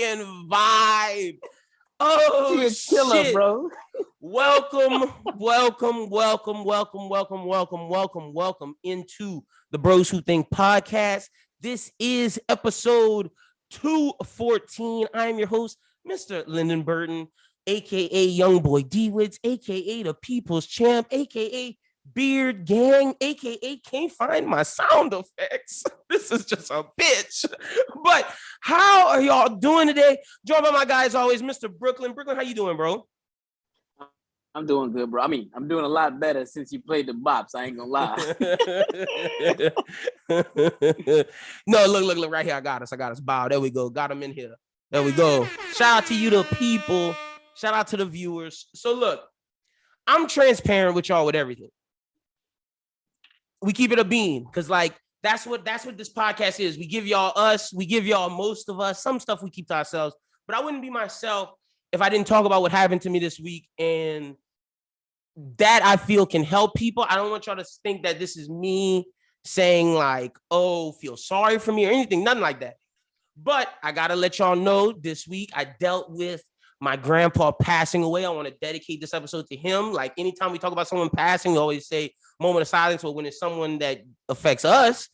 fucking vibe. Oh, she a killer, shit. bro. Welcome into the Bros Who Think Podcast. This is episode 214. I am your host, Mr. Lyndon Burton, aka Young Boy D-Wits, aka the People's Champ, aka Beard Gang, aka can't find my sound effects. This is just a bitch. But how are y'all doing today? Joined by my guy as always, Mr. Brooklyn. Brooklyn, how you doing, bro? I'm doing good, bro. I mean, I'm doing a lot better since you played the bops. I ain't gonna lie. No, look right here. I got us. Bow. There we go. Got him in here. There we go. Shout out to you, the people. Shout out to the viewers. So look, I'm transparent with y'all with everything. We keep it a beam because like that's what this podcast is. We give y'all us, we give y'all most of us. Some stuff we keep to ourselves, but I wouldn't be myself if I didn't talk about what happened to me this week, and that I feel can help people. I don't want y'all to think that this is me saying like, oh, feel sorry for me or anything, nothing like that. But I gotta let y'all know this week I dealt with my grandpa passing away. I want to dedicate this episode to him. Like anytime we talk about someone passing, we always say moment of silence, or when it's someone that affects us,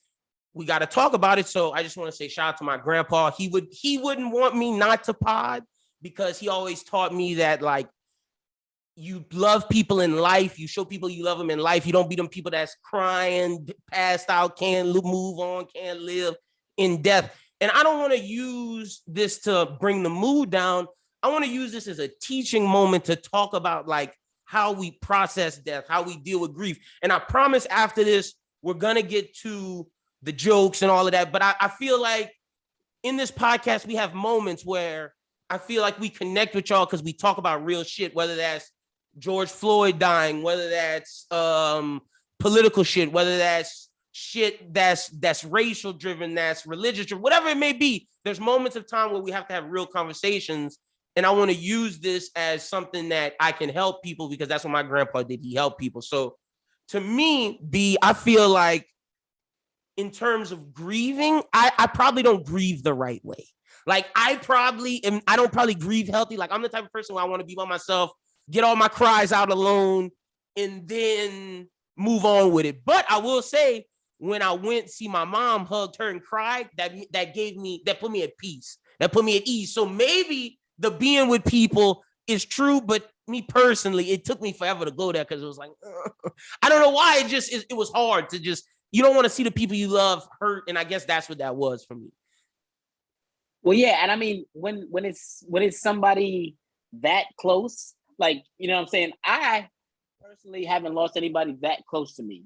we got to talk about it. So I just want to say shout out to my grandpa. He wouldn't want me not to pod because he always taught me that like you love people in life. You show people you love them in life. You don't be them people that's crying, passed out, can't move on, can't live in death. And I don't want to use this to bring the mood down. I want to use this as a teaching moment to talk about like how we process death, how we deal with grief. And I promise after this, we're going to get to the jokes and all of that. But I feel like in this podcast, we have moments where I feel like we connect with y'all because we talk about real shit, whether that's George Floyd dying, whether that's political shit, whether that's shit that's racial driven, that's religious driven, whatever it may be. There's moments of time where we have to have real conversations. And I want to use this as something that I can help people because that's what my grandpa did. He helped people. So to me, I feel like in terms of grieving, I probably don't grieve the right way. Like I don't probably grieve healthy. Like I'm the type of person where I want to be by myself, get all my cries out alone, and then move on with it. But I will say, when I went see my mom, hugged her and cried, that put me at peace. That put me at ease. So maybe the being with people is true, but me personally, it took me forever to go there because it was like, I don't know why it was hard to just, you don't want to see the people you love hurt. And I guess that's what that was for me. Well, yeah. And I mean, when it's somebody that close, like, you know what I'm saying? I personally haven't lost anybody that close to me.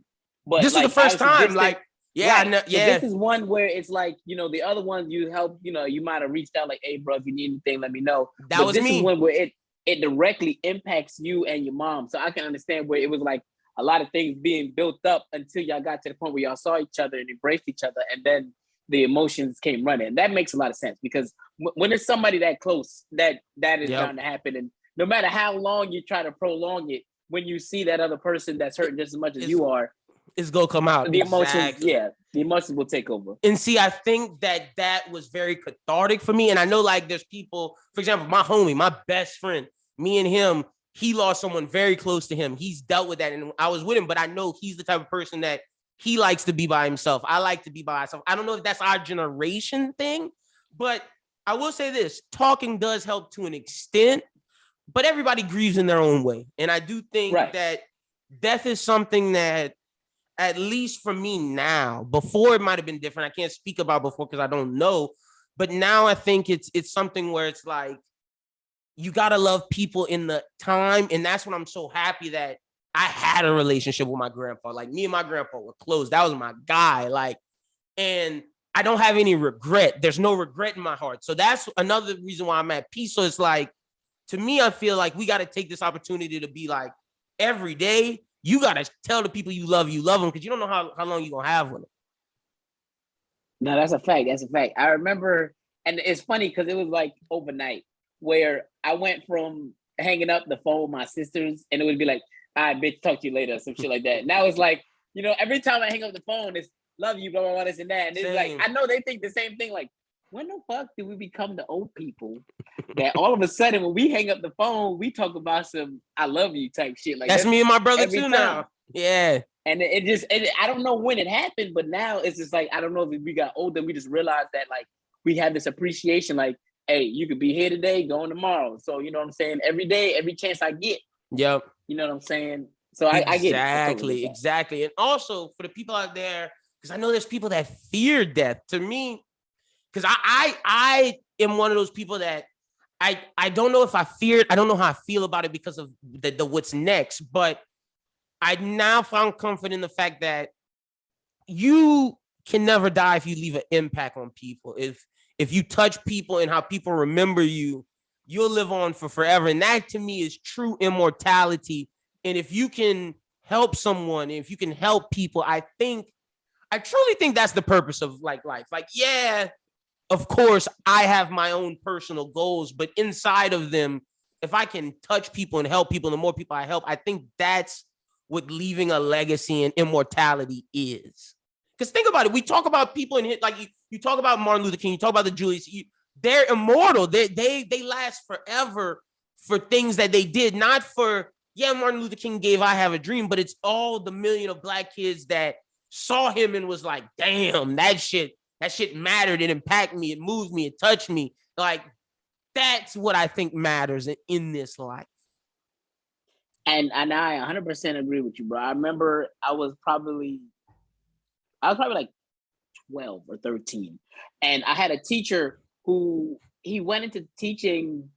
But this is the first time, like, yeah, right. No, yeah. So this is one where it's like, you know, the other ones you help, you know, you might have reached out like, hey, bro, if you need anything, let me know. That was me. This is one where it directly impacts you and your mom. So I can understand where it was like a lot of things being built up until y'all got to the point where y'all saw each other and embraced each other, and then the emotions came running. That makes a lot of sense because when it's somebody that close, that is bound to happen. And no matter how long you try to prolong it, when you see that other person that's hurting just as much as you are, it's gonna come out. The emotions, the emotions will take over. And see, I think that was very cathartic for me. And I know like there's people, for example, my homie, my best friend, me and him, he lost someone very close to him. He's dealt with that. And I was with him, but I know he's the type of person that he likes to be by himself. I like to be by myself. I don't know if that's our generation thing, but I will say this, talking does help to an extent, but everybody grieves in their own way. And I do think that death is something that, at least for me now, before it might have been different. I can't speak about before because I don't know. But now I think it's something where it's like, you got to love people in the time. And that's when I'm so happy that I had a relationship with my grandpa. Like me and my grandpa were close. That was my guy. Like, and I don't have any regret. There's no regret in my heart. So that's another reason why I'm at peace. So it's like, to me, I feel like we got to take this opportunity to be like, every day, you got to tell the people you love them because you don't know how long you're going to have with them. No, that's a fact. That's a fact. I remember, and it's funny because it was like overnight where I went from hanging up the phone with my sisters and it would be like, all right, bitch, talk to you later, some shit like that. Now it's like, you know, every time I hang up the phone, it's love you, blah, blah, blah, this and that. And it's like, I know they think the same thing, like, when the fuck did we become the old people that all of a sudden when we hang up the phone, we talk about some "I love you" type shit? Like that's me and my brother every too time. now. Yeah. And I don't know when it happened, but now it's just like, I don't know if we got older, we just realized that like we have this appreciation, like, hey, you could be here today, going tomorrow. So you know what I'm saying? Every day, every chance I get. Yep. You know what I'm saying? So I get it. Exactly, exactly. And also for the people out there, because I know there's people that fear death. To me, because I am one of those people that I don't know if I fear it. I don't know how I feel about it because of the what's next. But I now found comfort in the fact that you can never die if you leave an impact on people. If you touch people and how people remember you, you'll live on for forever. And that to me is true immortality. And if you can help someone, if you can help people, I truly think that's the purpose of like life. Like, yeah, of course, I have my own personal goals, but inside of them, if I can touch people and help people, the more people I help, I think that's what leaving a legacy and immortality is. Because think about it, we talk about people in hit, like you talk about Martin Luther King, you talk about the Julius, they're immortal. They last forever for things that they did, not for, yeah, Martin Luther King gave I Have a Dream, but it's all the million of Black kids that saw him and was like, damn, that shit mattered. It impacted me. It moved me. It touched me. Like, that's what I think matters in this life. And I 100% agree with you, bro. I remember I was probably like 12 or 13. And I had a teacher who he went into teaching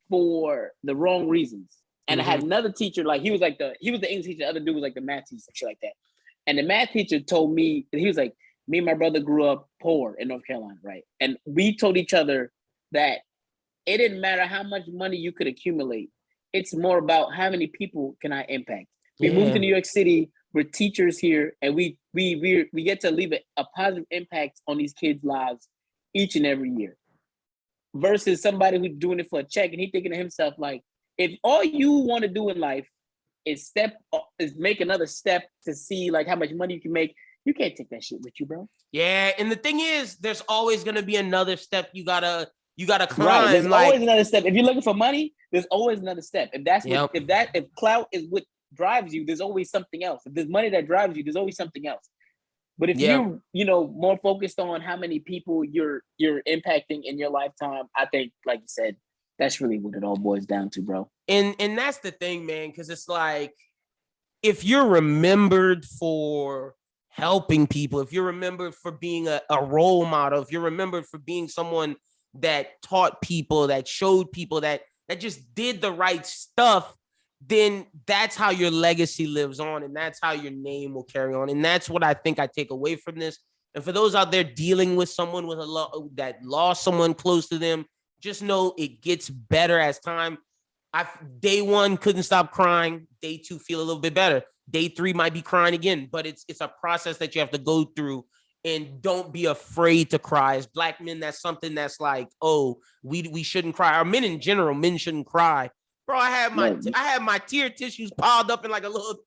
for the wrong reasons. And I had another teacher, like he was the English teacher, the other dude was like the math teacher, shit like that. And the math teacher told me, he was like, me and my brother grew up poor in North Carolina, right? And we told each other that it didn't matter how much money you could accumulate. It's more about how many people can I impact. We moved to New York City, we're teachers here, and we get to leave a positive impact on these kids' lives each and every year. Versus somebody who's doing it for a check and he's thinking to himself, like, if all you want to do in life is make another step to see like how much money you can make, you can't take that shit with you, bro. Yeah, and the thing is, there's always gonna be another step you gotta climb. Right, there's always another step. If you're looking for money, there's always another step. If clout is what drives you, there's always something else. If there's money that drives you, there's always something else. But if you're, more focused on how many people you're impacting in your lifetime, I think, like you said, that's really what it all boils down to, bro. And that's the thing, man, because it's like, if you're remembered for helping people, if you're remembered for being a role model, if you're remembered for being someone that taught people, that showed people, that just did the right stuff, then that's how your legacy lives on, and that's how your name will carry on. And that's what I think I take away from this. And for those out there dealing with someone with that lost someone close to them, just know it gets better as time. Day 1 couldn't stop crying. Day 2 feel a little bit better. Day 3 might be crying again, but it's a process that you have to go through. And don't be afraid to cry. As Black men, that's something that's like, oh, we shouldn't cry. Or men in general, men shouldn't cry. Bro, I had my tear tissues piled up in like a little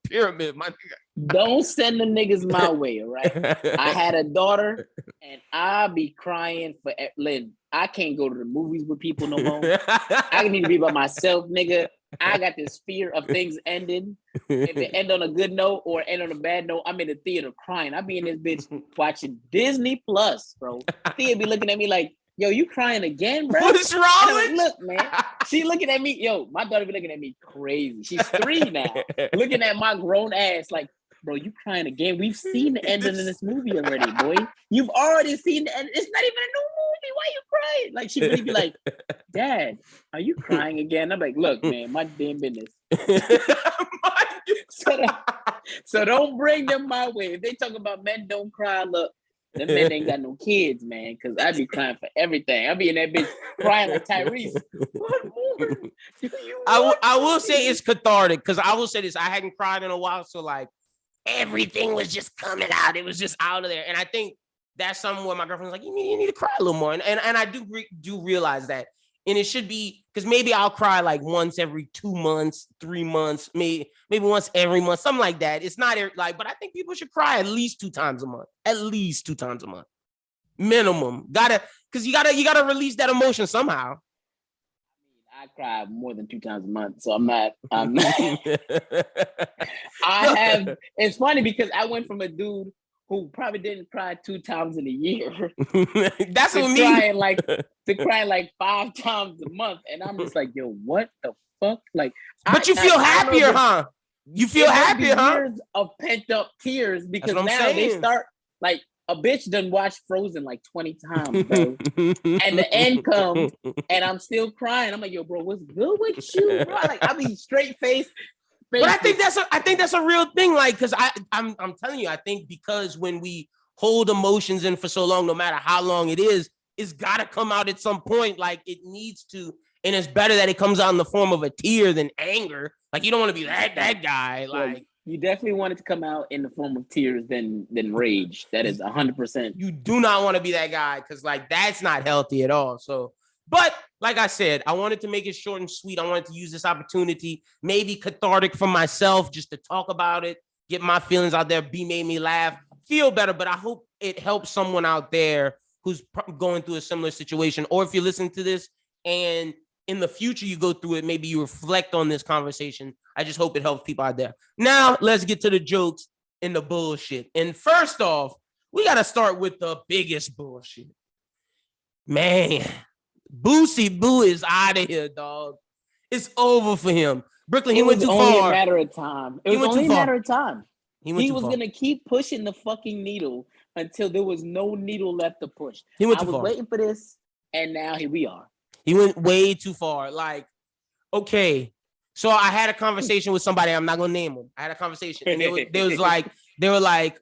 pyramid, my nigga. Don't send the niggas my way, all right? I had a daughter, and I be crying for Lynn. I can't go to the movies with people no more. I need to be by myself, nigga. I got this fear of things ending. If it end on a good note or end on a bad note, I'm in the theater crying. I be in this bitch watching Disney Plus, bro. Thea be looking at me like, yo, you crying again, bro? What's wrong with you? Look, man. She looking at me. Yo, my daughter be looking at me crazy. She's 3 now. Looking at my grown ass like, bro, you crying again? We've seen the ending of this movie already, boy. You've already seen the end. It's not even a new movie. Why you crying? Like, she really be like, Dad, are you crying again? I'm like, look, man, my damn business. So don't bring them my way. If they talk about men don't cry, look, them men ain't got no kids, man, because I be crying for everything. I be in that bitch crying like Tyrese. What more do you I will say it's cathartic, because I will say this. I hadn't cried in a while, so like everything was just coming out. It was just out of there. And I think that's something where my girlfriend's like, you need to cry a little more. And I do realize that. And it should be, because maybe I'll cry like once every 2 months, 3 months, maybe once every month, something like that. It's not like, but I think people should cry at least 2 times a month. At least 2 times a month. Minimum. Because you gotta release that emotion somehow. I cry more than 2 times a month, so I'm not. It's funny because I went from a dude who probably didn't cry 2 times in a year. That's what crying like 5 times a month, and I'm just like, yo, what the fuck? Like, but you feel happier, huh? You feel happier, huh? Years of pent up tears because now they start like. A bitch done watched Frozen like 20 times, bro. And the end comes, and I'm still crying. I'm like, yo, bro, what's good with you, bro? Like, I mean, straight face. But I think that's a real thing. Like, because I'm telling you, I think because when we hold emotions in for so long, no matter how long it is, it's got to come out at some point. Like, it needs to, and it's better that it comes out in the form of a tear than anger. Like, you don't want to be that guy. Like. You definitely want it to come out in the form of tears than rage. That is 100%. You do not want to be that guy because, like, that's not healthy at all. So, but like I said, I wanted to make it short and sweet. I wanted to use this opportunity, maybe cathartic for myself, just to talk about it, get my feelings out there, made me laugh, feel better. But I hope it helps someone out there who's going through a similar situation. Or if you're listening to this and in the future you go through it, maybe you reflect on this conversation. I just hope it helps people out there. Now, let's get to the jokes and the bullshit. And first off, we got to start with the biggest bullshit. Man, Boosie Boo is out of here, dog. It's over for him. Brooklyn, he went too far. It was only a matter of time. It was only a matter of time. He was going to keep pushing the fucking needle until there was no needle left to push. I was waiting for this, and now here we are. He went way too far. Like, okay. So I had a conversation with somebody. I'm not gonna name them. I had a conversation, and they were like,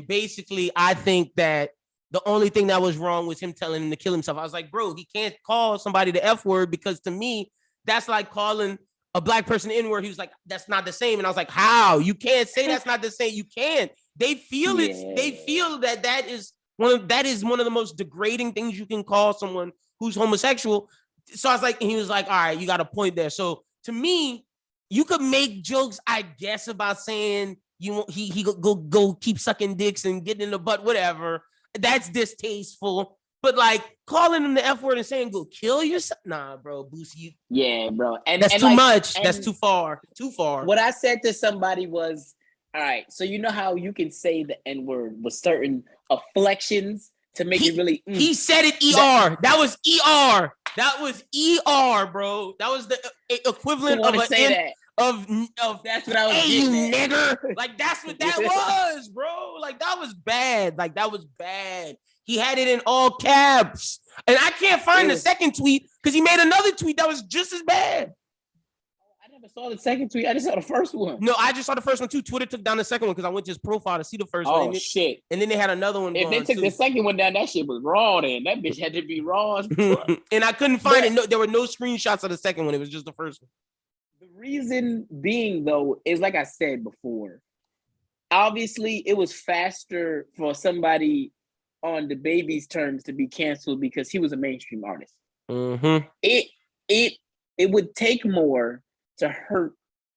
basically, I think that the only thing that was wrong was him telling him to kill himself. I was like, bro, he can't call somebody the F word because to me, that's like calling a black person the N word. He was like, that's not the same. And I was like, how? You can't say that's not the same. You can't. They feel it. Yeah. They feel that is one of the most degrading things you can call someone who's homosexual. So I was like, and he was like, all right, you got a point there. So to me, you could make jokes, I guess, about saying he go keep sucking dicks and getting in the butt, whatever. That's distasteful. But like calling him the F word and saying go kill yourself, nah, bro, Boosie. Yeah, bro, and that's too much. That's too far. Too far. What I said to somebody was, all right, so you know how you can say the N word with certain afflections to make it really. He said it ER. That was ER. That was ER, bro. That was the equivalent of that's what I was getting at. Nigger. Like that's what that was, bro. Like that was bad. Like that was bad. He had it in all caps. And I can't find the second tweet because he made another tweet that was just as bad. I never saw the second tweet. I just saw the first one. No, I just saw the first one too. Twitter took down the second one because I went to his profile to see the first one. Oh, shit. And then they had another one. If they took the second one down, that shit was raw then. That bitch had to be raw. And I couldn't find it. No, there were no screenshots of the second one. It was just the first one. The reason being, though, is like I said before. Obviously, it was faster for somebody on the baby's terms to be canceled because he was a mainstream artist. Mm-hmm. It would take more to hurt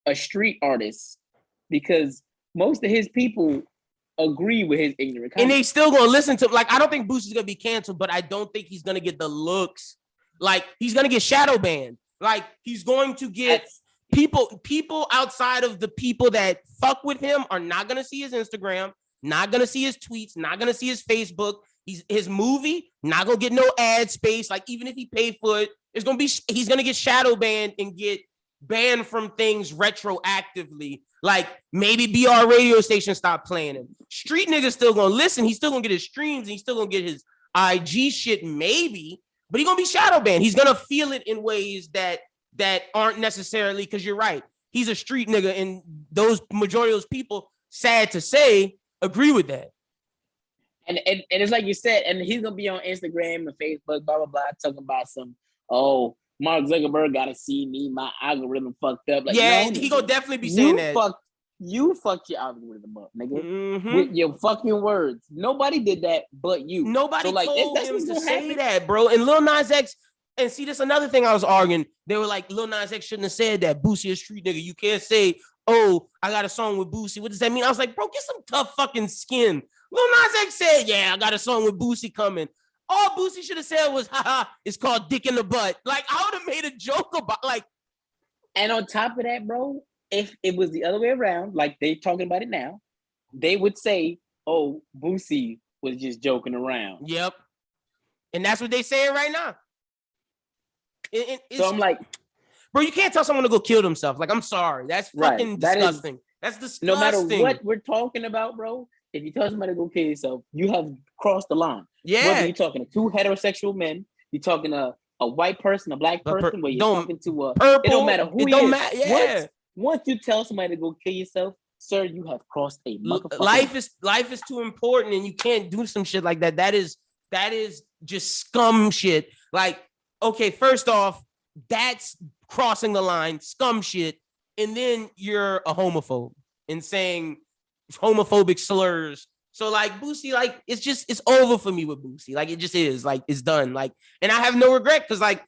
a street artist because most of his people agree with his ignorant comments. And they still gonna listen to him. Like, I don't think Boosie's gonna be canceled, but I don't think he's gonna get the looks. Like, he's gonna get shadow banned. Like, he's going to get people outside of the people that fuck with him are not gonna see his Instagram, not gonna see his tweets, not gonna see his Facebook. His movie not gonna get no ad space. Like, even if he paid for it, he's gonna get shadow banned and get banned from things retroactively. Like, maybe BR radio station stop playing him. Street niggas still gonna listen. He's still gonna get his streams and he's still gonna get his IG shit, maybe, but he's gonna be shadow banned. He's gonna feel it in ways that aren't necessarily, because you're right. He's a street nigga, and those majority of those people, sad to say, agree with that. And it's like you said, and he's gonna be on Instagram and Facebook, blah blah blah, talking about some Mark Zuckerberg gotta see me, my algorithm fucked up. Like, yeah, no, he gonna definitely be saying that. You fucked your algorithm up, nigga, with your fucking words. Nobody did that but you. Nobody told him to say that, bro. And Lil Nas X, and see, this another thing I was arguing. They were like, Lil Nas X shouldn't have said that. Boosie a street nigga. You can't say oh, I got a song with Boosie. What does that mean? I was like, bro, get some tough fucking skin. Lil Nas X said, yeah, I got a song with Boosie coming. All Boosie should have said was, haha, it's called Dick in the Butt. Like, I would have made a joke about, like. And on top of that, bro, if it was the other way around, like they talking about it now, they would say, oh, Boosie was just joking around. Yep. And that's what they saying right now. So I'm like, bro, you can't tell someone to go kill themselves. Like, I'm sorry. That's fucking disgusting. That's disgusting. No matter what we're talking about, bro, if you tell somebody to go kill yourself, you have crossed the line. Yeah. Whether you're talking to two heterosexual men, you're talking to a white person, a black person, where you're talking to a purple, it don't matter who it don't matter. Yeah. Once you tell somebody to go kill yourself, sir, you have crossed a motherfucker. Life is too important, and you can't do some shit like that. That is just scum shit. Like, okay, first off, that's crossing the line, scum shit, and then you're a homophobe and saying homophobic slurs. So like Boosie, like it's over for me with Boosie. Like it just is, like it's done. Like, and I have no regret because like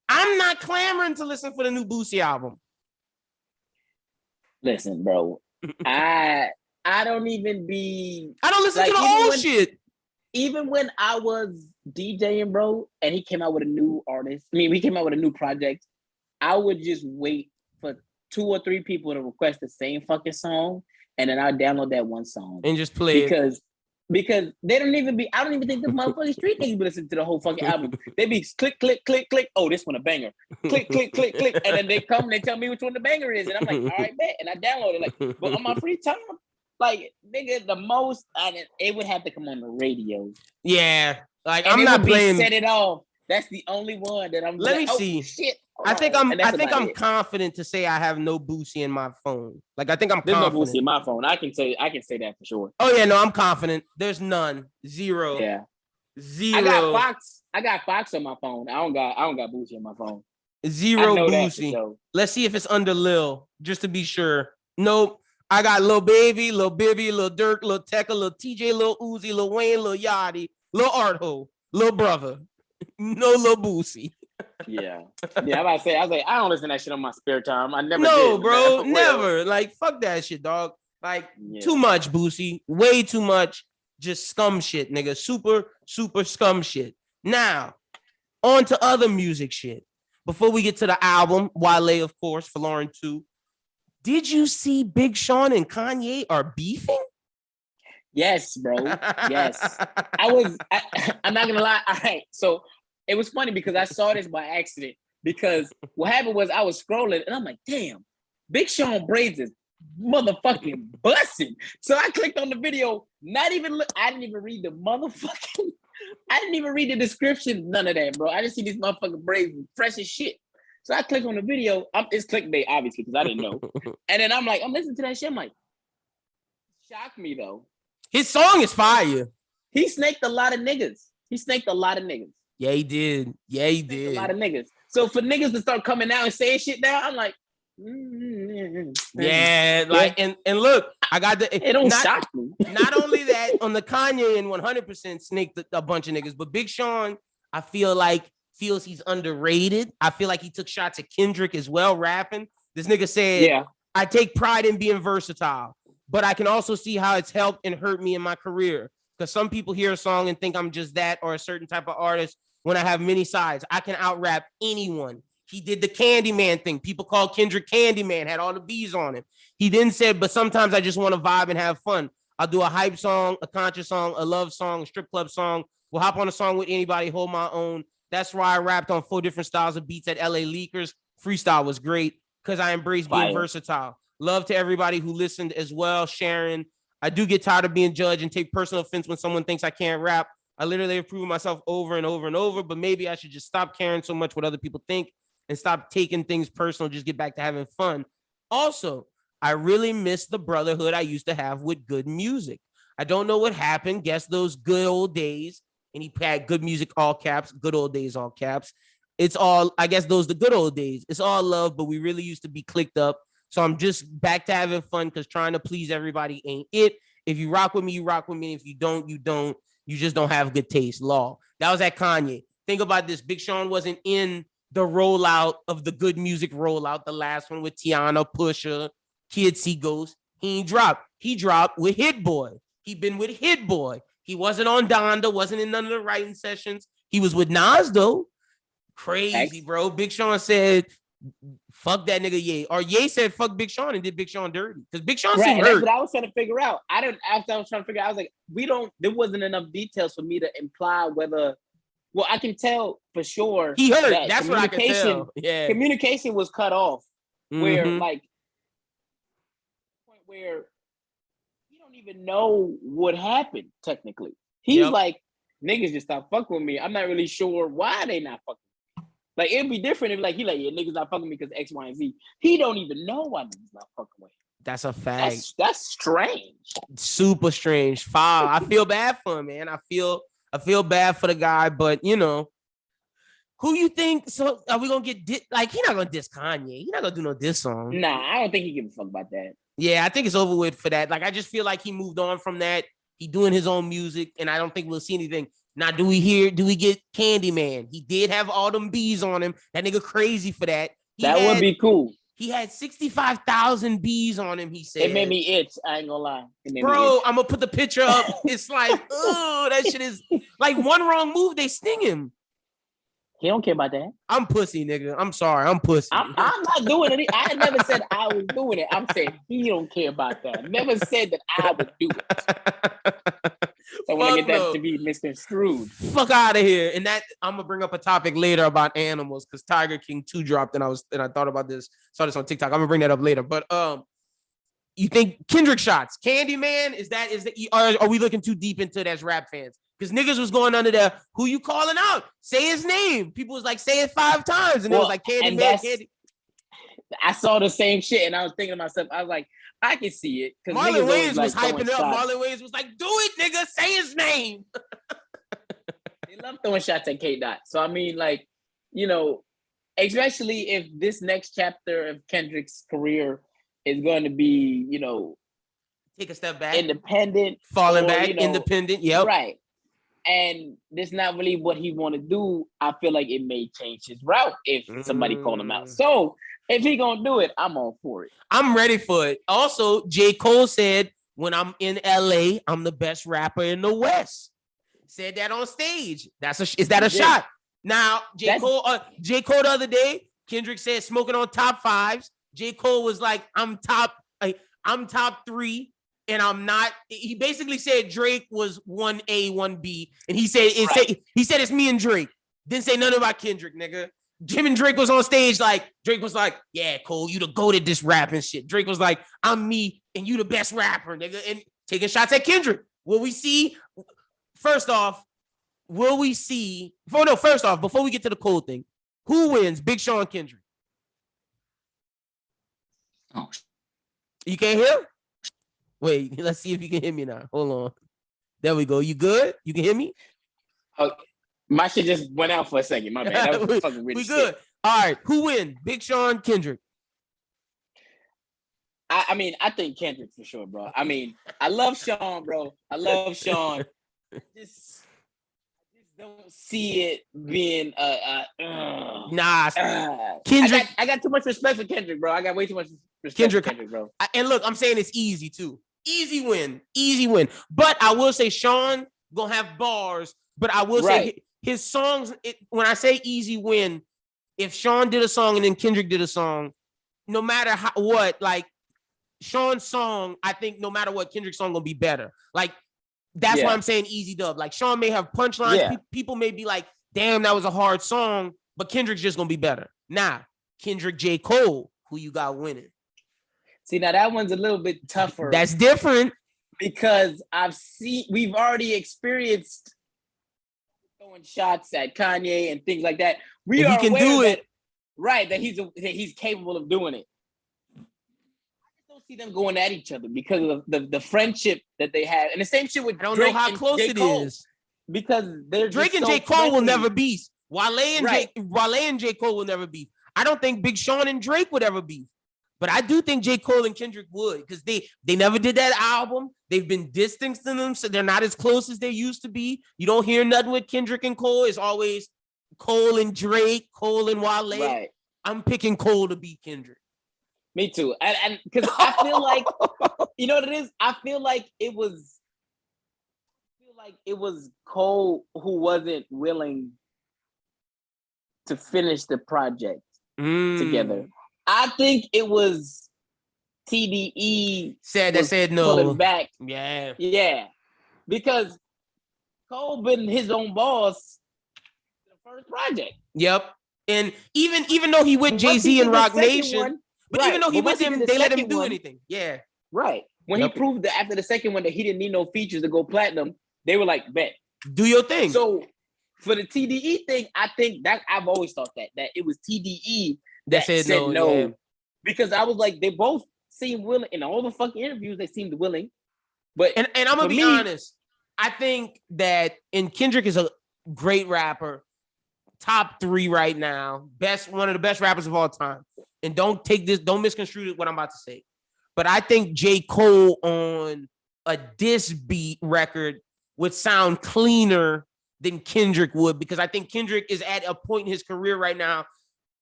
I'm not clamoring to listen for the new Boosie album. Listen, bro, I don't listen like, to the old shit. Even when I was DJing, bro, and he came out with a new artist, he came out with a new project, I would just wait for 2 or 3 people to request the same fucking song, and then I'll download that one song and just play because they don't even be. I don't even think the motherfucking street niggas be listening to the whole fucking album. They be click, click, click, click. Oh, this one a banger. Click, click, click, click, and then they come and they tell me which one the banger is, and I'm like, all right, bet, and I download it. Like, but on my free time, like nigga, the most it would have to come on the radio. Yeah, like and I'm not playing. Set it off. That's the only one that I'm. Let me see. Shit. I think I'm confident to say I have no Boosie in my phone. Like I think I'm There's confident. no Boosie in my phone. I can say that for sure. Oh yeah, no, I'm confident. There's none. Zero. Yeah. Zero. I got Fox on my phone. I don't got Boosie on my phone. Zero Boosie. Let's see if it's under Lil, just to be sure. Nope. I got Lil Baby, Lil Bibby, Lil Durk, Lil Tekka, Lil TJ, Lil Uzi, Lil Wayne, Lil Yachty, Lil Artho, Lil Brother. No Lil Boosie. Yeah. I'm about to say, I was like, I don't listen to that shit on my spare time. I never No, did, bro, never. Like, fuck that shit, dog. Like, too much, Boosie. Way too much. Just scum shit, nigga. Super, super scum shit. Now, on to other music shit. Before we get to the album, Wale, of course, for Lauren 2. Did you see Big Sean and Kanye are beefing? Yes, bro. Yes. I'm not gonna lie. All right. So it was funny because I saw this by accident. Because what happened was I was scrolling and I'm like, damn, Big Sean braids is motherfucking busting. So I clicked on the video, I didn't even read I didn't even read the description, none of that, bro. I just see these motherfucking braids fresh as shit. So I click on the video. It's clickbait, obviously, because I didn't know. And then I'm listening to that shit. I'm like, shocked me though. His song is fire. He snaked a lot of niggas. Yeah, he did. A lot of niggas. So for niggas to start coming out and saying shit now, I'm like, yeah, like and look, I got the. It don't shock me. Not only that, on the Kanye and 100% snaked a bunch of niggas, but Big Sean, I feel like feels he's underrated. I feel like he took shots at Kendrick as well, rapping. This nigga said, "Yeah, I take pride in being versatile, but I can also see how it's helped and hurt me in my career. Because some people hear a song and think I'm just that or a certain type of artist when I have many sides. I can out-rap anyone. He did the Candyman thing. People call Kendrick Candyman, had all the B's on him. He then said, but sometimes I just want to vibe and have fun. I'll do a hype song, a conscious song, a love song, a strip club song. We'll hop on a song with anybody, hold my own. That's why I rapped on 4 different styles of beats at LA Leakers. Freestyle was great because I embrace being versatile. Love to everybody who listened as well, Sharon. I do get tired of being judged and take personal offense when someone thinks I can't rap. I literally have proven myself over and over and over, but maybe I should just stop caring so much what other people think and stop taking things personal, just get back to having fun. Also, I really miss the brotherhood I used to have with good music. I don't know what happened. Guess those good old days. And he had good music, all caps, good old days, all caps. It's all, I guess those the good old days. It's all love, but we really used to be clicked up. So I'm just back to having fun because trying to please everybody ain't it. If you rock with me, you rock with me. If you don't, you don't. You just don't have good taste. Law. That was at Kanye. Think about this. Big Sean wasn't in the rollout of the good music rollout, the last one with Tiana, Pusha, Kids See Ghosts. He ain't dropped. He dropped with Hit Boy. He been with Hit Boy. He wasn't on Donda, wasn't in none of the writing sessions. He was with Nas, though. Crazy, bro. Big Sean said, fuck that nigga Ye. Or Ye said, fuck Big Sean and did Big Sean dirty. Because Big Sean seemed hurt. That's what I was trying to figure out. After I was trying to figure out, I was like, there wasn't enough details for me to imply whether, well, I can tell for sure. He hurt. That's what I can tell. Yeah. Communication was cut off where where he don't even know what happened technically. He's like, niggas just stop fucking with me. I'm not really sure why they not fucking with me. Like, it'd be different if yeah, niggas not fucking with me because X, Y, and Z. He don't even know why niggas not fucking with him. That's a fact. That's strange. Super strange. Foul. I feel bad for him, man. I feel bad for the guy, but who you think? So are we gonna get he's not gonna diss Kanye. He's not gonna do no diss song. Nah, I don't think he gives a fuck about that. Yeah, I think it's over with for that. Like, I just feel like he moved on from that. He doing his own music, and I don't think we'll see anything. Now, do we get Candyman? He did have all them bees on him. That nigga crazy for that. That would be cool. He had 65,000 bees on him, he said. It made me itch. I ain't gonna lie. Bro, I'm gonna put the picture up. It's like, oh, that shit is like one wrong move, they sting him. He don't care about that. I'm pussy, nigga. I'm sorry. I'm pussy. I'm not doing it. I never said I was doing it. I'm saying he don't care about that. Never said that I would do it. So when I get that to be misconstrued. Fuck out of here. And that I'm gonna bring up a topic later about animals because Tiger King 2 dropped and I thought about this. Saw this on TikTok. I'm gonna bring that up later. But you think Kendrick shots, Candyman? Are we looking too deep into it as rap fans? Because niggas was going under there. Who you calling out? Say his name. People was like, say it 5 times. And it was like, Candyman, Candy. I saw the same shit. And I was thinking to myself, I was like, I can see it. Marlon Wayans was hyping up. Marlon Wayans was like, do it, nigga. Say his name. They love throwing shots at K-Dot. So, I mean, especially if this next chapter of Kendrick's career is going to be, take a step back. Independent. Falling back, independent. Yep. Right. And that's not really what he want to do. I feel like it may change his route if somebody called him out. So if he gonna do it, I'm all for it. I'm ready for it. Also, J. Cole said, when I'm in LA, I'm the best rapper in the West. Said that on stage. Is that a shot? Now, J. Cole the other day, Kendrick said smoking on top 5s. J. Cole was like, I'm top 3. And I'm not. He basically said Drake was 1A, 1B, and he said it's me and Drake. Didn't say nothing about Kendrick, nigga. Jim and Drake was on stage Drake was like, yeah, Cole, you the goat at this rap and shit. Drake was like, I'm me and you the best rapper, nigga, and taking shots at Kendrick. Will we see? First off, before we get to the Cole thing, who wins? Big Sean, Kendrick. Oh, you can't hear? Wait, let's see if you can hear me now. Hold on. There we go. You good? You can hear me? Oh, my shit just went out for a second. My bad. That was fucking weird. We good. All right. Who win? Big Sean, Kendrick. I think Kendrick for sure, bro. I love Sean, bro. I love Sean. I just don't see it being Kendrick. I got too much respect for Kendrick, bro. I got way too much respect for Kendrick, bro. And look, I'm saying it's easy too. Easy win. But I will say Sean gonna have bars. But I will say his songs. When I say easy win, if Sean did a song and then Kendrick did a song, no matter what, Sean's song, I think no matter what, Kendrick's song gonna be better. That's why I'm saying easy dub. Sean may have punchlines. Yeah. People may be like, damn, that was a hard song, but Kendrick's just gonna be better. Now, Kendrick J. Cole, who you got winning? See, now that one's a little bit tougher. That's different. Because we've already experienced throwing shots at Kanye and things like that. We can do it. Right, that he's capable of doing it. I just don't see them going at each other because of the friendship that they have. And the same shit with I don't Drake know how close it is. Because they're Drake and J. Cole will never beef. Wale and J. Cole will never beef. I don't think Big Sean and Drake would ever beef. But I do think J. Cole and Kendrick would, because they never did that album. They've been distancing them, so they're not as close as they used to be. You don't hear nothing with Kendrick and Cole. It's always Cole and Drake, Cole and Wale. Right. I'm picking Cole to beat Kendrick. Me too. And because I feel like, you know what it is? I feel like it was Cole who wasn't willing to finish the project together. I think it was TDE said no. Pulling back. Yeah. Because Cole been his own boss the first project. Yep. And even though he with Jay-Z and Rock Nation, even though he with him, they let him do anything. Yeah. Right. When he proved that after the second one that he didn't need no features to go platinum, they were like, bet. Do your thing. So for the TDE thing, I think that I've always thought that it was TDE that said no. Yeah. Because I was like, they both seemed willing in all the fucking interviews, they seemed willing. But and I'm gonna be honest, I think that Kendrick is a great rapper, top 3 right now, one of the best rappers of all time. And don't misconstrue what I'm about to say. But I think J. Cole on a diss beat record would sound cleaner than Kendrick would, because I think Kendrick is at a point in his career right now.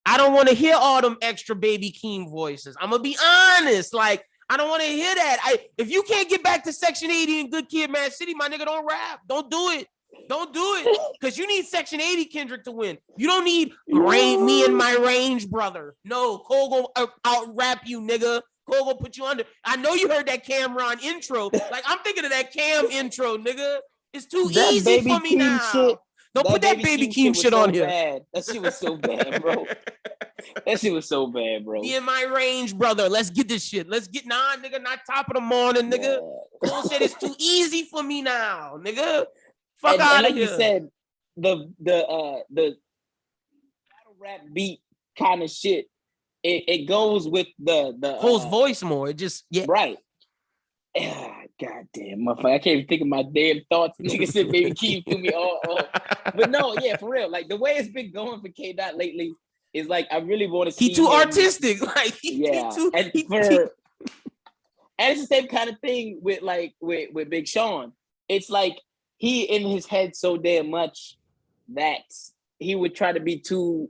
I don't want to hear all them extra Baby Keem voices. I'm gonna be honest. Like, I don't want to hear that. If you can't get back to Section 80 and Good Kid, Mad City, my nigga, don't rap. Don't do it. Don't do it. Because you need Section 80 Kendrick to win. You don't need me and my range brother. No, Cole gonna out rap you, nigga. Cole gonna put you under. I know you heard that Cameron intro. Like, I'm thinking of that Cam intro, nigga. It's too easy for me now. Shit, don't put that Baby Keem shit on here. Bad. That shit was so bad, bro. That shit was so bad, bro. Me and my range brother. Let's get this shit. Nigga, not top of the morning, nigga. Yeah. Cole said it's too easy for me now, nigga. Fuck out of like here. You said, the battle rap beat kind of shit. It goes with the Cole's voice more. It just right. God damn, motherfucker! I can't even think of my damn thoughts. Nigga said Baby Keem threw me all off. But no, yeah, for real. Like, the way it's been going for K Dot lately is like, I really want to see. He too artistic. Like, and it's the same kind of thing with Big Sean. It's like he in his head so damn much that he would try to be too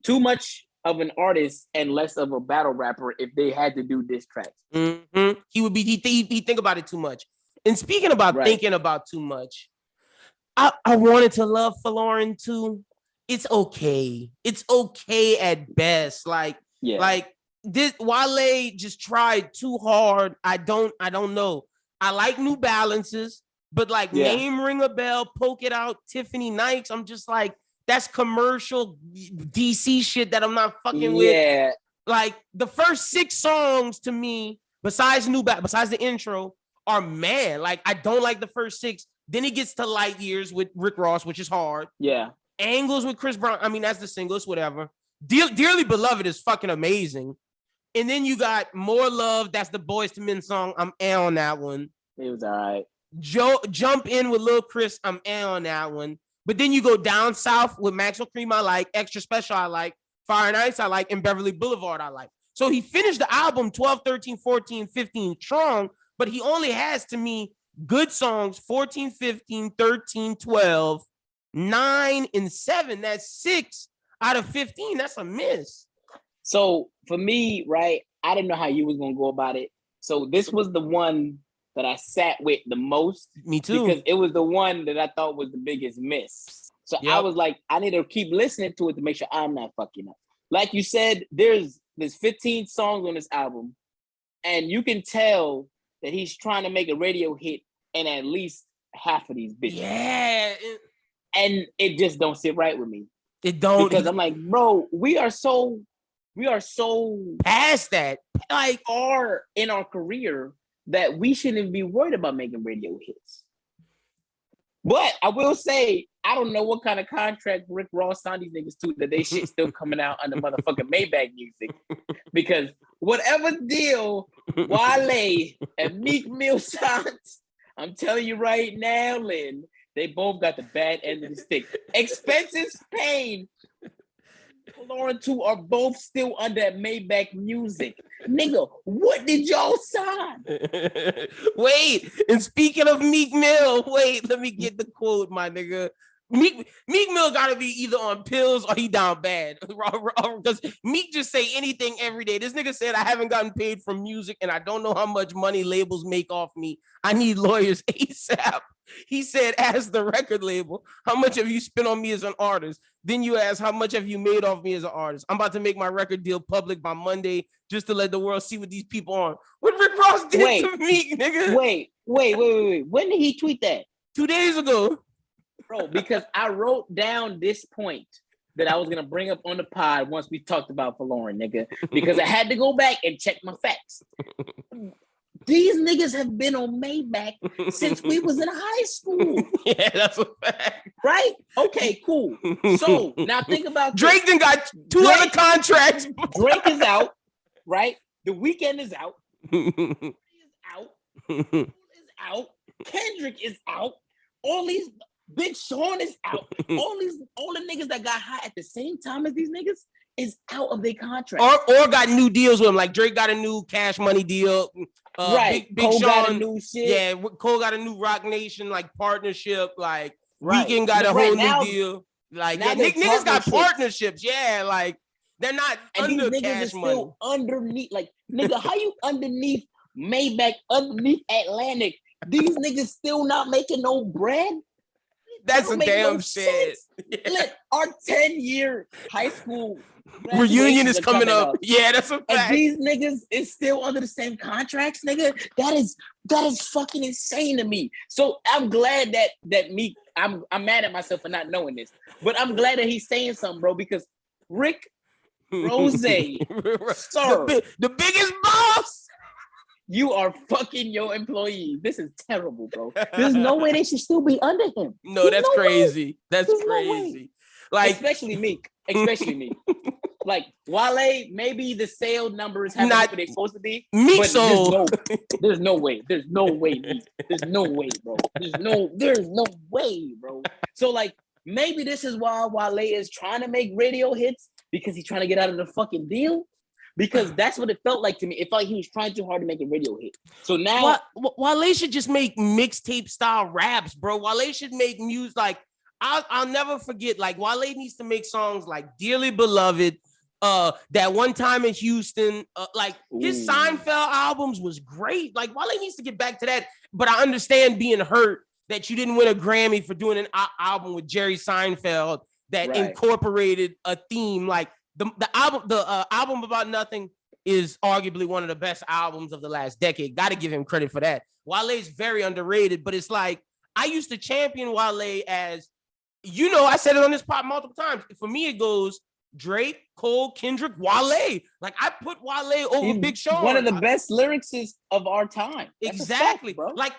much of an artist and less of a battle rapper if they had to do diss tracks. Mm-hmm. He think about it too much. And speaking about thinking about too much, I wanted to love for Lauren too. It's okay. It's okay at best. Like this Wale just tried too hard. I don't know. I like New Balances, but Name Ring a Bell, Poke It Out, Tiffany Nikes. I'm just like, that's commercial DC shit that I'm not fucking with. Like, the first 6 songs to me, besides the intro, are mad. Like, I don't like the first 6. Then it gets to Light Years with Rick Ross, which is hard. Yeah. Angles with Chris Brown. I mean, that's the singles, whatever. Dearly Beloved is fucking amazing. And then you got More Love. That's the Boys to Men song. I'm on that one. It was all right. Jump In with Lil Chris. I'm on that one. But then you go Down South with Maxwell Cream, I like. Extra Special, I like. Fire and Ice, I like. And Beverly Boulevard, I like. So he finished the album 12, 13, 14, 15 strong, but he only has, to me, good songs 14, 15, 13, 12, 9, and 7. That's 6 out of 15. That's a miss. So for me, right, I didn't know how you was going to go about it. So this was the one that I sat with the most. Me too. Because it was the one that I thought was the biggest miss. So I was like, I need to keep listening to it to make sure I'm not fucking up. Like you said, there's 15 songs on this album, and you can tell that he's trying to make a radio hit in at least half of these bitches. Yeah. And it just don't sit right with me. It don't. Because I'm like, bro, we are so past that. Like, far in our career that we shouldn't be worried about making radio hits. But I will say, I don't know what kind of contract Rick Ross signed these niggas to that they shit still coming out under motherfucking Maybach music. Because whatever deal Wale and Meek Mill signed, I'm telling you right now, Lynn, they both got the bad end of the stick. Expenses paid. Lauren 2 are both still under Maybach music. Nigga, what did y'all sign? Wait, and speaking of Meek Mill, let me get the quote, my nigga. Meek Mill gotta be either on pills or he down bad. Because Meek just say anything every day. This nigga said, I haven't gotten paid for music and I don't know how much money labels make off me. I need lawyers ASAP. He said, ask the record label, how much have you spent on me as an artist? Then you ask, how much have you made off me as an artist? I'm about to make my record deal public by Monday just to let the world see what these people on. What Rick Ross did to Meek, nigga. Wait. When did he tweet that? 2 days ago. Bro, because I wrote down this point that I was going to bring up on the pod once we talked about Folarin, nigga, because I had to go back and check my facts. These niggas have been on Maybach since we was in high school. Yeah, that's a fact. Right? Okay, cool. So now think about Drake then got two other contracts. Drake is out, right? The Weeknd is out. is out. Kendrick is out. All these Big Sean is out. All the niggas that got hot at the same time as these niggas is out of their contract. Or got new deals with him. Like Drake got a new Cash Money deal. Right. Big Cole Sean got a new shit. Yeah, Cole got a new Rock Nation like partnership. Like Weeknd got a whole new deal. Like niggas got partnerships. Yeah, like they're not and under these niggas Cash are Money. Still underneath, like nigga, how you underneath Maybach, underneath Atlantic? These niggas still not making no bread. That's a damn shit. Yeah. Look, our 10-year high school reunion is coming up. Yeah, that's a fact. And these niggas is still under the same contracts, nigga. That is fucking insane to me. So I'm glad that Meek. I'm mad at myself for not knowing this, but I'm glad that he's saying something, bro. Because Rick Rose, sir, the biggest boss. You are fucking your employee. This is terrible, bro. There's no way they should still be under him. No, that's crazy. That's crazy. Like especially Meek. Like Wale, maybe the sale numbers haven't been what they're supposed to be. Meek but sold. There's no way. There's no way, Meek. There's no way, bro. There's no way, bro. So like maybe this is why Wale is trying to make radio hits because he's trying to get out of the fucking deal. Because that's what it felt like to me. It felt like he was trying too hard to make a radio hit. So now Wale should just make mixtape style raps, bro. Wale should make music like I'll never forget. Like Wale needs to make songs like "Dearly Beloved," that one time in Houston. Like his Seinfeld albums was great. Like Wale needs to get back to that. But I understand being hurt that you didn't win a Grammy for doing an album with Jerry Seinfeld that incorporated a theme like. The album About Nothing is arguably one of the best albums of the last decade. Got to give him credit for that. Wale's very underrated, but it's like I used to champion Wale as, you know, I said it on this pod multiple times. For me, it goes Drake, Cole, Kendrick, Wale. Like I put Wale over Big Sean. One of the best lyricists of our time. That's exactly, fact, bro. Like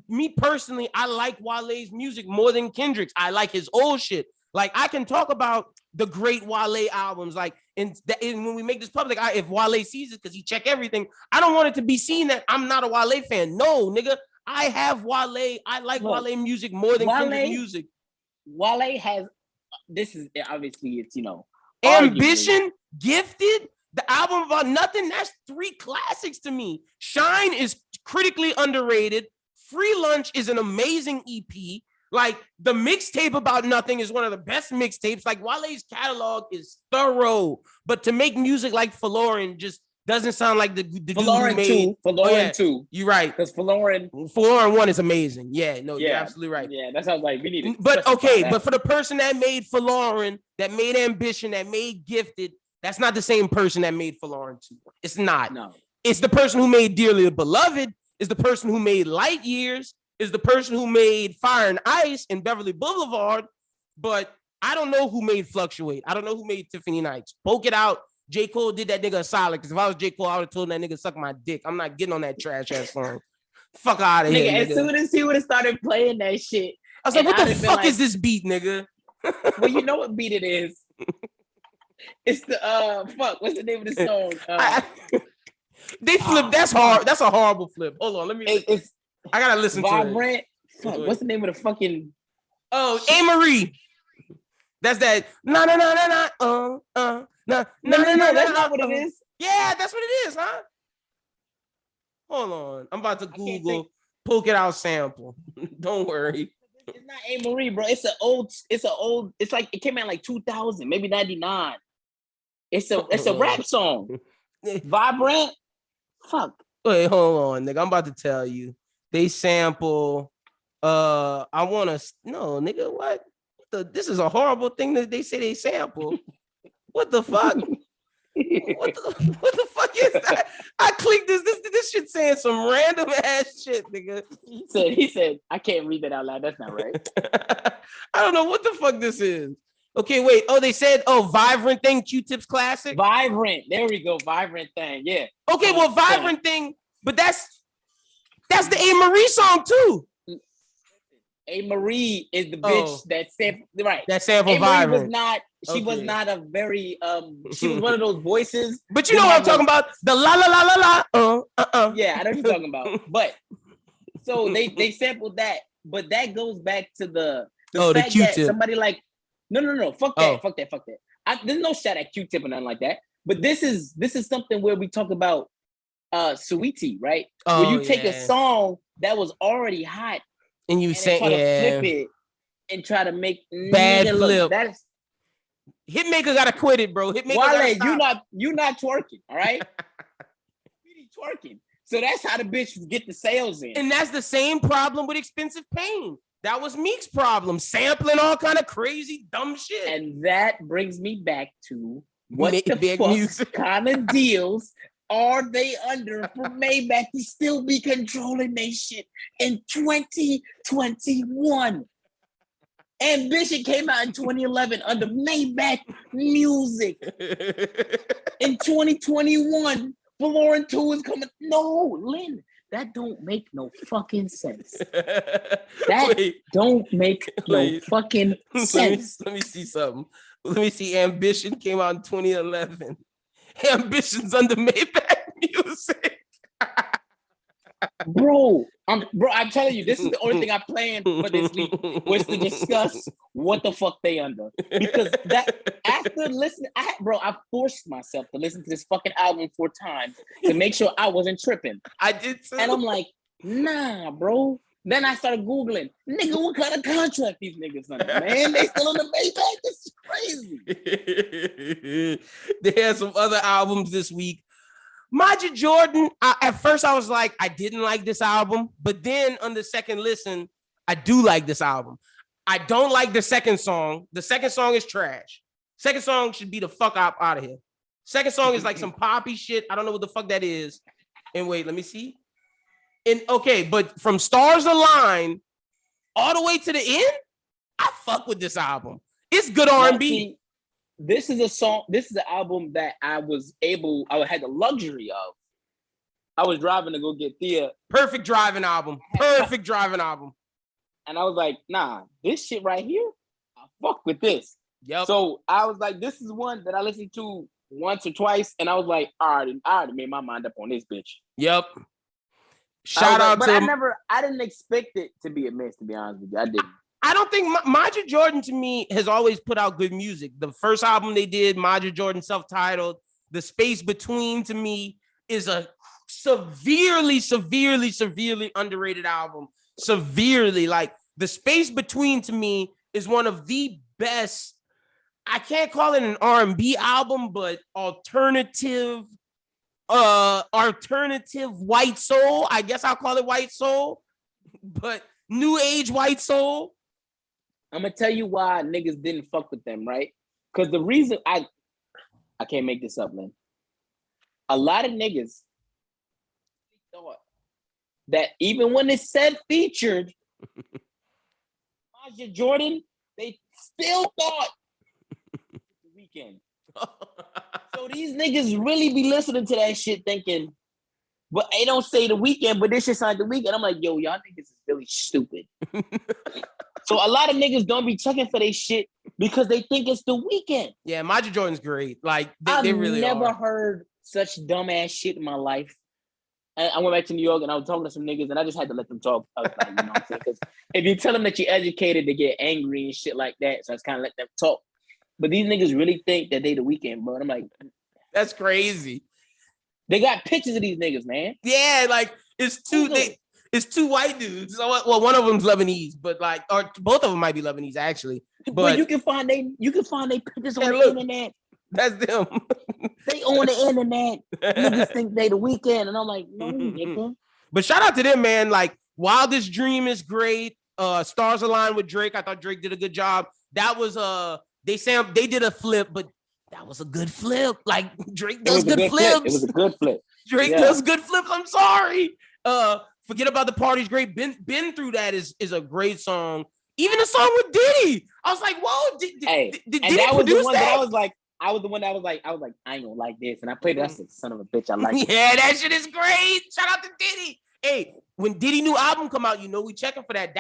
me personally, I like Wale's music more than Kendrick's. I like his old shit. Like I can talk about the great Wale albums, like and when we make this public, if Wale sees it because he check everything, I don't want it to be seen that I'm not a Wale fan. No, nigga, I have Wale. I like Wale music more than Kendrick music. Wale has this is obviously it's Ambition, Gifted, the album About Nothing. That's 3 classics to me. Shine is critically underrated. Free Lunch is an amazing EP. Like the mixtape About Nothing is one of the best mixtapes. Like Wale's catalog is thorough, but to make music like Folarin just doesn't sound like the dude who made Folarin 2. You're right. Because Folarin 1 is amazing. Yeah, no, you're absolutely right. Yeah, that sounds like we need it. But but for the person that made Folarin, that made Ambition, that made Gifted, that's not the same person that made Folarin 2. It's not. No. It's the person who made Dearly Beloved, is the person who made Light Years, is the person who made Fire and Ice and Beverly Boulevard, but I don't know who made Fluctuate. I don't know who made Tiffany Nights. Poke It Out. J. Cole did that nigga a solid, because if I was J. Cole, I would have told that nigga suck my dick. I'm not getting on that trash ass song. Fuck out of here, nigga. As soon as he would have started playing that shit, I was like, what the fuck is this beat, nigga? Well, you know what beat it is. It's the what's the name of the song? They flipped. That's hard. That's a horrible flip. Hold on, let me. I gotta listen Vibrant. To it. Fuck, what's the name of the fucking? Oh, A-Marie. That's that. No. No. That's not what it is. Yeah, that's what it is, huh? Hold on, I'm about to Google Poke It Out sample. Don't worry. It's not A. Marie, bro. It's like it came out like 2000, maybe 99. It's a rap song. Vibrant. Fuck. Wait, hold on, nigga. I'm about to tell you. They sample. I wanna no, nigga. What? This is a horrible thing that they say they sample. What the fuck? What the fuck is that? I clicked this shit saying some random ass shit, nigga. He said, I can't read that out loud. That's not right. I don't know what the fuck this is. Okay, wait. Oh, they said, Vibrant Thing, Q-Tip's classic. Vibrant. There we go. Vibrant Thing. Yeah. Okay, well, Vibrant Thing, but that's the A. Marie song too. A. Marie is the bitch that sampled, right? That sample A. Marie Vibrant. was not. She was not a very. She was one of those voices. But you know what I'm talking about? The la la la la la. Yeah, I know what you're talking about. But so they sampled that, but that goes back to the fact Q-tip. that somebody like no, fuck that. There's no shot at Q-tip or nothing like that. But this is something where we talk about Sweetie, right? Where you take a song that was already hot. And you say, try to flip it and try to make bad flip. That's Hitmaker gotta quit it, bro. Hitmaker Wale, you not twerking, all right? You twerking. So that's how the bitch get the sales in. And that's the same problem with Expensive Pain. That was Meek's problem, sampling all kind of crazy dumb shit. And that brings me back to what the fuck music kind of deals are they under for Maybach to still be controlling their shit in 2021? Ambition came out in 2011 under Maybach Music. In 2021, Valorant 2 is coming. No, Lynn, that don't make no fucking sense. That don't make no fucking sense. Let me see something. Let me see. Ambition came out in 2011. Ambition's under Maybach Music. Bro, I'm telling you, this is the only thing I planned for this week was to discuss what the fuck they under. Because that after listening, I forced myself to listen to this fucking album 4 times to make sure I wasn't tripping. I did too. And I'm like, nah, bro. Then I started Googling, nigga, what kind of contract these niggas under, man? They still on the Maybach? This is crazy. They had some other albums this week. Majid Jordan, at first I was like, I didn't like this album, but then on the second listen, I do like this album. I don't like the second song. The second song is trash. Second song should be the fuck out of here. Second song is like some poppy shit. I don't know what the fuck that is. And wait, let me see. And okay, but from Stars Align all the way to the end, I fuck with this album. It's good R&B. This is a song. This is an album that I had the luxury of. I was driving to go get Thea. Perfect driving album. Perfect driving album. And I was like, nah, this shit right here, I fuck with this. Yep. So I was like, this is one that I listened to once or twice, and I was like, I already made my mind up on this bitch. Yep. Shout out to I didn't expect it to be a miss, to be honest with you. I didn't. I don't think Majid Jordan to me has always put out good music. The first album they did, Majid Jordan self-titled, The Space Between to me is a severely underrated album. Severely, like The Space Between to me is one of the best. I can't call it an R&B album, but alternative white soul. I guess I'll call it white soul, but new age white soul. I'm gonna tell you why niggas didn't fuck with them, right? Because the reason I can't make this up, man. A lot of niggas thought that even when it said featured Majid Jordan, they still thought The Weeknd. So these niggas really be listening to that shit thinking, but they don't say The Weeknd, but this shit sound like The Weeknd. I'm like, yo, y'all niggas is really stupid. So a lot of niggas don't be checking for their shit because they think it's The Weeknd. Yeah, Majid Jordan's great. Like they really never heard such dumbass shit in my life. And I went back to New York and I was talking to some niggas and I just had to let them talk. I was like, you know what I'm saying? Because if you tell them that you're educated, they get angry and shit like that. So I just kind of let them talk. But these niggas really think that they The Weeknd, bro. And I'm like, that's crazy. They got pictures of these niggas, man. Yeah, like it's too. It's two white dudes. So, well, one of them's Lebanese, but like, or both of them might be Lebanese actually. But you can find they pictures on the internet. That's them. They on the internet. Niggas think they the Weeknd, and I'm like, no, nigga. But shout out to them, man. Like, Wildest Dream is great. Stars Align with Drake. I thought Drake did a good job. That was they did a flip, but that was a good flip. Like, Drake does good flips. It was a good flip. Drake does good flips. I'm sorry. Forget About the Party's great. Been Through That is a great song. Even the song with Diddy. I was like, whoa, did Diddy that was produce the one that? I was the one that was like, I ain't gonna like this. And I played it. I said, son of a bitch, I like it. Yeah, that shit is great. Shout out to Diddy. Hey, when Diddy new album come out, we checking for that.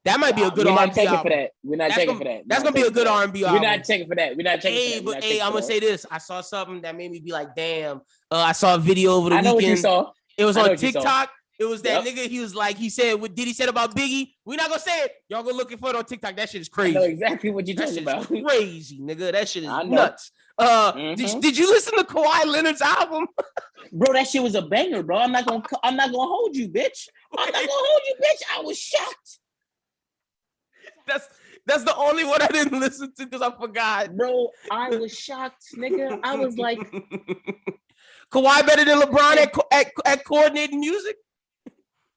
That might be a good R&B album. We're not checking for that. That's gonna be a good R&B album. We're not checking for that. Hey, I'm gonna say this. I saw something that made me be like, damn. I saw a video over the weekend. I know what you saw. It was on TikTok. It was that nigga. He said what Diddy said about Biggie. We're not gonna say it. Y'all go looking for it on TikTok. That shit is crazy. I know exactly what you're talking about. Crazy, nigga. That shit is nuts. Did you listen to Kawhi Leonard's album? Bro, that shit was a banger, bro. I'm not gonna hold you, bitch. I was shocked. That's the only one I didn't listen to because I forgot. Bro, I was shocked, nigga. I was like, Kawhi better than LeBron at coordinating music?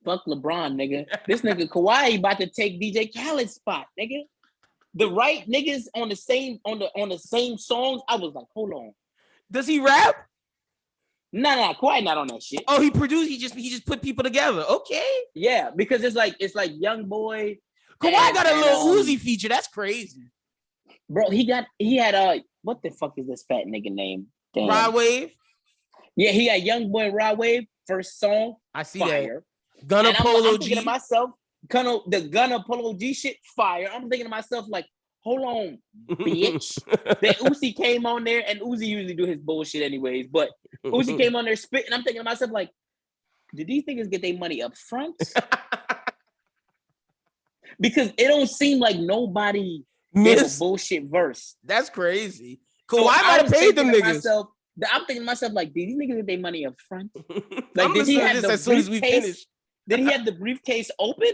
Fuck LeBron, nigga. This nigga Kawhi about to take DJ Khaled's spot, nigga. The right niggas on the same songs. I was like, hold on. Does he rap? Nah, Kawhi not on that shit. Oh, he produced. He just put people together. Okay. Yeah, because it's like Young Boy. Kawhi got a Lil Uzi feature. That's crazy. Bro, he had what the fuck is this fat nigga name? Damn. Rod Wave. Yeah, he had Young Boy Rod Wave first song. I see fire. That. Gunna Polo I'm thinking to myself, the Gunna Polo G shit fire. I'm thinking to myself like, hold on, bitch. Then Uzi came on there, and Uzi usually do his bullshit anyways, but Uzi came on there spitting. I'm thinking to myself like, did these niggas get their money up front? Because it don't seem like nobody did a bullshit verse. That's crazy. Kawhi might have paid them niggas. I'm thinking to myself like, did these niggas get their money up front? Like, did he have the briefcase? Did he have the briefcase open?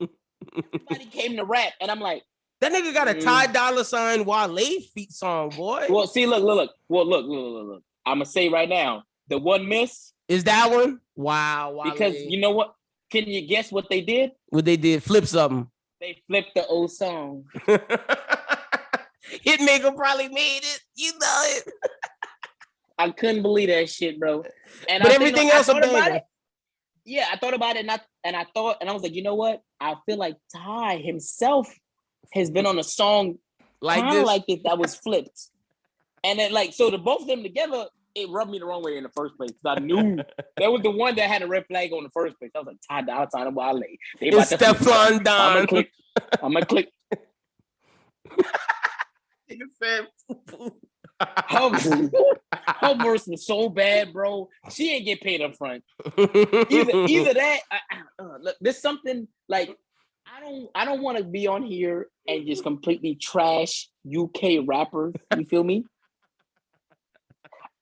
Everybody came to rap, and I'm like, that nigga got a Ty Dolla $ign Wale feat song, boy. Well, see, look. Well, look. I'm gonna say right now, the one miss is that one. Wow, Wale. Because you know what? Can you guess what they did? What they did? Flip something. They flipped the old song. Hitmaker probably made it. You know it. I couldn't believe that shit, bro. And but everything else about it. Yeah, I thought about it, and I was like, you know what? I feel like Ty himself has been on a song like this that was flipped, and then so the both of them together, it rubbed me the wrong way in the first place because I knew that was the one that had a red flag on the first place. I was like, Ty Dolla $ign and Wale. It's Stefan Don. I'm gonna click. Her verse was so bad, bro. She ain't get paid up front. Either that. Look, there's something like I don't want to be on here and just completely trash UK rappers. You feel me?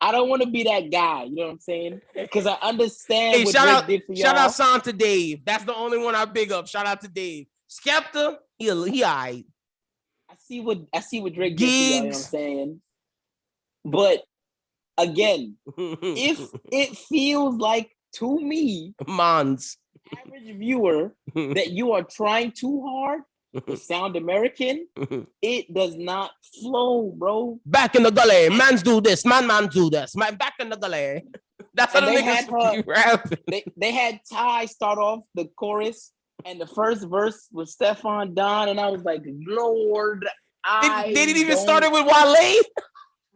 I don't want to be that guy. You know what I'm saying? Because I understand what Drake did for y'all. Shout out Son to Dave. That's the only one I big up. Shout out to Dave. Skepta, he alright. I see what Drake did for y'all, you know what I'm saying? But again, if it feels like to me, average viewer, that you are trying too hard to sound American, it does not flow, bro. Back in the gully, mans do this, man do this. Man, back in the gully. That's how the niggas rap. They had Ty start off the chorus, and the first verse was Stefan Don, and I was like, Lord, they didn't even start it with Wale.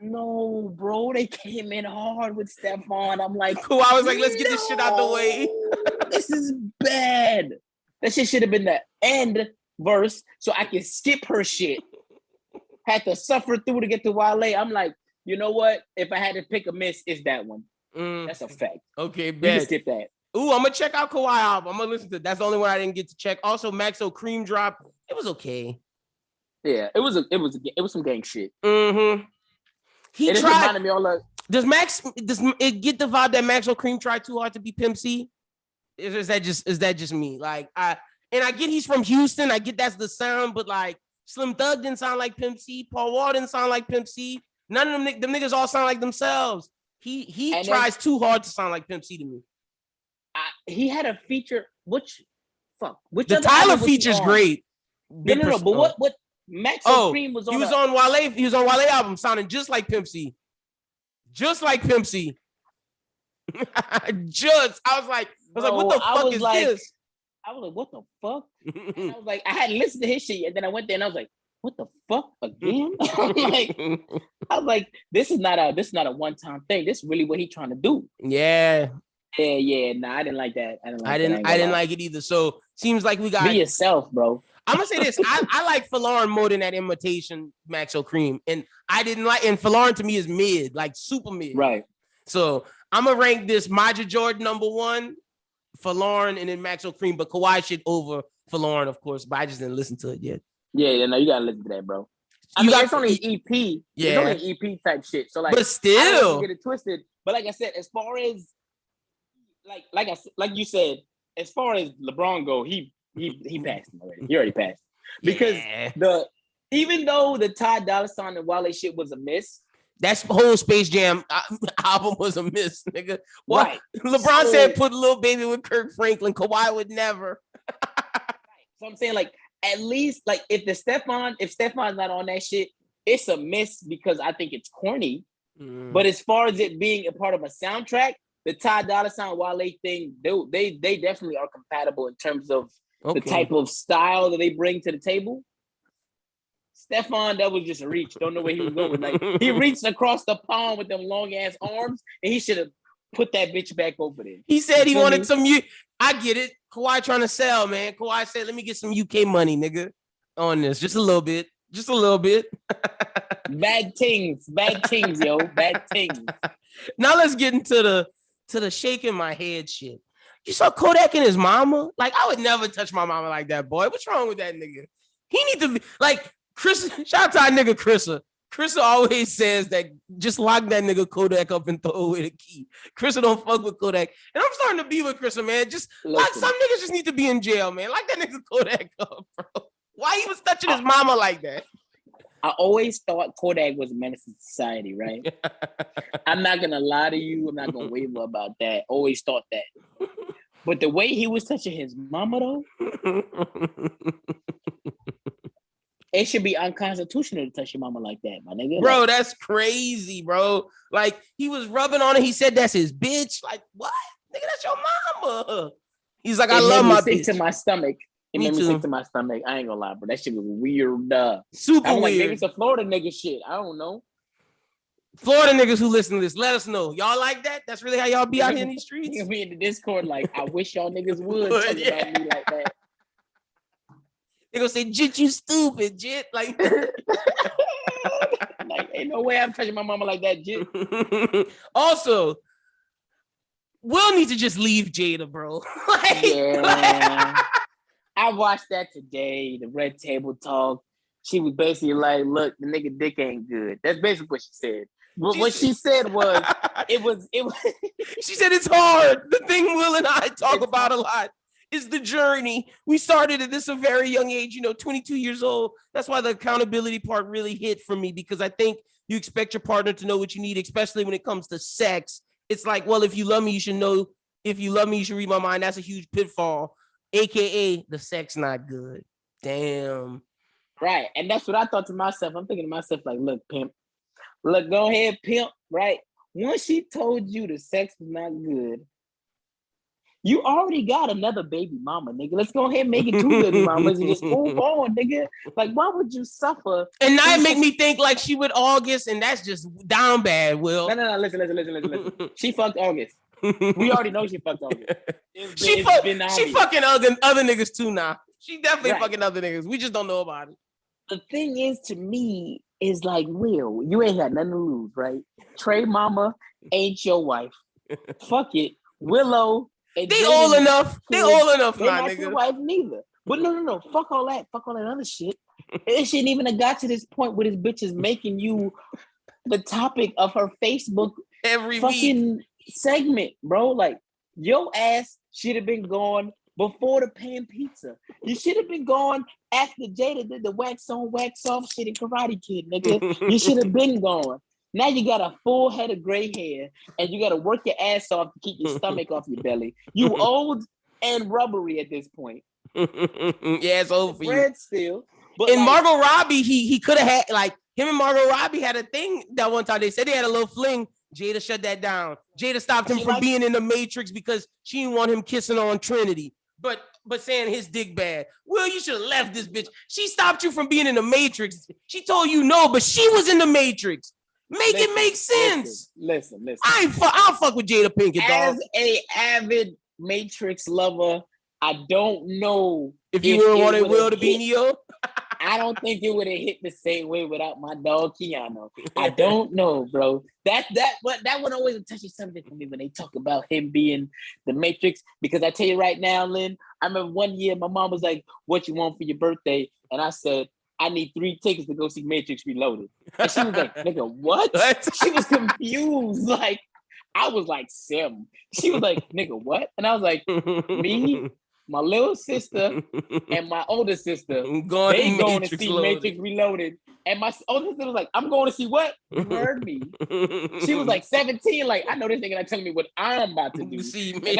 No, bro, they came in hard with Stefan. I'm like, cool. I was like, let's get this shit out the way. This is bad. That shit should have been the end verse so I can skip her shit. Had to suffer through to get to Wale. I'm like, you know what? If I had to pick a miss, it's that one. That's a fact. Okay, you can skip that. Ooh, I'm gonna check out Kawhi album. I'm gonna listen to it. That's the only one I didn't get to check. Also, Maxo Cream Drop. It was okay. Yeah, it was some gang shit. Mm-hmm. He tried. Does it get the vibe that Maxo Cream tried too hard to be Pimp C? Is that just me? Like I get he's from Houston. I get that's the sound, but like Slim Thug didn't sound like Pimp C. Paul Wall didn't sound like Pimp C. None of them niggas all sound like themselves. He tries too hard to sound like Pimp C to me. He had a feature. Which the Tyler feature's great. No. But what Max Cream was on? He was on Wale. He was on Wale album, sounding just like Pimp C. Just like Pimp C. I was like, what the fuck is this? I was like, what the fuck? And I was like, I hadn't listened to his shit, and then I went there and I was like, what the fuck again? I was like, this is not a one-time thing. This is really what he's trying to do. Yeah. Yeah. Nah, I didn't like that. I didn't like it either. So seems like we got be yourself, bro. I'm gonna say this. I like Falarin more than that imitation Maxo Cream, and I didn't like. And Falarin to me is mid, like super mid. Right. So I'm gonna rank this Maja Jordan number 1, Falarin, and then Maxo Cream, but Kawhi shit over Falarin, of course. But I just didn't listen to it yet. Yeah, no, you gotta listen to that, bro. It's only an EP. Yeah, it's only an EP type shit. So like, but still, get it twisted. But like I said, as far as like you said, as far as LeBron go, he passed him already. He already passed because even though the Ty Dolla $ign and Wale shit was a miss, that whole Space Jam album was a miss, nigga. What? Right. LeBron said put Lil Baby with Kirk Franklin. Kawhi would never. So I'm saying, like, at least, like, if Stefan's not on that shit, it's a miss because I think it's corny. But as far as it being a part of a soundtrack, the Ty Dolla $ign Wale thing, they definitely are compatible in terms of the type of style that they bring to the table. Stefan, that was just a reach. Don't know where he was going. Like, he reached across the pond with them long ass arms, and he should have put that bitch back over there. He said he wanted some. I get it. Kawhi trying to sell, man. Kawhi said, "Let me get some UK money, nigga, on this. Just a little bit. Just a little bit." Bad things, yo. Bad things. Now let's get into the shaking my head shit. You saw Kodak and his mama? Like, I would never touch my mama like that, boy. What's wrong with that nigga? He need to be like Chris. Shout out to our nigga Chrissa. Chrissa always says that just lock that nigga Kodak up and throw away the key. Chrissa don't fuck with Kodak. And I'm starting to be with Chrissa, man. Just like some niggas just need to be in jail, man. Like that nigga Kodak up, bro. Why he was touching his mama like that? I always thought Kodak was a menace to society, right? I'm not gonna lie to you. I'm not gonna waver about that. Always thought that. But the way he was touching his mama, though, it should be unconstitutional to touch your mama like that, my nigga. Bro, that's crazy, bro. Like, he was rubbing on it. He said that's his bitch. Like, what? Nigga, that's your mama. He's like, I love my bitch. To my stomach. It made me sick to my stomach. I ain't gonna lie, bro. That shit was weird. Super weird. Like, maybe it's a Florida nigga shit. I don't know. Florida niggas who listen to this, let us know. Y'all like that? That's really how y'all be out here in these streets? You be in the Discord like, I wish y'all niggas would talk about me like that. They gonna say, Jit, you stupid, Jit. Like, like, ain't no way I'm touching my mama like that, Jit. Also, we'll need to just leave Jada, bro. I watched that today, the Red Table Talk. She was basically like, look, the nigga dick ain't good. That's basically what she said. What she said was, it was. She said it's hard. The thing Will and I talk about a lot is the journey. We started at this a very young age, 22 years old. That's why the accountability part really hit for me, because I think you expect your partner to know what you need, especially when it comes to sex. It's like, well, if you love me, you should know. If you love me, you should read my mind. That's a huge pitfall, AKA the sex not good. Damn. Right. And that's what I thought to myself. I'm thinking to myself, like, look, pimp. Look, go ahead, pimp. Right. Once she told you the sex was not good, you already got another baby mama, nigga. Let's go ahead and make it 2 baby mamas and just move on, nigga. Like, why would you suffer? And now it make me think like she with August, and that's just down bad, Will. No. Listen. She fucked August. We already know she fucked August. She fucking other niggas too now. She definitely fucking other niggas. We just don't know about it. The thing is, to me, is like, Will, you ain't got nothing to lose, right? Trey mama ain't your wife. Fuck it. Willow. They old enough. They old enough, my nigga. Your wife neither. But no. Fuck all that. Fuck all that other shit. It shouldn't even have got to this point where this bitch is making you the topic of her Facebook every fucking week segment, bro. Like, your ass should have been gone before the pan pizza. You should have been gone after Jada did the wax on, wax off shit in Karate Kid, nigga. You should have been gone. Now you got a full head of gray hair and you got to work your ass off to keep your stomach off your belly. You old and rubbery at this point. Yeah, it's over for you. Still. But and like, Margot Robbie, he could have had, like, him and Margot Robbie had a thing that one time. They said they had a little fling. Jada shut that down. Jada stopped him from being in the Matrix because she didn't want him kissing on Trinity. But saying his dick bad. Well, you should have left this bitch. She stopped you from being in the Matrix. She told you no, but she was in the Matrix. It make sense. Listen. I'll fuck with Jada Pinkett, dog. As a avid Matrix lover, I don't know if you would have wanted Will to be Neo. I don't think it would have hit the same way without my dog Keanu. I don't know, bro. That one always touches something for me when they talk about him being the Matrix. Because I tell you right now, Lynn, I remember one year my mom was like, "What you want for your birthday?" And I said, "I need 3 tickets to go see Matrix Reloaded." And she was like, "Nigga, what?" She was confused. Like, I was like, "Sim." She was like, "Nigga, what?" And I was like, "Me, my little sister, and my older sister, they going to see Matrix Reloaded." And my older sister was like, "I'm going to see what?" You heard me. She was like 17. Like, I know this nigga not telling me what I'm about to do. See me.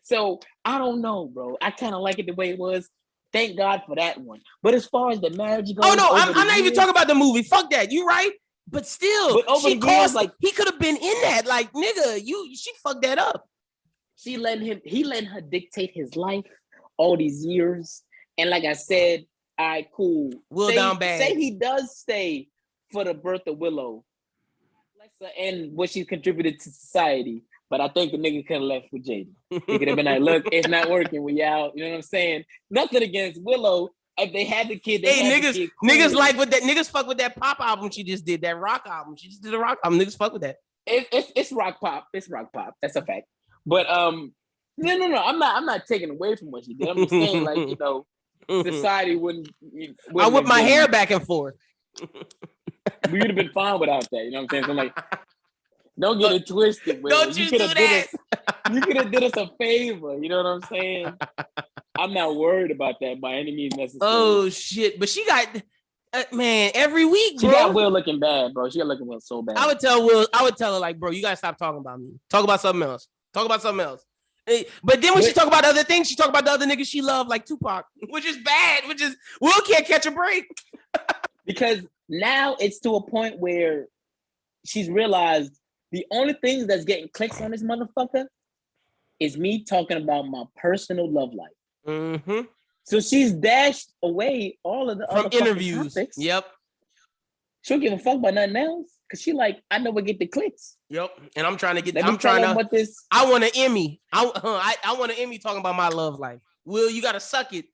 So I don't know, bro. I kind of like it the way it was. Thank God for that one. But as far as the marriage goes, oh no, I'm not even talking about the movie. Fuck that. You right? But still, she caused, like, he could have been in that. Like, nigga, she fucked that up. He let her dictate his life all these years. And like I said, all right, cool. Down bad. Say he does stay for the birth of Willow and what she's contributed to society. But I think the nigga could have left with Jada. He could have been like, "Look, it's not working. We out." You know what I'm saying? Nothing against Willow. If they had the kid, niggas like with that. Niggas fuck with that pop album she just did. That rock album. She just did a rock album. Niggas fuck with that. It's rock pop. It's rock pop. That's a fact. But no. I'm not taking away from what she did. I'm just saying, like, you know, society wouldn't I whip my hair back and forth. We would have been fine without that. You know what I'm saying? So I'm like, don't get it twisted. Don't you do that? You could have did us a favor. You know what I'm saying? I'm not worried about that by any means necessary. Oh shit! But she got man every week. She got Will looking bad, bro. She got looking so bad. I would tell her like, bro, you gotta stop talking about me. Talk about something else. But then when she talk about other things, she talk about the other niggas she loved, like Tupac, which is bad. Will can't catch a break. Because now it's to a point where she's realized the only thing that's getting clicks on this motherfucker is me talking about my personal love life. Mm-hmm. So she's dashed away all of the from other interviews. Topics. Yep. She don't give a fuck about nothing else because she like, I know what get the clicks. Yep. And I'm trying to get. I want an Emmy. I want an Emmy talking about my love life. Will, you gotta suck it.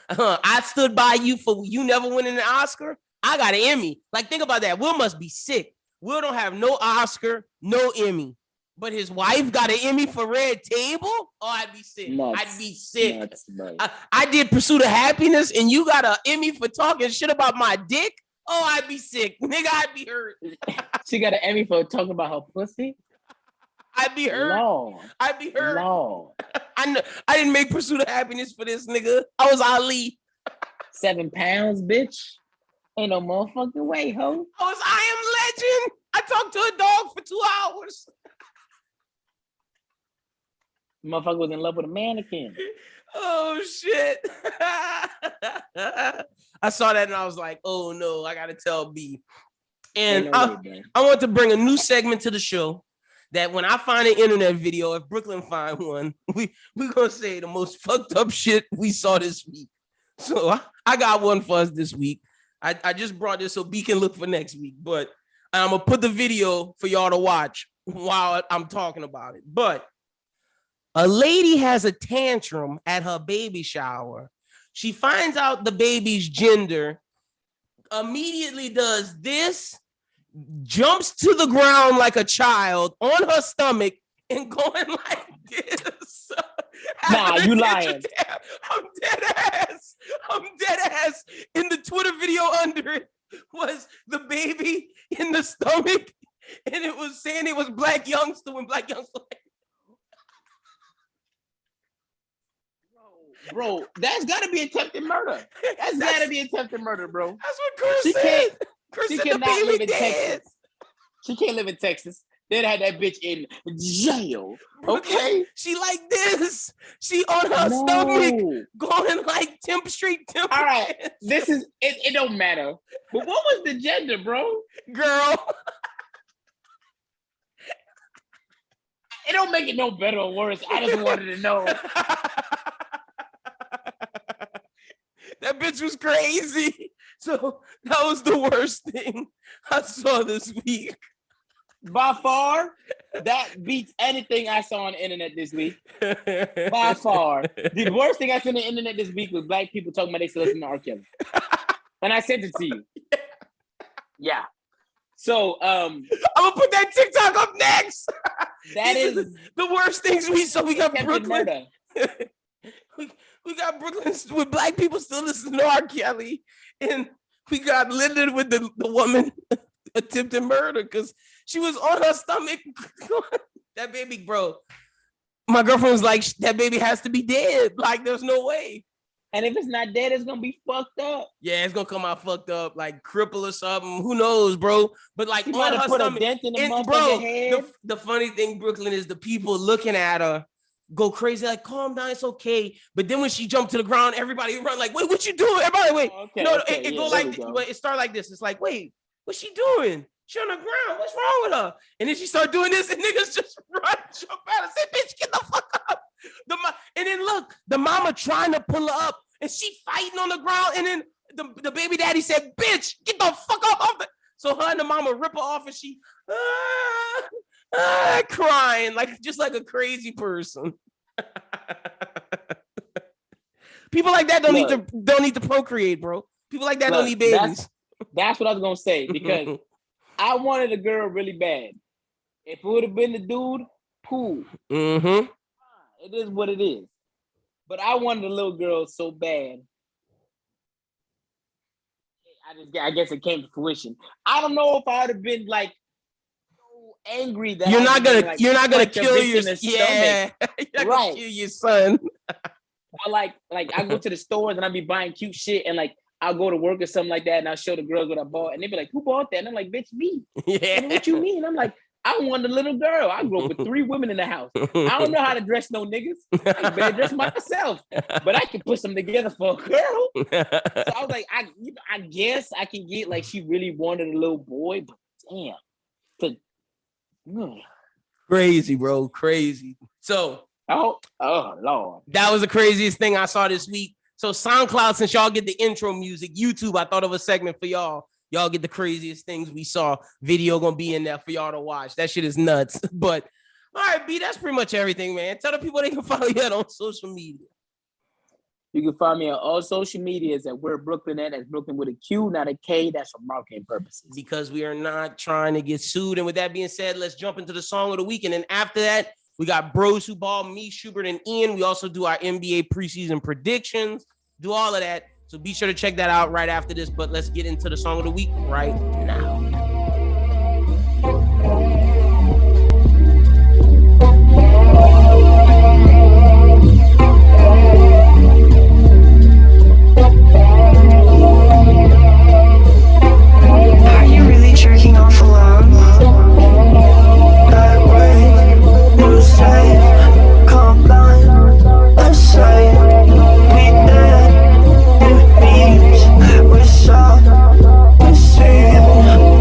I stood by you for you never winning an Oscar. I got an Emmy. Like, think about that. Will must be sick. Will don't have no Oscar, no Emmy. But his wife got an Emmy for Red Table? Oh, I'd be sick. I'd be sick. Nuts. I did Pursuit of Happiness, and you got an Emmy for talking shit about my dick? Oh, I'd be sick. Nigga, I'd be hurt. She got an Emmy for talking about her pussy? I'd be hurt. No. I'd be hurt. No. I didn't make Pursuit of Happiness for this nigga. I was Ali. 7 pounds, bitch. Ain't no motherfucking way, ho. I was I Am Legend. I talked to a dog for 2 hours. Motherfucker was in love with a mannequin. Oh, shit. I saw that and I was like, oh, no, I got to tell B. And I want to bring a new segment to the show that when I find an internet video, if Brooklyn find one, we're going to say the most fucked up shit we saw this week. So I got one for us this week. I just brought this so B can look for next week. But I'm going to put the video for y'all to watch while I'm talking about it. But a lady has a tantrum at her baby shower. She finds out the baby's gender, immediately does this, jumps to the ground like a child on her stomach and going like this. Nah, you lying. I'm dead ass. In the Twitter video under it was the baby in the stomach, and it was saying it was Black Youngster when Black Youngster. Bro, that's gotta be attempted murder. That's gotta be attempted murder, bro. That's what Chris said. Chris said the baby dead. She can't live in Texas. They'd have that bitch in jail. Okay. She like this. She on her stomach going like straight temp. All right. This is it don't matter. But what was the gender, bro? Girl. It don't make it no better or worse. I just wanted to know. That bitch was crazy. So that was the worst thing I saw this week. By far, that beats anything I saw on the internet this week. By far. The worst thing I saw on the internet this week was black people talking about they still listen to R. Kelly. And I sent it to you. Yeah. So I'm gonna put that TikTok up next. That is the worst things we saw. We got Brooklyn. we got Brooklyn with black people still listening to R. Kelly. And we got Lyndon with the woman attempted murder because she was on her stomach. That baby, bro. My girlfriend was like, that baby has to be dead. Like, there's no way. And if it's not dead, it's gonna be fucked up. Yeah, it's gonna come out fucked up, like cripple or something. Who knows, bro? But like, you might have put a dent in the motherfucker's head. The funny thing, Brooklyn, is the people looking at her go crazy, like, calm down, it's okay. But then when she jumped to the ground, everybody run like, wait, what you doing? Everybody, wait. It go like, it start like this. It's like, wait, what's she doing? She on the ground. What's wrong with her? And then she start doing this, and niggas just run, jump out, and say, bitch, get the fuck up. And then look, the mama trying to pull her up, and she fighting on the ground. And then the baby daddy said, bitch, get the fuck up off the. So her and the mama rip her off, and she crying like just like a crazy person. People like that don't need to procreate, bro. People like that don't need babies. That's what I was gonna say, because I wanted a girl really bad. If it would have been the dude, cool. Mm-hmm. It is what it is. But I wanted a little girl so bad. I guess it came to fruition. I don't know if I would have been like so angry that you're not gonna kill your kill your son. Or like I go to the stores and I be buying cute shit, and like I'll go to work or something like that, and I'll show the girls what I bought, and they be like, "Who bought that?" And I'm like, "Bitch, me." Yeah. And what you mean? I'm like, I want a little girl. I grew up with 3 women in the house. I don't know how to dress no niggas. I better dress myself, but I can put some together for a girl. So I was like, I guess I can get like she really wanted a little boy, but damn, crazy, bro, crazy. So, oh Lord, that was the craziest thing I saw this week. So SoundCloud, since y'all get the intro music, YouTube, I thought of a segment for y'all. Y'all get the craziest things we saw. Video gonna be in there for y'all to watch. That shit is nuts. But all right, B, that's pretty much everything, man. Tell the people they can follow you on social media. You can find me on all social medias at Where Brooklyn at. That's Brooklyn with a Q, not a K. That's for marketing purposes. Because we are not trying to get sued. And with that being said, let's jump into the song of the week. And then after that, we got Bros Who Ball, me, Schubert, and Ian. We also do our NBA preseason predictions, do all of that. So be sure to check that out right after this. But let's get into the song of the week right now. Are you really jerking off alone? That way, you say, come down, let's say, we did, it means we saw, we see.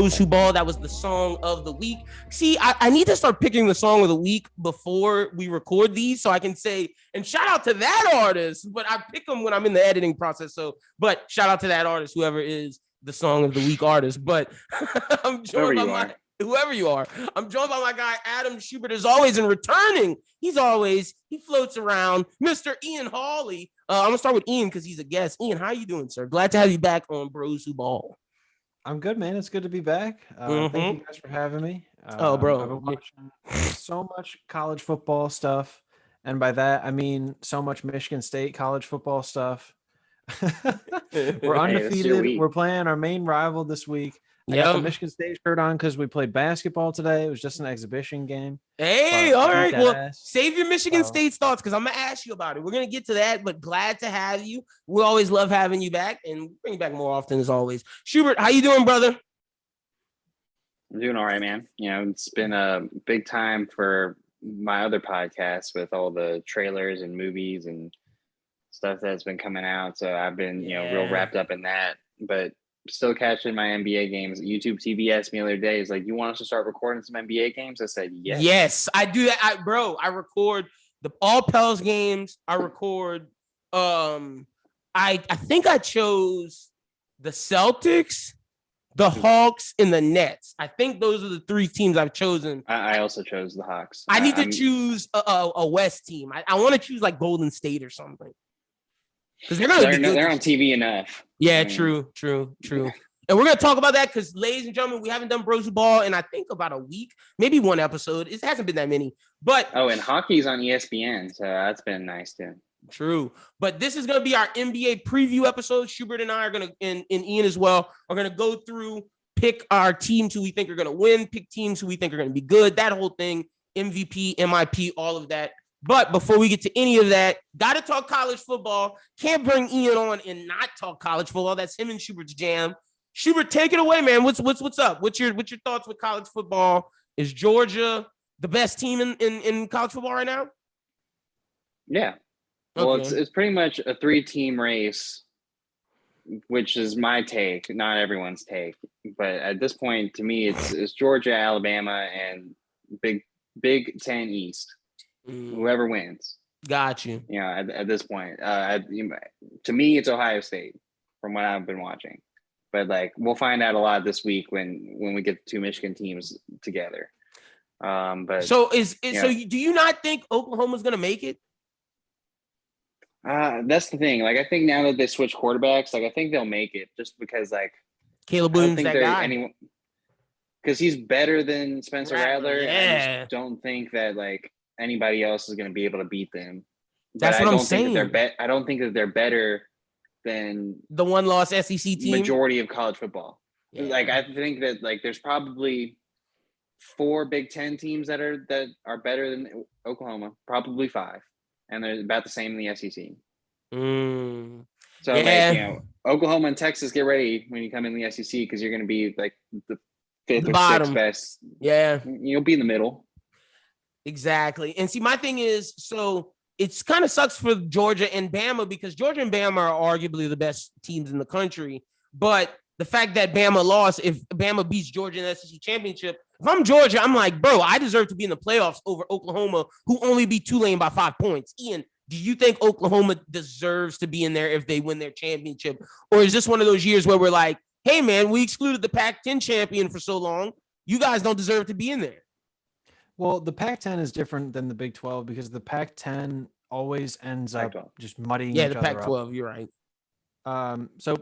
Bros Who Ball. That was the song of the week. See, I need to start picking the song of the week before we record these so I can say, and shout out to that artist, but I pick them when I'm in the editing process. So, but shout out to that artist, whoever is the song of the week artist. But I'm joined by whoever you are. I'm joined by my guy, Adam Schubert, as always, and returning. He floats around, Mr. Ian Hawley. I'm gonna start with Ian because he's a guest. Ian, how you doing, sir? Glad to have you back on Bros Who Ball. I'm good, man. It's good to be back. Thank you guys for having me. Bro, I've been watching so much college football stuff, and by that I mean so much Michigan State college football stuff. We're undefeated. We're playing our main rival this week. I got the Michigan State shirt on because we played basketball today. It was just an exhibition game. Hey, all right. Well, save your Michigan State thoughts because I'm going to ask you about it. We're going to get to that, but glad to have you. We always love having you back and bring you back more often as always. Schubert, how you doing, brother? I'm doing all right, man. You know, it's been a big time for my other podcast with all the trailers and movies and stuff that's been coming out. So I've been, real wrapped up in that, but still catching my NBA games. YouTube TV asked me the other day, is like, you want us to start recording some NBA games? I said, yes. Yes, I do that. I record the all Pels games. I record, I think I chose the Celtics, the Hawks, and the Nets. I think those are the three teams I've chosen. I also chose the Hawks. I need to choose a West team. I want to choose like Golden State or something. Because they're on TV enough. Yeah, true. And we're going to talk about that because, ladies and gentlemen, we haven't done Bros Who Ball in, I think, about a week, maybe one episode. It hasn't been that many. But and hockey's on ESPN, so that's been nice, too. True. But this is going to be our NBA preview episode. Schubert and I are going to, and Ian as well, are going to go through, pick our teams who we think are going to win, pick teams who we think are going to be good, that whole thing, MVP, MIP, all of that. But before we get to any of that, got to talk college football. Can't bring Ian on and not talk college football. That's him and Schubert's jam. Schubert, take it away, man. What's up? What's your thoughts with college football? Is Georgia the best team in college football right now? Yeah. Well, it's pretty much a 3-team race, which is my take, not everyone's take. But at this point, to me, it's Georgia, Alabama, and Big Ten East. Whoever wins. Got you. At this point, to me, it's Ohio State from what I've been watching. But we'll find out a lot this week when we get the two Michigan teams together. So do you not think Oklahoma's going to make it? That's the thing. I think now that they switch quarterbacks, I think they'll make it just because Caleb Williams, that guy. Because he's better than Spencer Rattler. Yeah. I just don't think that anybody else is going to be able to beat them. That's what I'm saying. I don't think that they're better than the one-loss SEC team. Majority of college football. Yeah. I think that there's probably 4 Big Ten teams that are better than Oklahoma. Probably 5, and they're about the same in the SEC. So Oklahoma and Texas, get ready when you come in the SEC because you're going to be the 5th or 6th best. Yeah, you'll be in the middle. Exactly. And see, my thing is, so it's kind of sucks for Georgia and Bama because Georgia and Bama are arguably the best teams in the country. But the fact that Bama lost, if Bama beats Georgia in the SEC championship, if I'm Georgia, I'm like, bro, I deserve to be in the playoffs over Oklahoma, who only beat Tulane by 5 points. Ian, do you think Oklahoma deserves to be in there if they win their championship? Or is this one of those years where we're like, hey, man, we excluded the Pac-10 champion for so long. You guys don't deserve to be in there. Well, the Pac-10 is different than the Big 12 because the Pac-10 always ends up just muddying each other up. Yeah, the Pac-12, you're right. So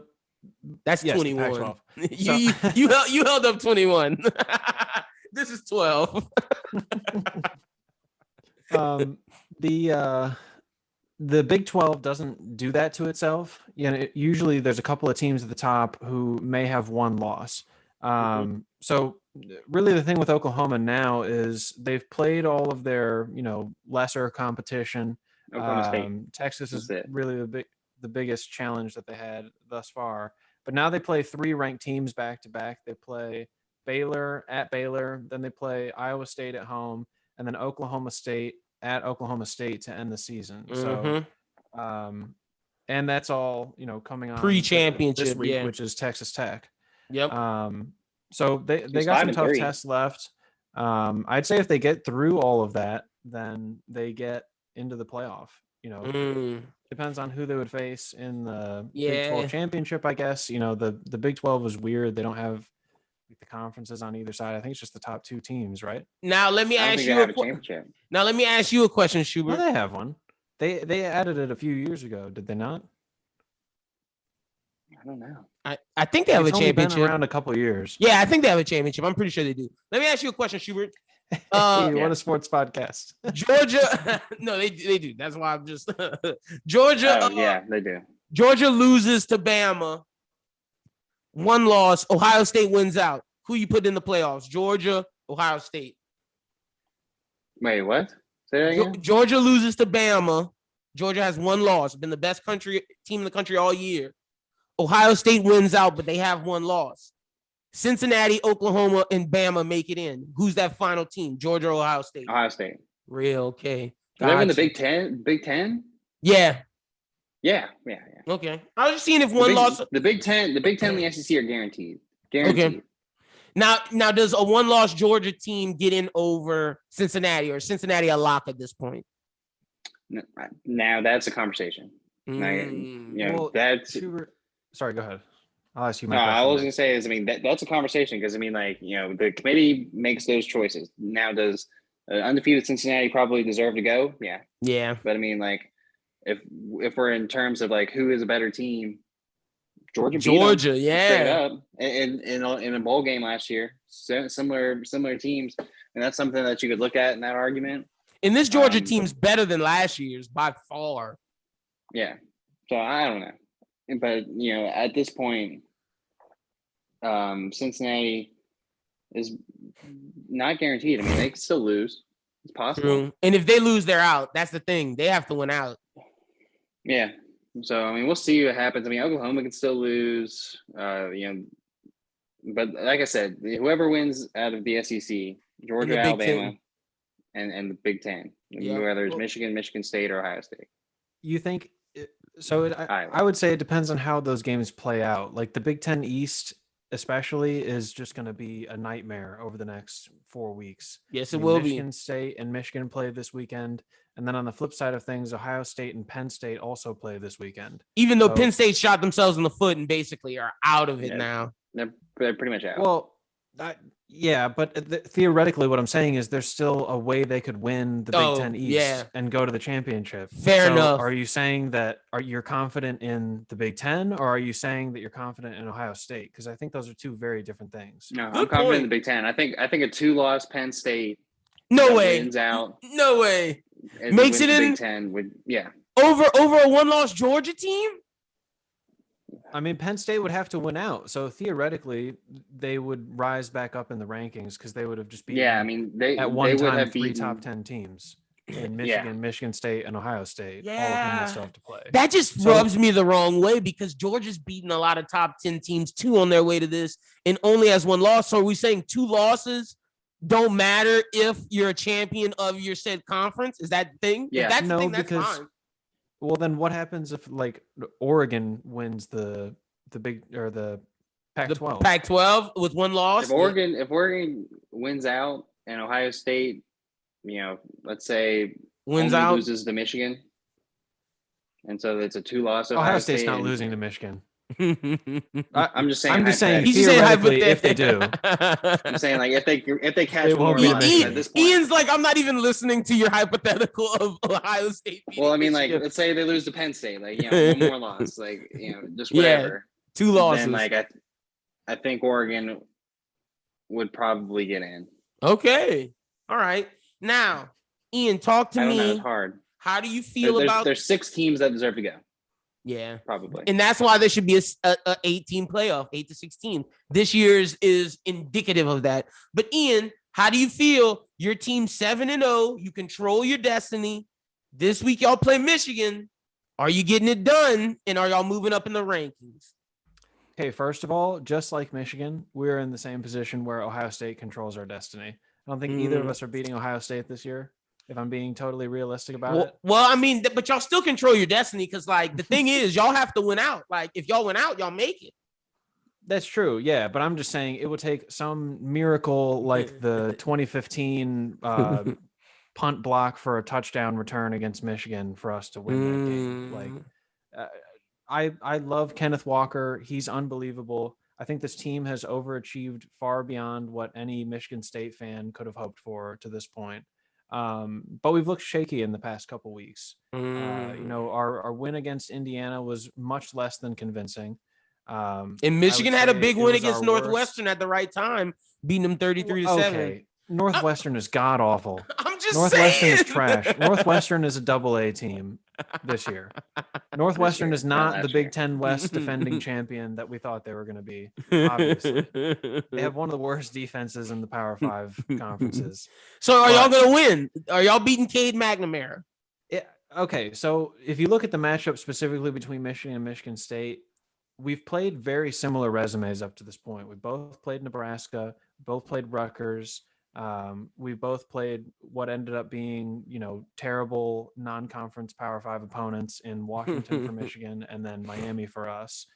that's 21. You held up 21. This is 12. The Big 12 doesn't do that to itself. Usually there's a couple of teams at the top who may have one loss. So really the thing with Oklahoma now is they've played all of their, lesser competition. Texas is really the biggest challenge that they had thus far. But now they play 3 ranked teams back to back. They play Baylor at Baylor, then they play Iowa State at home, and then Oklahoma State at Oklahoma State to end the season. So, and that's all, coming on pre-championship this week, which is Texas Tech. Yep. So they He's got some 5-3. tough tests left. I'd say if they get through all of that, then they get into the playoff. You know, depends on who they would face in the Big 12 championship, I guess. You know, the Big 12 is weird. They don't have the conferences on either side. I think it's just the top 2 teams, right? Now let me ask you a question, Schubert. Well, they have one. They added it a few years ago, did they not? I don't know. I think they have It's a only championship. been around a couple of years. Yeah, I think they have a championship. I'm pretty sure they do. Let me ask you a question, Schubert. What a sports podcast. Georgia, no, they do. That's why I'm just Georgia. Oh, yeah, they do. Georgia loses to Bama. 1 loss. Ohio State wins out. Who you put in the playoffs? Georgia, Ohio State. Wait, what? Say that again? Georgia loses to Bama. Georgia has 1 loss. Been the best team in the country all year. Ohio State wins out, but they have 1 loss. Cincinnati, Oklahoma, and Bama make it in. Who's that final team? Georgia or Ohio State? Ohio State. Real, okay. They're in the Big Ten? Big Ten? Yeah. Yeah. Okay. I was just seeing if one loss. The Big Ten and the SEC are guaranteed. Guaranteed. Okay. Now, does a 1-loss Georgia team get in over Cincinnati, or Cincinnati a lock at this point? Now that's a conversation. That's. Sorry, go ahead. I'll ask you. No, I was gonna say is, that's a conversation because the committee makes those choices. Now, does undefeated Cincinnati probably deserve to go? Yeah. Yeah. But if we're in terms of who is a better team, Georgia, yeah, straight up in a bowl game last year, similar teams, and that's something that you could look at in that argument. And this Georgia team's better than last year's by far. Yeah, so I don't know, but at this point, Cincinnati is not guaranteed. They can still lose. It's possible. True. And if they lose, they're out. That's the thing. They have to win out. Yeah. So we'll see what happens. Oklahoma can still lose. But like I said, whoever wins out of the SEC, Georgia, Alabama, and the Big Ten, whether it's Michigan State, or Ohio State. You think so? I would say it depends on how those games play out. Like the Big Ten East, especially, is just going to be a nightmare over the next 4 weeks. Yes, it will be. Michigan State and Michigan play this weekend. And then on the flip side of things, Ohio State and Penn State also play this weekend. Even though Penn State shot themselves in the foot and basically are out of it now. They're pretty much out. Well, but theoretically what I'm saying is there's still a way they could win the Big Ten East and go to the championship. Fair enough. Are you saying that you're confident in the Big Ten, or are you saying that you're confident in Ohio State? Because I think those are 2 very different things. No, I'm confident in the Big Ten. I think a 2-loss Penn State wins out. No way. Makes it in Big Ten over a 1-loss Georgia team. Penn State would have to win out, so theoretically they would rise back up in the rankings because they would have just beaten. They at one would time have 3 beaten top 10 teams in Michigan, Michigan State, and Ohio State. Yeah, all of whom they still have to play. That just rubs me the wrong way because Georgia's beaten a lot of top 10 teams too on their way to this, and only has 1 loss. So are we saying 2 losses don't matter if you're a champion of your said conference? Is that the thing? Yeah. If that's the thing, that's fine. Well, then what happens if Oregon wins the Big or the Pac-12? The Pac-12 with 1 loss. If Oregon wins out and Ohio State, let's say loses to Michigan, and so it's a 2-loss. Ohio State's not losing to Michigan. I'm just saying. He's just saying hypothetically if they do. I'm saying if they catch one more loss at this point. Ian's like, I'm not even listening to your hypothetical of Ohio State. Well, let's say they lose to Penn State, 1 more loss, just whatever. 2 losses. Then I think Oregon would probably get in. Okay. All right. Now, Ian, talk to me. I don't know, it's hard. How do you feel about? There's 6 teams that deserve to go. Yeah, probably. And that's why there should be a 8-team playoff, 8 to 16. This year's is indicative of that. But Ian, how do you feel? Your team 7-0. You control your destiny. This week y'all play Michigan. Are you getting it done? And are y'all moving up in the rankings? Okay, first of all, just like Michigan, we're in the same position where Ohio State controls our destiny. I don't think either of us are beating Ohio State this year, if I'm being totally realistic about it. Well, but y'all still control your destiny because, the thing is, y'all have to win out. If y'all win out, y'all make it. That's true, yeah. But I'm just saying it would take some miracle like the 2015 punt block for a touchdown return against Michigan for us to win that game. Like, I love Kenneth Walker. He's unbelievable. I think this team has overachieved far beyond what any Michigan State fan could have hoped for to this point. But we've looked shaky in the past couple weeks. Our win against Indiana was much less than convincing. And Michigan had a big win against Northwestern at the right time, beating them 33-7. Northwestern is god awful. I'm just Northwestern saying. is trash. Northwestern is a AA team this year. Northwestern is not the Big Ten West defending champion that we thought they were going to be. Obviously, they have one of the worst defenses in the Power 5 conferences. So, are y'all going to win? Are y'all beating Cade McNamara? Okay, so if you look at the matchup specifically between Michigan and Michigan State, we've played very similar resumes up to this point. We both played Nebraska, both played Rutgers. We both played what ended up being, terrible non-conference Power 5 opponents in Washington for Michigan and then Miami for us.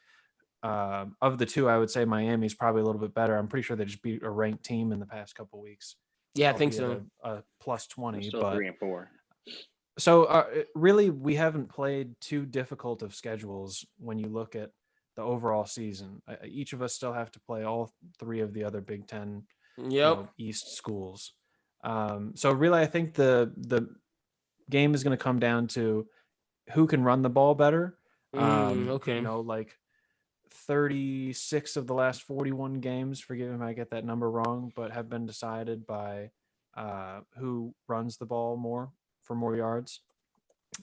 Of the two, I would say Miami's probably a little bit better. I'm pretty sure they just beat a ranked team in the past couple weeks. Yeah, I think so. A plus 20, still but 3 and 4. So really, we haven't played too difficult of schedules when you look at the overall season. Each of us still have to play all 3 of the other Big Ten East schools. So really, I think the game is going to come down to who can run the ball better. Okay. Like 36 of the last 41 games, forgive me if I get that number wrong, but have been decided by who runs the ball more for more yards.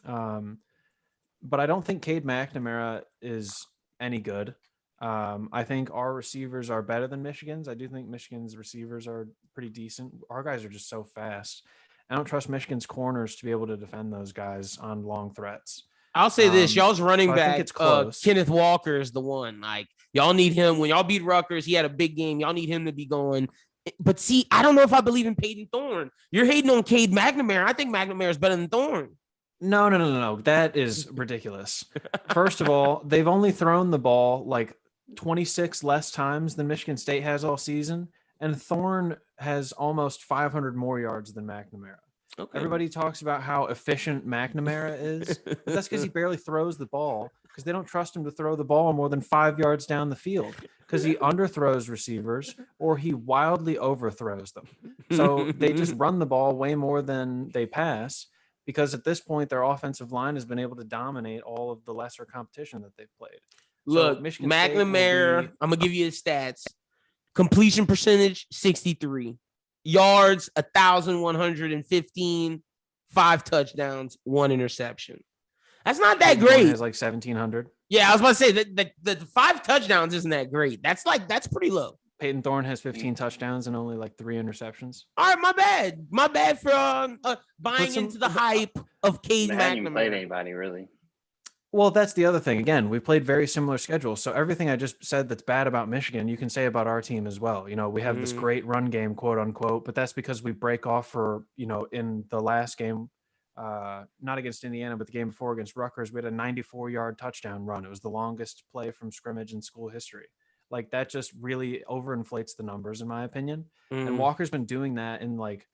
But I don't think Cade McNamara is any good. I think our receivers are better than Michigan's. I do think Michigan's receivers are pretty decent. Our guys are just so fast. I don't trust Michigan's corners to be able to defend those guys on long threats. I'll say this. Y'all's running back, close. Kenneth Walker is the one. Like, y'all need him. When y'all beat Rutgers, he had a big game. Y'all need him to be going. But see, I don't know if I believe in Peyton Thorne. You're hating on Cade McNamara. I think McNamara is better than Thorne. No. That is ridiculous. First of all, they've only thrown the ball like 26 less times than Michigan State has all season, and Thorne has almost 500 more yards than McNamara. Okay. Everybody talks about how efficient McNamara is, but that's because he barely throws the ball because they don't trust him to throw the ball more than 5 yards down the field because he underthrows receivers or he wildly overthrows them. So they just run the ball way more than they pass because at this point their offensive line has been able to dominate all of the lesser competition that they've played. Look, so McNamara, I'm going to give you his stats. Completion percentage, 63. Yards, 1,115. 5 touchdowns, 1 interception. That's not that great. Has like 1,700. Yeah, I was about to say that the 5 touchdowns isn't that great. That's pretty low. Peyton Thorne has 15 touchdowns and only like 3 interceptions. All right, my bad for buying into the hype of Cade McNamara. Haven't played anybody really. Well, that's the other thing. Again, we played very similar schedules. So everything I just said that's bad about Michigan, you can say about our team as well. We have this great run game, quote unquote, but that's because we break off for, in the last game, not against Indiana, but the game before against Rutgers, we had a 94-yard touchdown run. It was the longest play from scrimmage in school history. Like that just really overinflates the numbers, in my opinion. And Walker's been doing that in like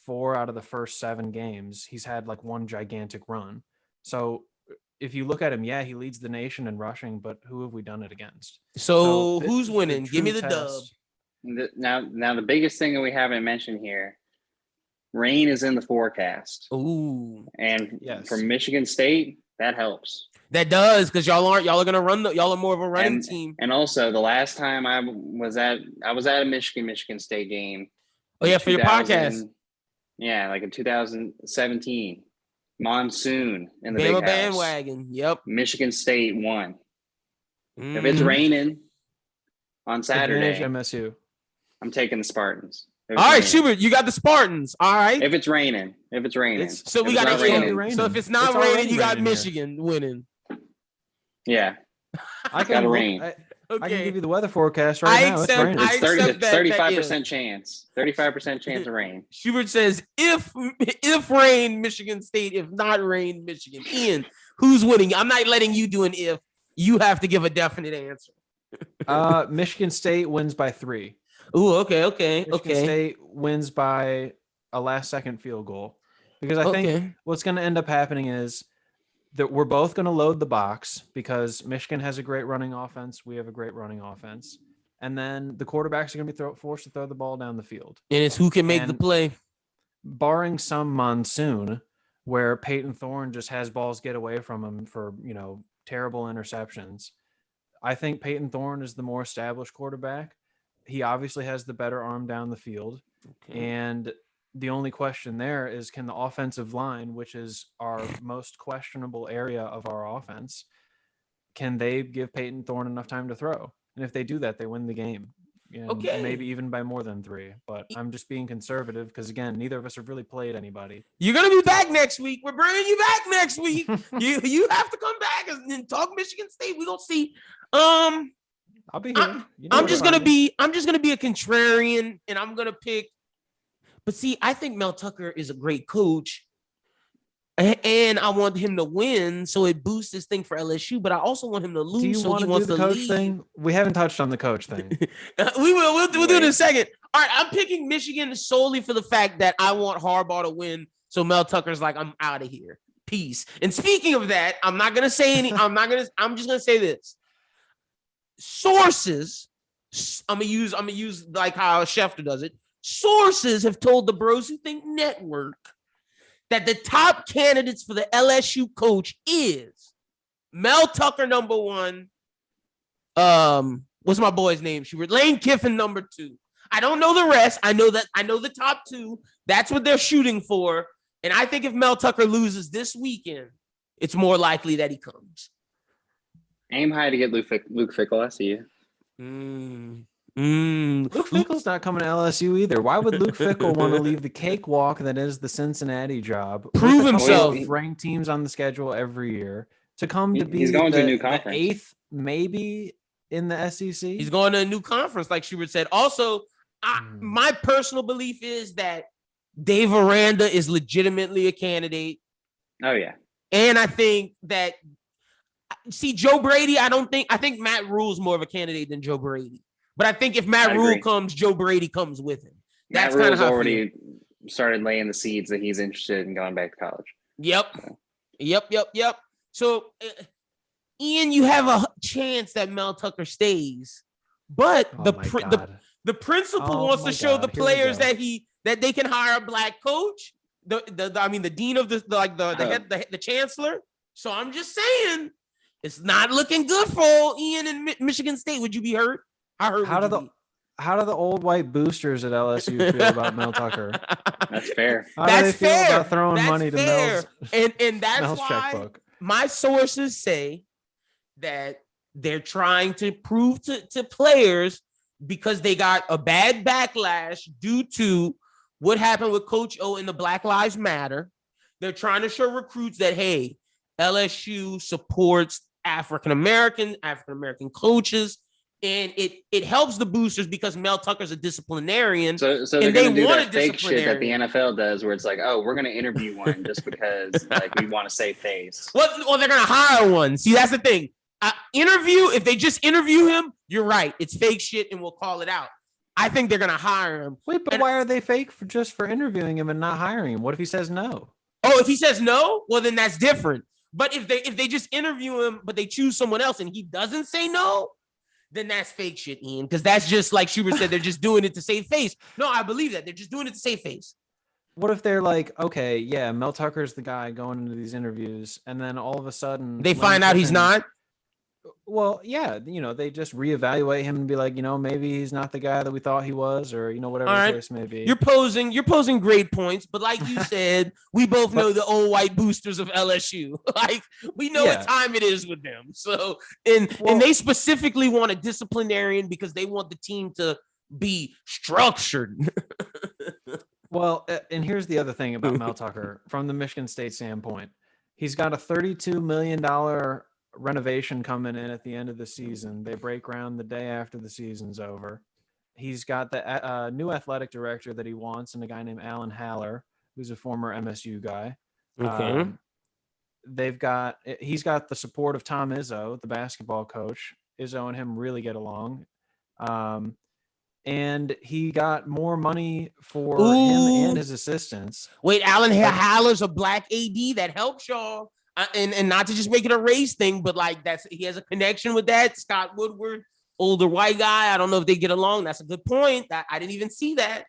4 out of the first 7 games. He's had like one gigantic run. So if you look at him, yeah, he leads the nation in rushing, but who have we done it against? So who's winning? Give me the dub. Now the biggest thing that we haven't mentioned here, rain is in the forecast. Ooh. And from Michigan State, that helps. That does, because y'all are gonna run y'all are more of a running team. And also the last time I was at a Michigan State game. Oh yeah, for your podcast. Yeah, like in 2017. Monsoon in the Bama big house. Bandwagon. Yep. Michigan State won. If it's raining on Saturday, MSU. I'm taking the Spartans. All right, Schubert, you got the Spartans. All right. If it's raining. So we got to. So if it's not raining, you got Michigan winning. Yeah. I got rain. I can give you the weather forecast right now. It's raining. It's 35% chance. 35% chance of rain. Schubert says if rain, Michigan State. If not rain, Michigan. Ian, who's winning? I'm not letting you do an if. You have to give a definite answer. Michigan State wins by 3. Ooh, okay. Michigan State wins by a last-second field goal. Because I think what's going to end up happening is that we're both going to load the box because Michigan has a great running offense. We have a great running offense. And then the quarterbacks are going to be forced to throw the ball down the field. And it's who can make the play. Barring some monsoon where Peyton Thorne just has balls get away from him for, terrible interceptions, I think Peyton Thorne is the more established quarterback. He obviously has the better arm down the field. Okay. And the only question there is, can the offensive line, which is our most questionable area of our offense, can they give Peyton Thorne enough time to throw? And if they do that, they win the game. Maybe even by more than 3. But I'm just being conservative because, again, neither of us have really played anybody. You're going to be back next week. We're bringing you back next week. you have to come back and talk Michigan State. We're going to see. I'll be here. I'm just going to be a contrarian, and I'm going to pick. But see, I think Mel Tucker is a great coach. And I want him to win, so it boosts this thing for LSU. But I also want him to lose. Do you want to do the coach thing? We haven't touched on the coach thing. We will. We'll do it in a second. All right, I'm picking Michigan solely for the fact that I want Harbaugh to win. So Mel Tucker's like, I'm out of here. Peace. And speaking of that, I'm not gonna say any. I'm just gonna say this. Sources. I'm gonna use like how Schefter does it. Sources have told the Bros Who Think Network that the top candidates for the LSU coach is Mel Tucker, number 1. What's my boy's name? Lane Kiffin, number 2. I don't know the rest. I know the top 2. That's what they're shooting for. And I think if Mel Tucker loses this weekend, it's more likely that he comes. Aim high to get Luke Fickell. I see you. Luke Fickell's not coming to LSU either. Why would Luke Fickell want to leave the cakewalk that is the Cincinnati job, prove himself, ranked teams on the schedule every year, to come to be he's going to a new conference, the 8th maybe in the SEC? He's going to a new conference, like Schubert said. Also, my personal belief is that Dave Aranda is legitimately a candidate. Oh yeah, and I think that Joe Brady. I think Matt Rule's more of a candidate than Joe Brady. But I think if Matt Rule comes, Joe Brady comes with him. That's kind of how already started laying the seeds that he's interested in going back to college. Yep. So, Ian, you have a chance that Mel Tucker stays, but the principal wants to show the players that they can hire a black coach. The dean of the chancellor. So I'm just saying, it's not looking good for Ian in Michigan State. Would you be hurt? How do the old white boosters at LSU feel about Mel Tucker? That's fair. How do they feel about throwing money to Mel's and that's Mel's why checkbook? My sources say that they're trying to prove to players, because they got a bad backlash due to what happened with Coach O and the Black Lives Matter. They're trying to show recruits that, hey, LSU supports African-American coaches. And it helps the boosters because Mel Tucker's a disciplinarian. So they're going to do that fake shit that the NFL does, where it's like, oh, we're going to interview one just because we want to save face. Well, they're going to hire one. See, that's the thing. If they just interview him, you're right. It's fake shit, and we'll call it out. I think they're going to hire him. Wait, but why are they fake just for interviewing him and not hiring him? What if he says no? Oh, if he says no, well, then that's different. But if they just interview him, but they choose someone else and he doesn't say no, then that's fake shit, Ian. Because that's just like Schubert said, they're just doing it to save face. No, I believe that. They're just doing it to save face. What if they're like, okay, yeah, Mel Tucker's the guy going into these interviews, and then all of a sudden they find out he's not? Well, yeah, they just reevaluate him and be like, maybe he's not the guy that we thought he was, or whatever the case may be. You're posing great points, but like you said, we both know the old white boosters of LSU. Like, we know what time it is with them. So, and they specifically want a disciplinarian because they want the team to be structured. Well, and here's the other thing about Mel Tucker from the Michigan State standpoint. He's got a $32 million renovation coming in at the end of the season. They break ground the day after the season's over. He's got the new athletic director that he wants, and a guy named Alan Haller, who's a former MSU guy. Okay. He's got the support of Tom Izzo, the basketball coach, Izzo and him really get along. And he got more money for him and his assistants. Wait, Alan Haller's a black AD that helps y'all. And not to just make it a race thing, but like he has a connection with that. Scott Woodward, older white guy. I don't know if they get along. That's a good point. I didn't even see that.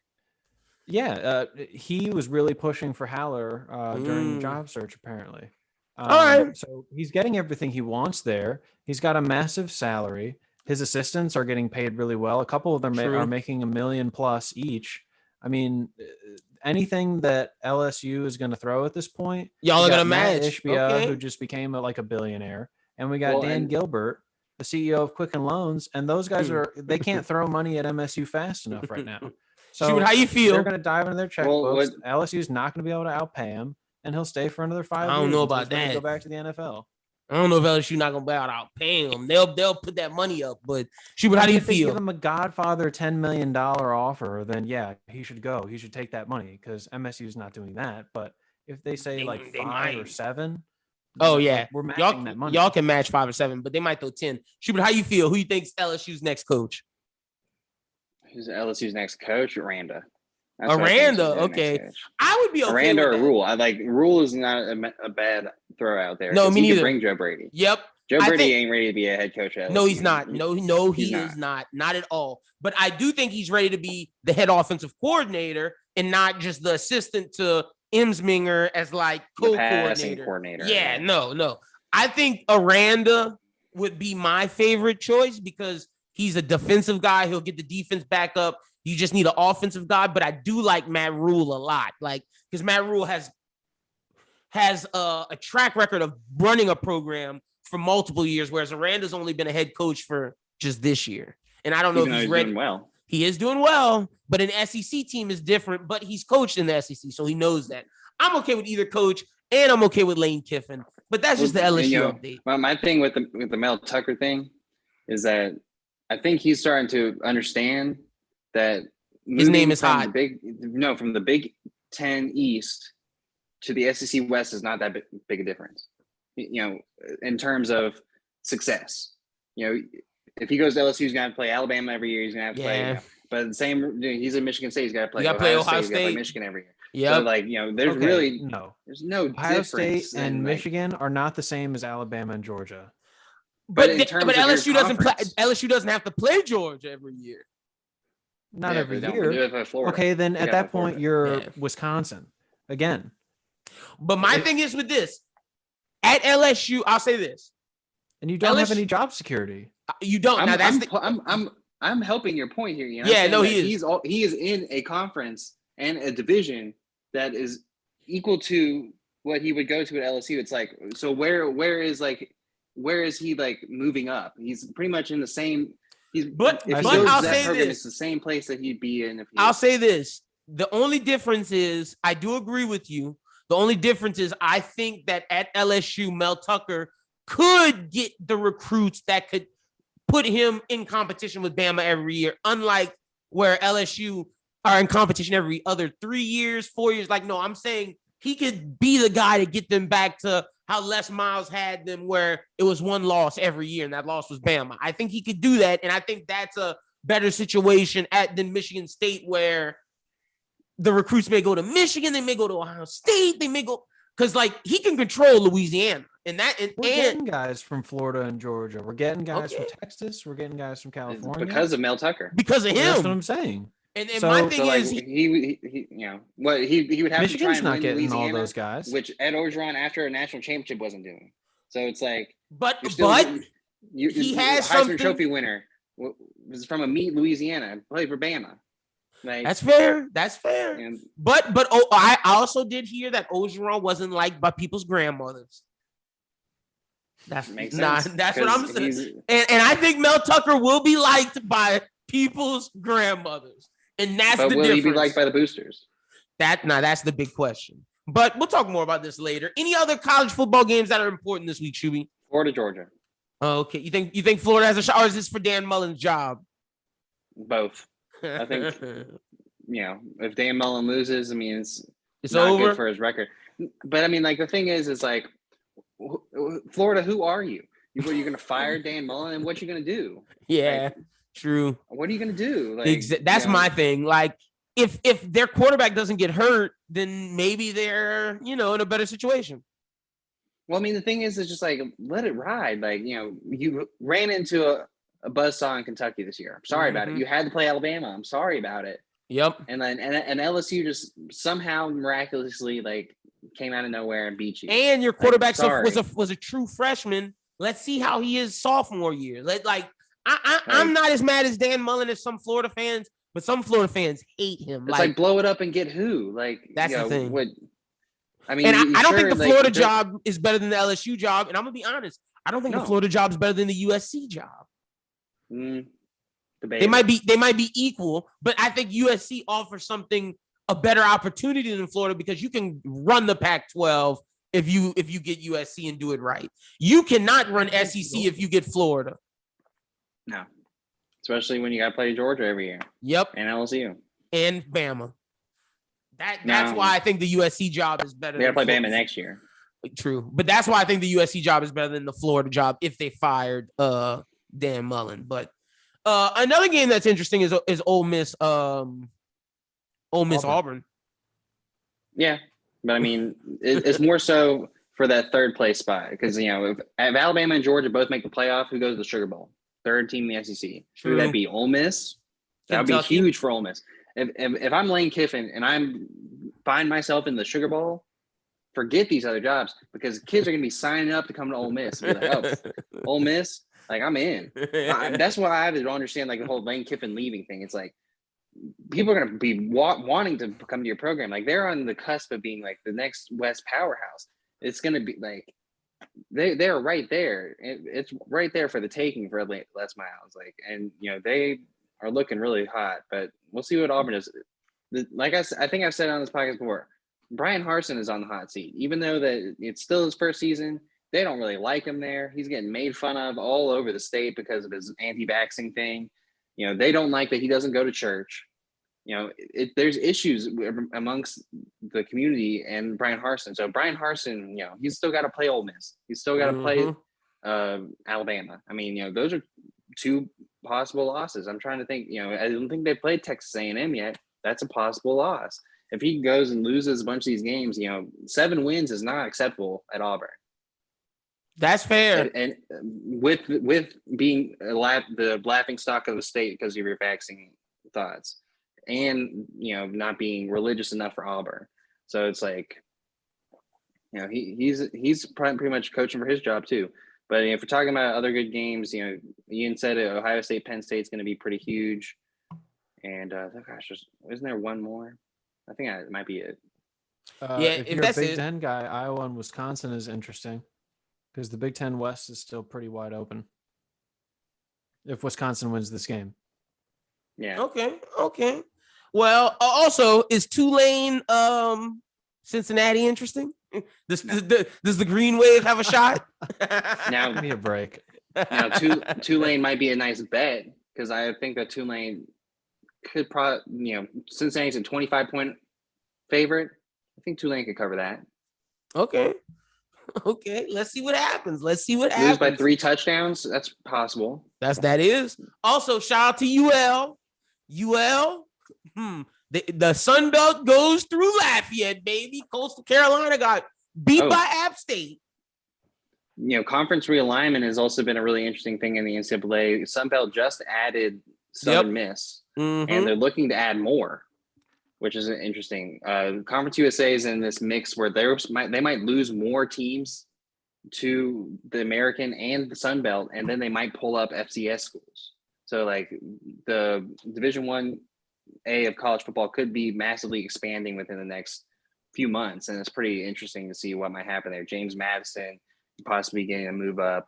Yeah, he was really pushing for Haller during the job search, apparently. All right. So he's getting everything he wants there. He's got a massive salary. His assistants are getting paid really well. A couple of them are making $1 million plus each. I mean, anything that LSU is going to throw at this point, y'all are going to match. Ishbia, who just became a billionaire, and we got Dan Gilbert, the CEO of Quicken Loans, and those guys they can't throw money at MSU fast enough right now. So how you feel? They're going to dive into their checkbooks. LSU's not going to be able to outpay him, and he'll stay for another 5 years. I don't know about that. Go back to the NFL. I don't know if LSU not gonna be able to outpay him. They'll put that money up. But Schubert, how do you feel? If they give him a Godfather $10 million offer, then yeah, he should go. He should take that money because MSU is not doing that. But if they say they 5 or 7, oh yeah, we're matching that money. Y'all can match 5 or 7, but they might throw 10. Schubert, how you feel? Who you think's LSU's next coach? Who's LSU's next coach? Aranda. Aranda, okay. I would be okay. Aranda with or that. Rule. Rule is not a bad throw out there. No, me neither. Bring Joe Brady. Yep. Joe Brady ain't ready to be a head coach. At LSU. No, he's not. No, he is not. Not at all. But I do think he's ready to be the head offensive coordinator and not just the assistant to Emsminger as like co-coordinator. Yeah, no. I think Aranda would be my favorite choice because he's a defensive guy. He'll get the defense back up. You just need an offensive guy, but I do like Matt Rule a lot, because Matt Rule has a track record of running a program for multiple years, whereas Aranda's only been a head coach for just this year. And I don't know if he's ready. Doing well. He is doing well, but an SEC team is different. But he's coached in the SEC, so he knows that. I'm okay with either coach, and I'm okay with Lane Kiffin. But that's just the LSU update. My thing with the Mel Tucker thing is that I think he's starting to understand that his name is hot. From the Big Ten East to the SEC West is not that big a difference. In terms of success. If he goes to LSU, he's going to play Alabama every year. He's going to have to play. But the same, he's in Michigan State. He's got to play Ohio State. He's got to play Michigan every year. Yeah. So there's really there's no Ohio difference. State and Michigan are not the same as Alabama and Georgia. But LSU doesn't play. LSU doesn't have to play Georgia every year. Not every year. Okay, then at that point, you're Wisconsin again. But my thing is with this. At LSU, I'll say this. And you don't have any job security. You don't. I'm helping your point here. He is in a conference and a division that is equal to what he would go to at LSU. It's like, so where is he moving up? He's pretty much in the same. I'll say this: it's the same place that he'd be in. I'll say this: the only difference is, I do agree with you. The only difference is, I think that at LSU, Mel Tucker could get the recruits that could put him in competition with Bama every year, unlike where LSU are in competition every other 3 years, 4 years. No, I'm saying he could be the guy to get them back to how Les Miles had them, where it was one loss every year, and that loss was Bama. I think he could do that, and I think that's a better situation than Michigan State, where the recruits may go to Michigan, they may go to Ohio State, they may go because he can control Louisiana, and we're getting guys from Florida and Georgia. We're getting guys from Texas. We're getting guys from California because of Mel Tucker. Because of him. That's what I'm saying. And my thing is, he would have Michigan's to try not and getting win Louisiana, all those guys, which Ed Orgeron after a national championship wasn't doing. So it's but he has Heisman Trophy winner was from a meat Louisiana, played for Bama. That's fair. But I also did hear that Orgeron wasn't liked by people's grandmothers. That's makes sense. That's what I'm saying. And I think Mel Tucker will be liked by people's grandmothers. And that's the difference. Will he be liked by the boosters? That's the big question. But we'll talk more about this later. Any other college football games that are important this week, Shuby? Florida, Georgia. Okay. You think Florida has a shot, or is this for Dan Mullen's job? Both. I think, if Dan Mullen loses, it's not over. Good for his record. But the thing is Florida, who are you? You're going to fire Dan Mullen, and what you going to do? Yeah, like, true. What are you going to do? Like, that's my thing. Like, if their quarterback doesn't get hurt, then maybe they're, in a better situation. Well, I mean, the thing is, it's just like, let it ride. Like, you ran into a buzzsaw in Kentucky this year. I'm sorry about it. You had to play Alabama. I'm sorry about it. Yep. And then and LSU just somehow miraculously like came out of nowhere and beat you. And your quarterback like, was a true freshman. Let's see how he is sophomore year. I'm not as mad as Dan Mullen as some Florida fans, but some Florida fans hate him. It's like blow it up and get who? Like, that's the thing. I mean, and I don't think the Florida job is better than the LSU job. And I'm gonna be honest, I don't think the Florida job is better than the USC job. They might be equal, but I think USC offers a better opportunity than Florida because you can run the Pac-12 if you get USC and do it right. You cannot run SEC if you get Florida. No, especially when you got to play Georgia every year. Yep, and LSU and Bama. That's why I think the USC job is better. They got to play Bama next year. True, but that's why I think the USC job is better than the Florida job if they fired Dan Mullen. But another game that's interesting is Ole Miss. Auburn. Yeah, but I mean, it's more so for that third place spot because if Alabama and Georgia both make the playoff, who goes to the Sugar Bowl? Third team in the SEC. Who would that be? Ole Miss. That would be huge for Ole Miss. If I'm Lane Kiffin and I'm find myself in the Sugar Bowl, forget these other jobs because kids are going to be signing up to come to Ole Miss. Be like, oh, Ole Miss, like I'm in. That's why I don't understand like the whole Lane Kiffin leaving thing. It's like people are going to be wanting to come to your program. Like they're on the cusp of being like the next West powerhouse. It's going to be like they're right there. It's right there for the taking for Les Miles. Like, and they are looking really hot. But we'll see what Auburn is. Like I think I've said on this podcast before. Brian Harsin is on the hot seat, even though that it's still his first season. They don't really like him there. He's getting made fun of all over the state because of his anti-vaxxing thing. They don't like that he doesn't go to church. There's issues amongst the community and Brian Harsin. So Brian Harsin, he's still got to play Ole Miss. He's still got to play Alabama. I mean, those are two possible losses. I'm trying to think. I don't think they played Texas A&M yet. That's a possible loss. If he goes and loses a bunch of these games, 7 wins is not acceptable at Auburn. That's fair. And with being the laughing stock of the state because of your vaccine thoughts, and not being religious enough for Auburn, so it's like he's pretty much coaching for his job too. But if we're talking about other good games, Ian said Ohio State Penn State's going to be pretty huge, and isn't there one more? I think it might be it. If you're a Big Ten guy, Iowa and Wisconsin is interesting because the Big Ten West is still pretty wide open. If Wisconsin wins this game. Yeah. Okay. Well, also, is Tulane Cincinnati interesting? Does the Green Wave have a shot? Now, give me a break. Now, Tulane might be a nice bet because I think that Tulane could probably, Cincinnati's a 25-point favorite. I think Tulane could cover that. Okay. Let's see what happens. Lose by 3 touchdowns. That's possible. That is. Also, shout out to UL. The Sun Belt goes through Lafayette, baby. Coastal Carolina got beat by App State. Conference realignment has also been a really interesting thing in the NCAA. Sun Belt just added Southern Miss. And they're looking to add more, which is interesting. Conference USA is in this mix where they might lose more teams to the American and the Sun Belt, and then they might pull up FCS schools. So like the Division I-A of college football could be massively expanding within the next few months, and it's pretty interesting to see what might happen there. James Madison possibly getting a move up.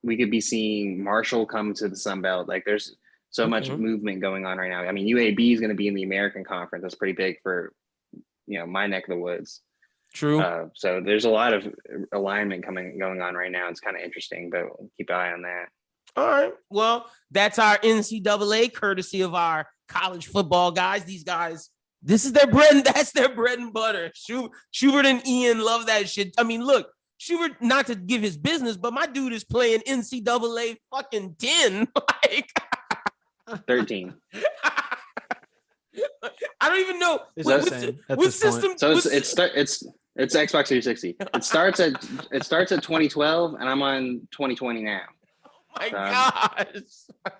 We could be seeing Marshall come to the Sun Belt. Like there's so much movement going on right now. I mean, UAB is going to be in the American Conference. That's pretty big for, my neck of the woods. True. So there's a lot of alignment going on right now. It's kind of interesting, but we'll keep an eye on that. All right. Well, that's our NCAA courtesy of our college football guys. These guys, that's their bread and butter. Schubert and Ian love that shit. I mean, look, Schubert, not to give his business, but my dude is playing NCAA fucking 10. Like 13. I don't even know what system. So it's Xbox 360. It starts at 2012, and I'm on 2020 now. My gosh.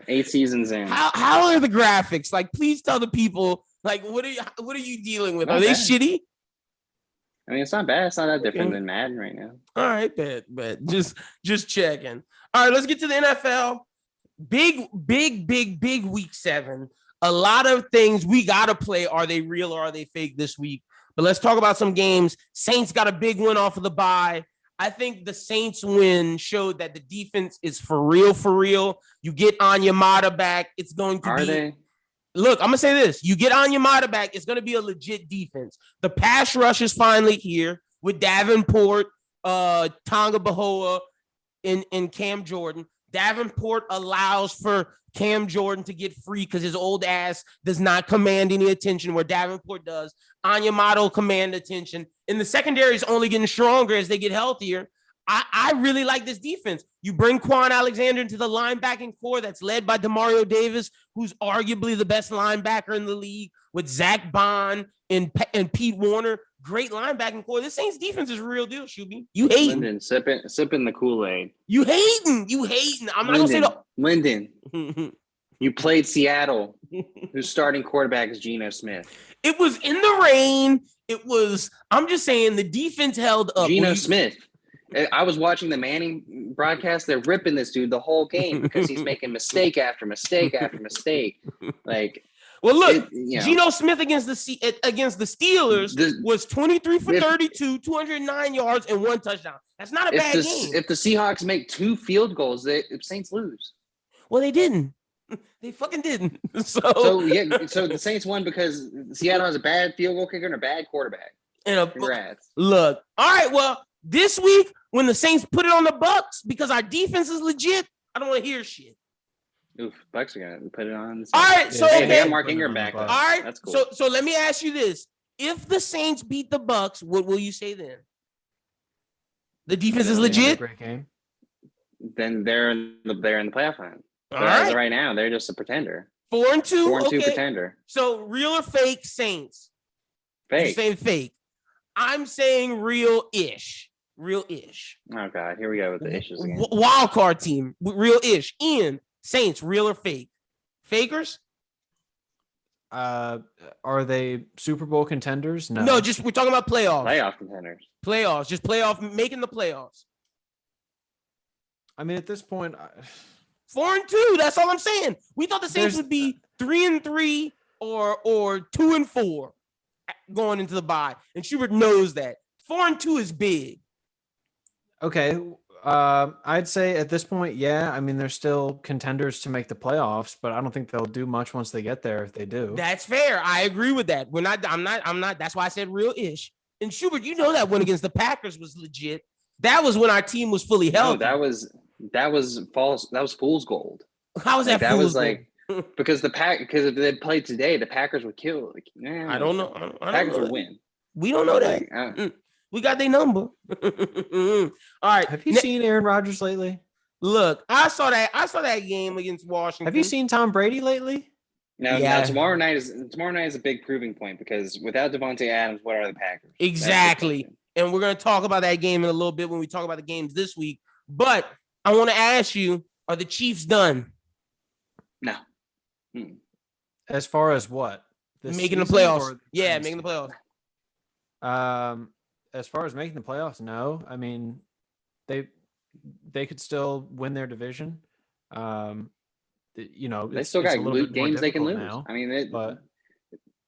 8 seasons in. How are the graphics? Like, please tell the people, like, what are you dealing with? Are they shitty? I mean, it's not bad. It's not that different than Madden right now. All right, bet. Just checking. All right, let's get to the NFL. Big week 7. A lot of things we gotta play. Are they real or are they fake this week? But let's talk about some games. Saints got a big win off of the bye. I think the Saints win showed that the defense is for real, for real. You get Onyemata back, it's going to be. Look, I'm gonna say this: you get Onyemata back, it's gonna be a legit defense. The pass rush is finally here with Davenport, Tonga Bahoa, and Cam Jordan. Davenport allows for Cam Jordan to get free because his old ass does not command any attention where Davenport does. Onyemata will command attention. And the secondary is only getting stronger as they get healthier. I really like this defense. You bring Quan Alexander into the linebacking core that's led by Demario Davis, who's arguably the best linebacker in the league, with Zach Bond and Pete Warner. Great linebacking core. This Saints defense is a real deal, Shuby. You hating. Lyndon, sipping the Kool-Aid. You hating. I'm not going to say Lyndon, you played Seattle, whose starting quarterback is Geno Smith. It was in the rain. I'm just saying the defense held up. Geno Smith. I was watching the Manning broadcast. They're ripping this dude the whole game because he's making mistake after mistake after mistake. Like, well, look, Geno Smith against the Steelers was 23 for 32, 209 yards, and 1 touchdown. That's not a bad game. If the Seahawks make 2 field goals, the Saints lose. Well, they didn't. They fucking didn't. So the Saints won because Seattle has a bad field goal kicker and a bad quarterback. Congrats. Look, all right, well, this week when the Saints put it on the Bucks because our defense is legit, I don't want to hear shit. Oof, Bucks are gonna put it on. All right, so they got Mark Ingram back. All right, that's cool. So let me ask you this: if the Saints beat the Bucks, what will you say then? The defense is legit. Great game. Then they're in the playoff hunt. All right. Right now, they're just a pretender. 4-2. 4-2 pretender. So real or fake Saints? Fake. You're saying fake. I'm saying real-ish. Real-ish. Oh God, here we go with the issues again. Wild card team, real-ish. Ian, Saints, real or fake? Fakers? Are they Super Bowl contenders? No. No, we're talking about playoffs. Playoff contenders. Playoffs, just making the playoffs. I mean, at this point, 4-2. That's all I'm saying. We thought the Saints would be 3-3 or 2-4 going into the bye, and Schubert knows that 4-2 is big. Okay, I'd say at this point, yeah. I mean, they're still contenders to make the playoffs, but I don't think they'll do much once they get there. If they do, that's fair. I agree with that. I'm not. That's why I said real-ish. And Schubert, you know that win against the Packers was legit. That was when our team was fully healthy. No, that was false. That was fool's gold. How was that? That was like because if they played today, the Packers would kill. Like, I don't know. Packers would win. We don't know that. We got their number. All right. Have you seen Aaron Rodgers lately? Look, I saw that game against Washington. Have you seen Tom Brady lately? No, tomorrow night is a big proving point because without Devontae Adams, what are the Packers? Exactly. And we're going to talk about that game in a little bit when we talk about the games this week. But I want to ask you, are the Chiefs done? No. As far as what? Making the playoffs. Yeah, making the playoffs. As far as making the playoffs, no. I mean, they could still win their division. They still got games they can lose. Now, I mean,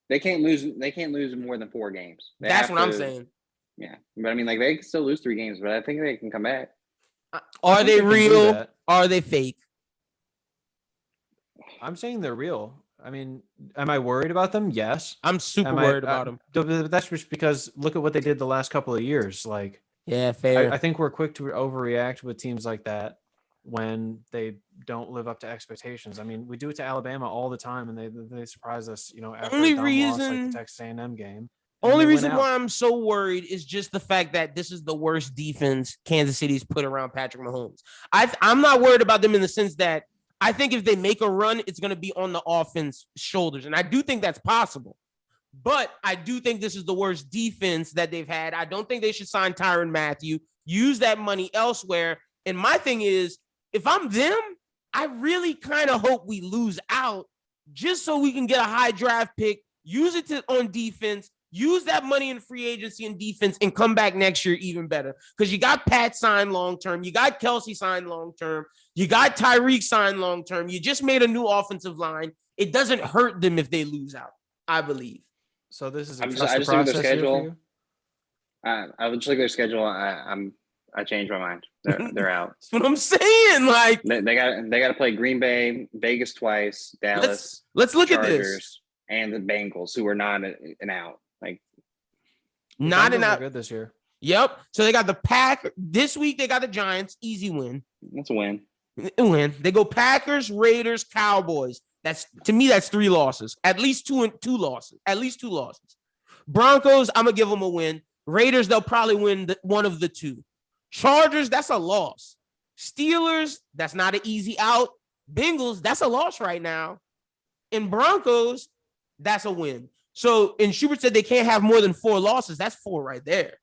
they can't lose. They can't lose more than 4 games. That's what I'm saying. Yeah, but I mean, like they can still lose 3 games, but I think they can come back. Are they real? Are they fake? I'm saying they're real. I mean, am I worried about them? Yes. I'm super worried about them. That's just because look at what they did the last couple of years. Like, yeah, fair. I think we're quick to overreact with teams like that when they don't live up to expectations. I mean, we do it to Alabama all the time, and they surprise us. After only a dumb reason loss, like the Texas A&M game. Only reason why I'm so worried is just the fact that this is the worst defense Kansas City's put around Patrick Mahomes. I'm not worried about them in the sense that I think if they make a run, it's going to be on the offense shoulders. And I do think that's possible. But I do think this is the worst defense that they've had. I don't think they should sign Tyrann Mathieu, use that money elsewhere. And my thing is, if I'm them, I really kind of hope we lose out just so we can get a high draft pick, use it on defense, use that money in free agency and defense, and come back next year even better. Because you got Pat signed long-term. You got Kelsey signed long-term. You got Tyreek signed long-term. You just made a new offensive line. It doesn't hurt them if they lose out, I believe. So this is I just look at their schedule. I would just look at their schedule. I changed my mind. They're out. That's what I'm saying. Like they got to play Green Bay, Vegas twice, Dallas. Let's look Chargers, at this. And the Bengals, who are not an out. Like not an out. Good this year. Yep. So they got the Pack this week. They got the Giants. Easy win. That's a win. They go Packers, Raiders, Cowboys. That's 3 losses. At least two losses. Broncos, I'm gonna give them a win. Raiders, they'll probably win one of the 2. Chargers, that's a loss. Steelers, that's not an easy out. Bengals, that's a loss right now. And Broncos, that's a win. So, and Schubert said they can't have more than 4 losses. That's 4 right there.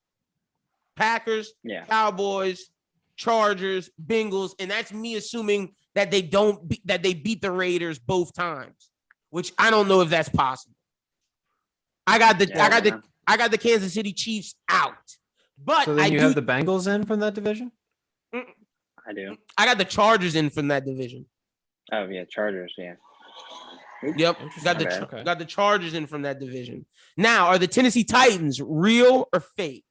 Packers, Cowboys, Chargers, Bengals, and that's me assuming that they beat the Raiders both times, which I don't know if that's possible. I got the Kansas City Chiefs out. But so then you have the Bengals in from that division? I do. I got the Chargers in from that division. Oh yeah, Chargers, yeah. Yep, got the Chargers in from that division. Now, are the Tennessee Titans real or fake?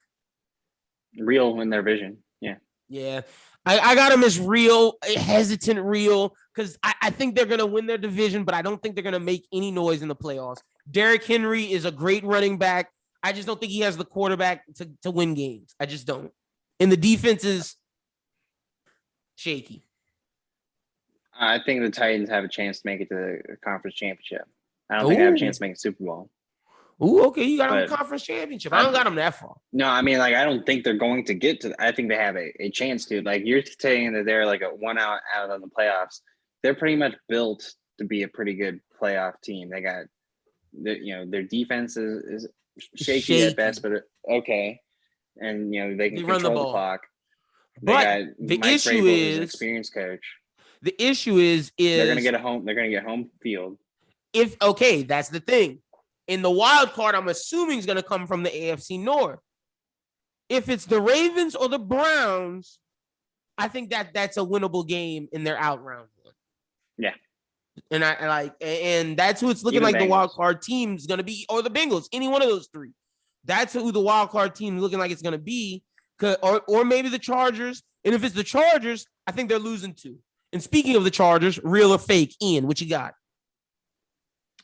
Real in their vision, yeah. Yeah, I got them as real, hesitant real, because I think they're going to win their division, but I don't think they're going to make any noise in the playoffs. Derrick Henry is a great running back. I just don't think he has the quarterback to win games. I just don't. And the defense is shaky. I think the Titans have a chance to make it to the conference championship. I don't think they have a chance to make a Super Bowl. Ooh, okay. You got them conference championship. I don't got them that far. No, I mean, like, I don't think they're going to get to. I think they have a chance to. Like, you're saying that they're like a 1 out of the playoffs. They're pretty much built to be a pretty good playoff team. They got, their defense is shaky at best, but okay. And, they can control the clock. But the issue is an experienced coach. The issue is they're going to get home field. That's the thing. In the wild card, I'm assuming is going to come from the AFC North. If it's the Ravens or the Browns, I think that's a winnable game in their out round one. Yeah. And that's who it's looking like. The wild card team is going to be, or the Bengals, any one of those 3. That's who the wild card team is looking like it's going to be, or maybe the Chargers. And if it's the Chargers, I think they're losing 2. And speaking of the Chargers, real or fake, Ian, what you got?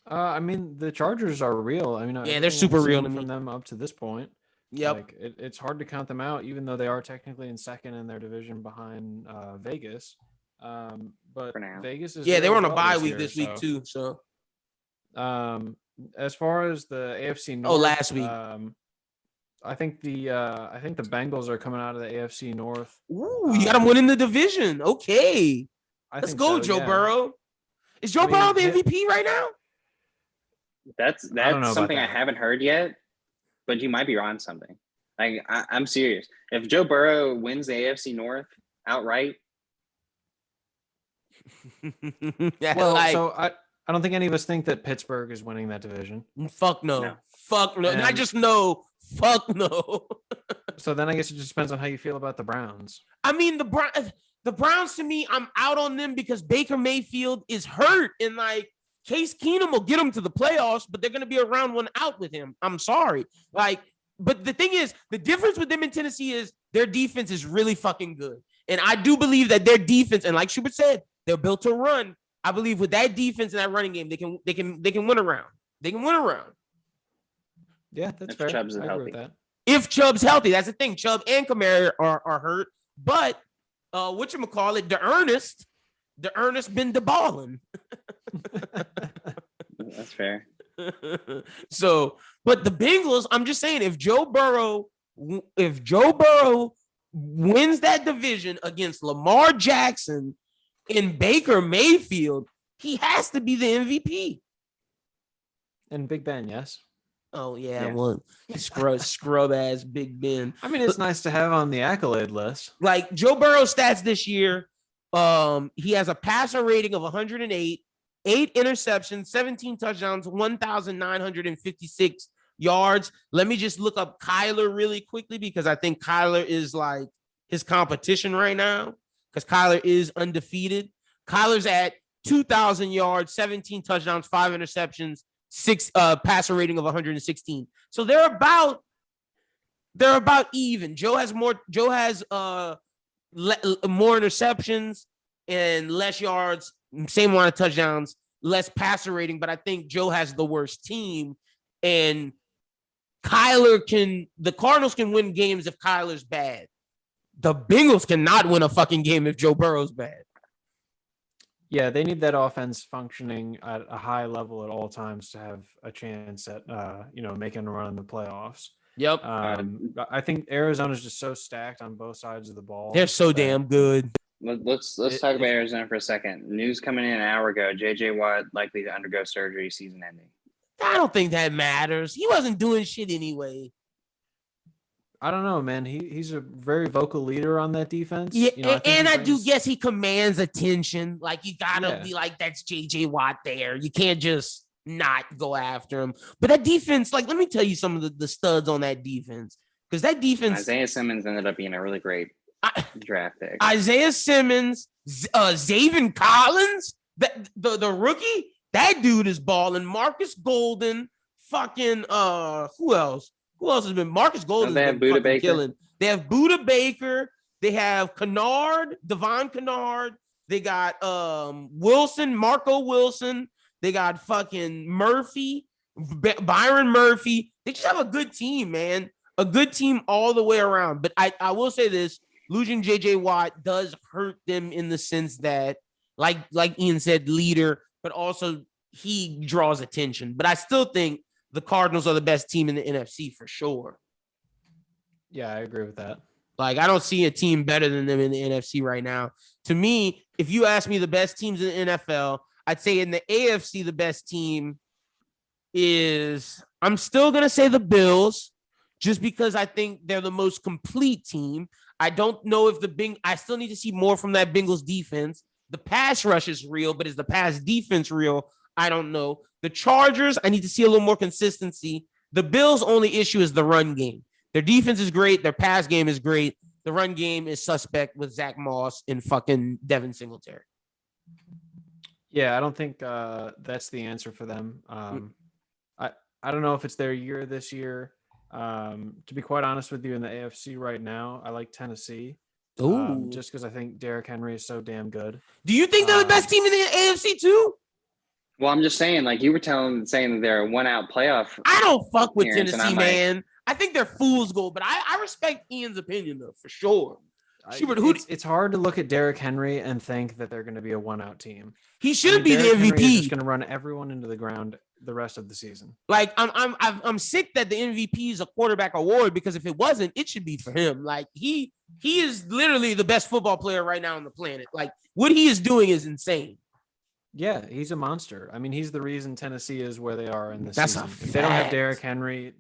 I mean, the Chargers are real. I mean, they're super real to me. From them up to this point. Yep. Like, it's hard to count them out, even though they are technically in second in their division behind Vegas. But for now. Vegas is they were on a bye week this week too. So, as far as the AFC North, last week, I think the Bengals are coming out of the AFC North. Ooh, you got them winning the division. Okay, let's go, Joe Burrow. Is Joe Burrow the MVP right now? That's something I haven't heard yet, but you might be on something. Like, I'm serious. If Joe Burrow wins the AFC North outright, so I don't think any of us think that Pittsburgh is winning that division. Fuck no. Fuck no. I just know. Fuck no. So then I guess it just depends on how you feel about the Browns. I mean, the Browns, to me, I'm out on them because Baker Mayfield is hurt, and like Case Keenum will get them to the playoffs, but they're going to be around 1 out with him. I'm sorry. But the thing is, the difference with them in Tennessee is their defense is really fucking good. And I do believe that their defense, and like Schubert said, they're built to run. I believe with that defense and that running game, they can win around. They can win around. Yeah, that's fair. Chubb's I agree healthy. with that. If Chubb's healthy, that's the thing. Chubb and Kamara are hurt, but whatchamacallit, the Ernest been the balling. That's fair. So, But the Bengals, I'm just saying, if Joe Burrow wins that division against Lamar Jackson and Baker Mayfield, he has to be the MVP. And Big Ben, yes. Oh yeah. Well, scrub ass Big Ben. I mean, it's nice to have on the accolade list. Like Joe Burrow's stats this year, he has a passer rating of 108, 8 interceptions, 17 touchdowns, 1,956 yards. Let me just look up Kyler really quickly because I think Kyler is like his competition right now because Kyler is undefeated. Kyler's at 2,000 yards, 17 touchdowns, 5 interceptions, 6 passer rating of 116. So they're about even. Joe has more interceptions and less yards, same amount of touchdowns, less passer rating, but I think Joe has the worst team. And the Cardinals can win games if Kyler's bad. The Bengals cannot win a fucking game if Joe Burrow's bad. Yeah, they need that offense functioning at a high level at all times to have a chance at making a run in the playoffs. Yep. I think Arizona's just so stacked on both sides of the ball. They're so damn good. Let's talk about Arizona for a second. News coming in an hour ago: J.J. Watt likely to undergo surgery, season ending. I don't think that matters. He wasn't doing shit anyway. I don't know, man. He's a very vocal leader on that defense. Yeah, I do guess he commands attention. Like, you gotta be like, that's J.J. Watt there. You can't just not go after him. But that defense, like, let me tell you some of the studs on that defense. Because that defense... Isaiah Simmons ended up being a really great draft pick. Isaiah Simmons, Zaven Collins, the rookie, that dude is balling. Marcus Golden, fucking, who else? Who else has been? Marcus Golden. They have Buda Baker. Killing. They have Buda Baker. They have Kennard, Devon Kennard. They got Wilson, Marco Wilson. They got fucking Murphy, Byron Murphy. They just have a good team, man. A good team all the way around. But I will say this, losing J.J. Watt does hurt them in the sense that, like Ian said, leader, but also he draws attention. But I still think the Cardinals are the best team in the NFC for sure. Yeah, I agree with that. Like, I don't see a team better than them in the NFC right now. To me, if you ask me the best teams in the NFL, I'd say in the AFC, the best team is, I'm still going to say the Bills, just because I think they're the most complete team. I don't know if I still need to see more from that Bengals defense. The pass rush is real, but is the pass defense real? I don't know. The Chargers, I need to see a little more consistency. The Bills' only issue is the run game. Their defense is great. Their pass game is great. The run game is suspect with Zach Moss and fucking Devin Singletary. Yeah, I don't think that's the answer for them. I don't know if it's their year this year. To be quite honest with you, in the AFC right now, I like Tennessee. Just because I think Derrick Henry is so damn good. Do you think they're the best team in the AFC too? Well, I'm just saying, like you were saying that they're a 1-out playoff. I don't fuck with Tennessee, man. I think they're fool's gold, but I respect Ian's opinion though, for sure. It's hard to look at Derrick Henry and think that they're going to be a 1-out team. He should be the MVP. He's just going to run everyone into the ground the rest of the season. Like, I'm sick that the MVP is a quarterback award, because if it wasn't, it should be for him. Like, he is literally the best football player right now on the planet. Like, what he is doing is insane. Yeah, he's a monster. I mean, he's the reason Tennessee is where they are in this That's season. If they don't have Derrick Henry,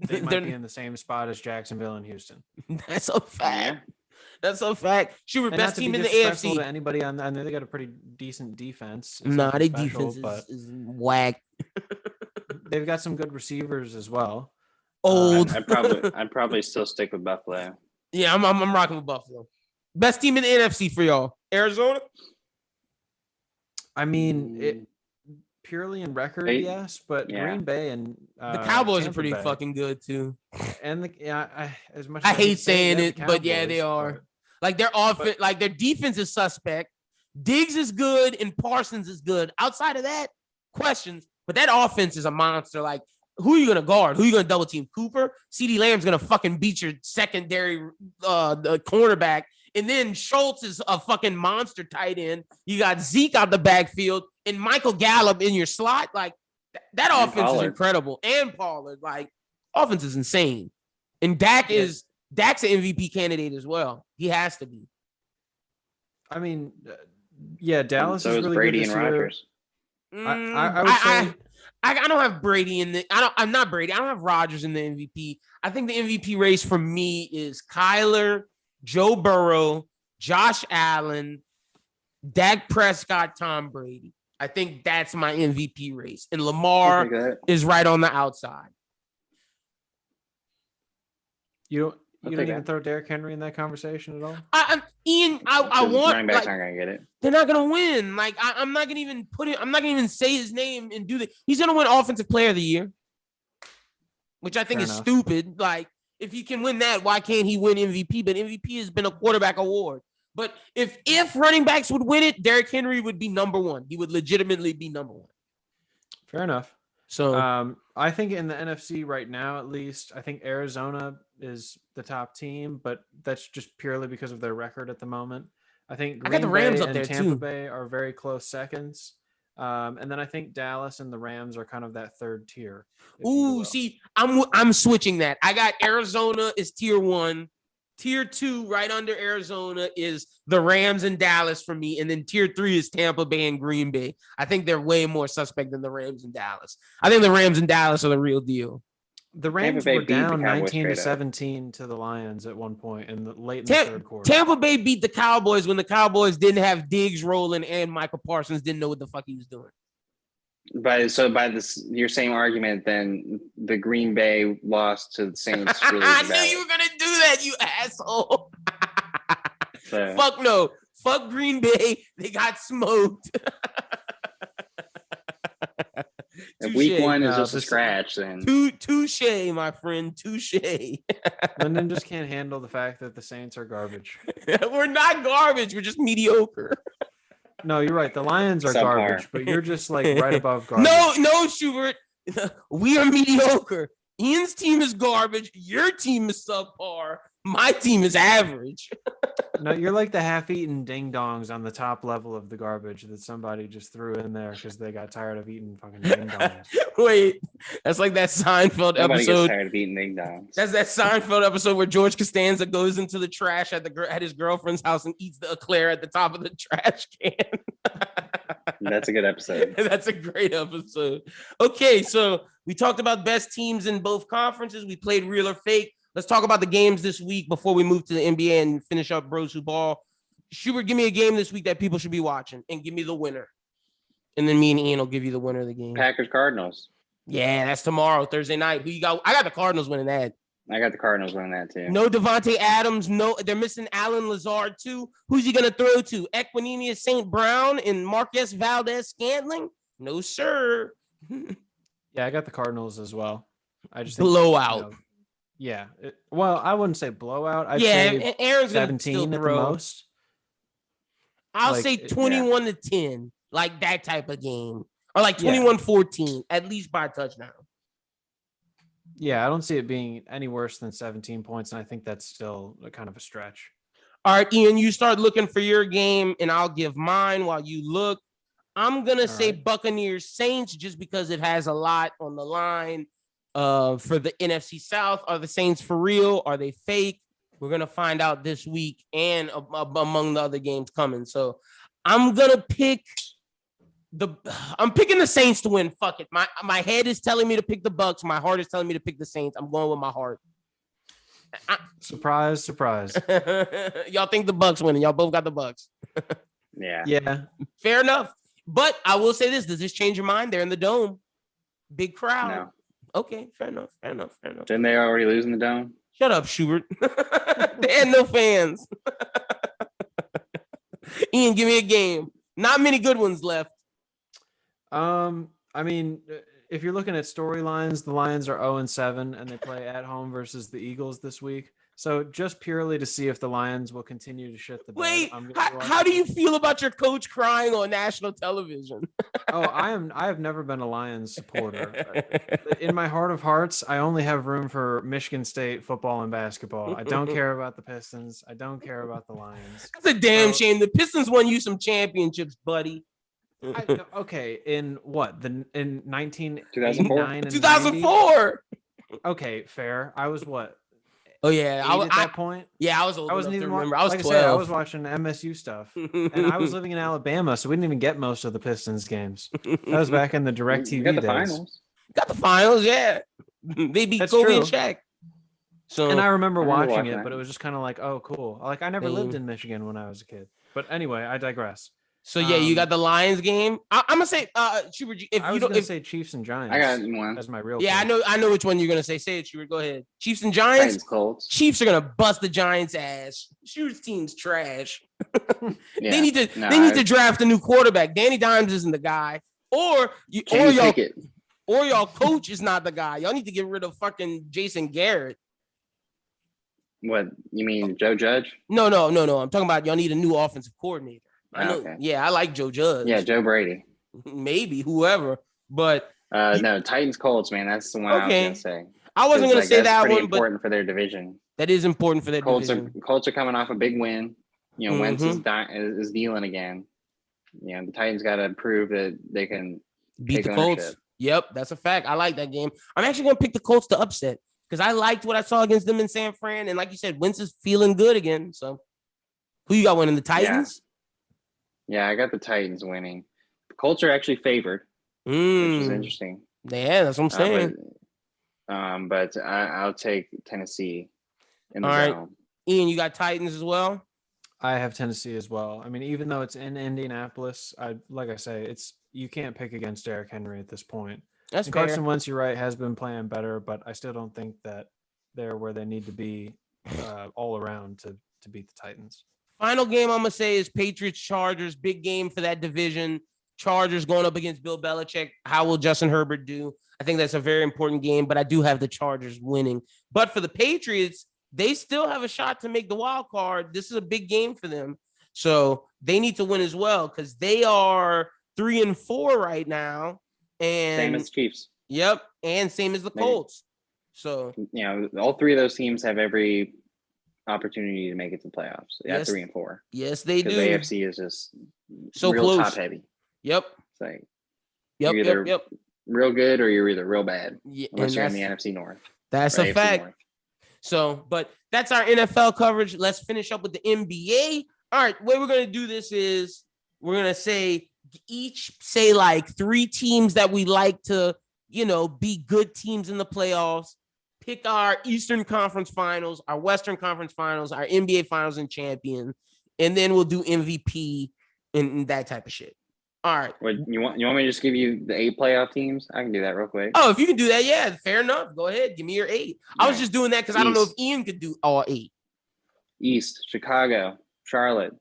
they might be in the same spot as Jacksonville and Houston. That's a fact. That's a fact. Sure, best team in the AFC. To anybody on, I know they got a pretty decent defense. Nah, their defense is whack. They've got some good receivers as well. I'd probably still stick with Buffalo. Yeah, I'm rocking with Buffalo. Best team in the NFC for y'all, Arizona. I mean, purely in record, yes, but Green Bay and the Cowboys Tampa are pretty Bay. fucking good too. And as much I as hate saying it, Cowboys, but yeah, they are. Like, their offense, like their defense is suspect. Diggs is good and Parsons is good. Outside of that, questions. But that offense is a monster. Like, who are you gonna guard? Who are you gonna double team? Cooper? CeeDee Lamb's gonna fucking beat your secondary the cornerback. And then Schultz is a fucking monster tight end. You got Zeke out the backfield and Michael Gallup in your slot. Like, That And offense is Pollard. incredible. And Pollard, like, offense is insane. And Dak's an MVP candidate as well. He has to be. I mean, yeah, Dallas So is is really Brady good and this year. Rodgers. I would say I don't have Brady in the. I'm not Brady. I don't have Rodgers in the MVP. I think the MVP race for me is Kyler, Joe Burrow, Josh Allen, Dak Prescott, Tom Brady. I think that's my MVP race, and Lamar is right on the outside. you I'll don't take even that. throw Derrick Henry in that conversation at all. Ian, I Because want running backs like, aren't gonna get it. they're not gonna win. Like I'm not gonna even put it. I'm not gonna even say his name and do that. He's gonna win Offensive Player of the Year, which I think Fair is enough. stupid. Like if he can win that, why can't he win MVP? But MVP has been a quarterback award. But if running backs would win it, Derrick Henry would be number one. He would legitimately be number one. Fair enough. So I think in the NFC right now, at least, I think Arizona is the top team, but that's just purely because of their record at the moment. I think I got the Green Rams Bay up and there, Tampa too. Bay are very close seconds. And then I think Dallas and the Rams are kind of that third tier. if you ooh, will. see, I'm switching that. I got Arizona is tier one. Tier two, right under Arizona, is the Rams and Dallas for me. And then tier three is Tampa Bay and Green Bay. I think they're way more suspect than the Rams and Dallas. I think the Rams and Dallas are the real deal. The Rams Bay were beat the down Cowboys 19 to straight up. 17 to the Lions at one point late in the third quarter. Tampa Bay beat the Cowboys when the Cowboys didn't have Diggs rolling and Michael Parsons didn't know what the fuck he was doing. By this your same argument, then the Green Bay lost to the Saints. Really I valid. knew you were going to do that, you asshole. So, Fuck no. Fuck Green Bay. They got smoked. if week one is No, just a this- scratch, then Touche, my friend. Touche. London just can't handle the fact that the Saints are garbage. We're not garbage. We're just mediocre. No, you're right. The Lions are Subpar. garbage, but you're just like right above garbage. No, Schubert. We are mediocre. Ian's team is garbage. Your team is subpar. My team is average. No, you're like the half-eaten ding-dongs on the top level of the garbage that somebody just threw in there because they got tired of eating fucking ding-dongs. Wait, that's like that Seinfeld nobody gets episode. tired of eating ding dongs. That's that Seinfeld episode where George Costanza goes into the trash at his girlfriend's house and eats the eclair at the top of the trash can. That's a good episode. That's a great episode. Okay, so we talked about best teams in both conferences. We played real or fake. Let's talk about the games this week before we move to the NBA and finish up Bros Who Ball. Schubert, give me a game this week that people should be watching and give me the winner. And then me and Ian will give you the winner of the game. Packers Cardinals. Yeah, that's tomorrow, Thursday night. Who you got? I got the Cardinals winning that. I got the Cardinals winning that too. No Devontae Adams. No, they're missing Alan Lazard too. Who's he gonna throw to? Equanimeous St. Brown and Marquez Valdez-Scantling? No, sir. Yeah, I got the Cardinals as well. I just think, Blowout. Yeah. Well, I wouldn't say blowout. I'd Yeah, say and Aaron's gonna 17 still at the throw. most. I'll Like, say yeah. 21 to 10, like that type of game. Or like Yeah. 21-14, at least by a touchdown. Yeah, I don't see it being any worse than 17 points, and I think that's still kind of a stretch. All right, Ian, you start looking for your game, and I'll give mine while you look. I'm going to say right. Buccaneers Saints just because it has a lot on the line for the NFC South. Are the Saints for real? Are they fake? We're going to find out this week and among the other games coming. So I'm going to pick I'm picking the Saints to win. Fuck it. My head is telling me to pick the Bucks. My heart is telling me to pick the Saints. I'm going with my heart. Surprise, surprise. Y'all think the Bucks winning. Y'all both got the Bucks. Yeah. Yeah. Fair enough. But I will say this. Does this change your mind? They're in the dome. Big crowd. No. Okay. Fair enough. Didn't they already lose in the dome? Shut up, Schubert. They had no fans. Ian, give me a game. Not many good ones left. I mean, if you're looking at storylines, the Lions are 0-7 and they play at home versus the Eagles this week. So just purely to see if the Lions will continue to shit the bed. Wait, I'm gonna watch how do it. you feel about your coach crying on national television? Oh, I have never been a Lions supporter. In my heart of hearts, I only have room for Michigan State football and basketball. I don't care about the Pistons. I don't care about the Lions. That's a damn So- shame. The Pistons won you some championships, buddy. Okay, in what? In 2004? 1989 and 2004. 90? Okay, fair. I was what? Oh yeah, 8 at that point? Yeah, I was old I wasn't enough to even remember. I was like 12. I said, I was watching MSU stuff. And I was living in Alabama, so we didn't even get most of the Pistons games. That was back in the DirecTV You got the days. finals. Got the finals, yeah. They beat That's Kobe true. and Shaq. So And I remember watching watching it, that. but it was just kind of like, oh, cool. Like I never lived Same. in Michigan when I was a kid. But anyway, I digress. So yeah, you got Um, the Lions game. I'm gonna say, Schubert, if I you was don't, gonna if, say Chiefs and Giants. I got one. as my real. yeah, pick. I know which one you're gonna say. Say it, Schubert. Go ahead. Chiefs and Giants. Titans, Colts. Chiefs are gonna bust the Giants' ass. Schubert's team's trash. Yeah. They need to No, they need to draft a new quarterback. Danny Dimes isn't the guy, or Kenny y'all Pickett. or y'all coach is not the guy. Y'all need to get rid of fucking Jason Garrett. What you mean, Joe Judge? No. I'm talking about y'all need a new offensive coordinator. I know. Okay. Yeah, I like Joe Judge. Yeah, Joe Brady. Maybe whoever, but No, Titans, Colts, man. That's the one I Okay. was gonna say. I wasn't gonna Like, say that's that pretty one, but important for their division. that is important for that division. Colts are coming off a big win. You know, Wentz Mm-hmm. is dealing again. You know, the Titans got to prove that they can Beat take the Colts. ownership. Yep, that's a fact. I like that game. I'm actually gonna pick the Colts to upset because I liked what I saw against them in San Fran, and like you said, Wentz is feeling good again. So, who you got winning? The Titans? Yeah, I got the Titans winning. The Colts are actually favored, which is interesting. Yeah, that's what I'm saying. But I'll take Tennessee in the All right. zone. Ian, you got Titans as well. I have Tennessee as well. I mean, even though it's in Indianapolis, like I say, you can't pick against Derrick Henry at this point. That's And fair. Carson Wentz, you're right, has been playing better, but I still don't think that they're where they need to be all around to beat the Titans. Final game I'm gonna say is Patriots Chargers. Big game for that division. Chargers going up against Bill Belichick. How will Justin Herbert do? I think that's a very important game, but I do have the Chargers winning. But for the Patriots, they still have a shot to make the wild card. This is a big game for them. So they need to win as well because they are 3-4 right now. And Same as the Chiefs. Yep. And same as the Colts. So You know, all three of those teams have every opportunity to make it to the playoffs. Yeah, Yes. 3-4. yes, they Because do. the AFC is just So real close. top heavy. Yep. It's like Yep. you're either Yep. real good or you're either real bad. Yeah, Unless and you're in the that's- NFC North. That's or a AFC fact. North. So, but that's our NFL coverage. Let's finish up with the NBA. All right, way we're going to do this is we're going to each say like 3 teams that we like to, be good teams in the playoffs. Pick our Eastern Conference Finals, our Western Conference Finals, our NBA Finals and champion, and then we'll do MVP and that type of shit. All right. What, you want me to just give you the 8 playoff teams? I can do that real quick. Oh, if you can do that, yeah, fair enough. Go ahead. Give me your 8. I was Right. just doing that because I don't know if East. Ian could do all 8. East, Chicago, Charlotte,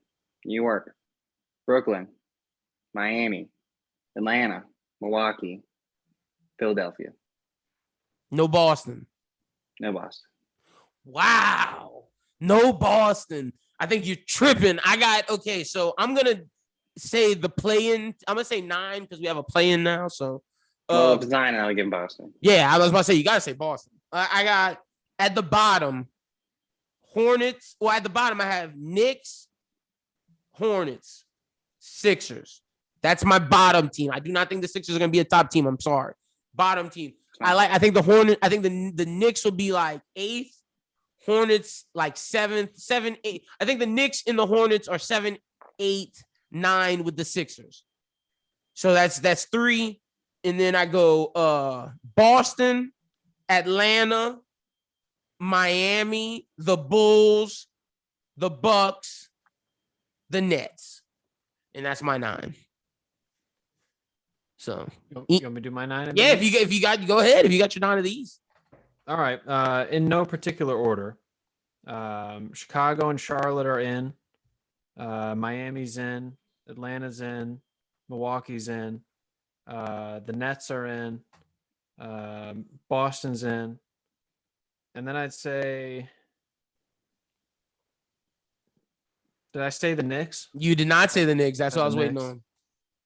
New York, Brooklyn, Miami, Atlanta, Milwaukee, Philadelphia. No Boston. No Boston. Wow. No Boston. I think you're tripping. So I'm going to say the play-in. I'm going to say 9 because we have a play-in now. So, Well, if it's 9, I'll give Boston. yeah, I was about to say, you got to say Boston. I got at the bottom, Hornets. Well, at the bottom, I have Knicks, Hornets, Sixers. That's my bottom team. I do not think the Sixers are going to be a top team. I'm sorry. Bottom team. I think the Knicks will be like 8th, Hornets like 7th, 7, 8. I think the Knicks and the Hornets are 7, 8, 9 with the Sixers. So that's 3. And then I go Boston, Atlanta, Miami, the Bulls, the Bucks, the Nets. And that's my 9. So You want me to do my 9? yeah, if you got, go ahead. If you got your 9 of these. All right. In no particular order. Chicago and Charlotte are in. Miami's in. Atlanta's in. Milwaukee's in. The Nets are in. Boston's in. And then I'd say, did I say the Knicks? You did not say the Knicks. That's what I was waiting Knicks.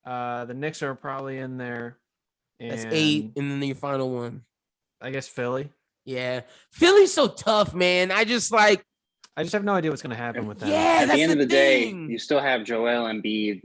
on. The Knicks are probably in there. That's And 8, and then your final one. I guess Philly. Yeah, Philly's so tough, man. I just have no idea what's going to happen with that. yeah. At That's the end of the day, thing. you still have Joel Embiid,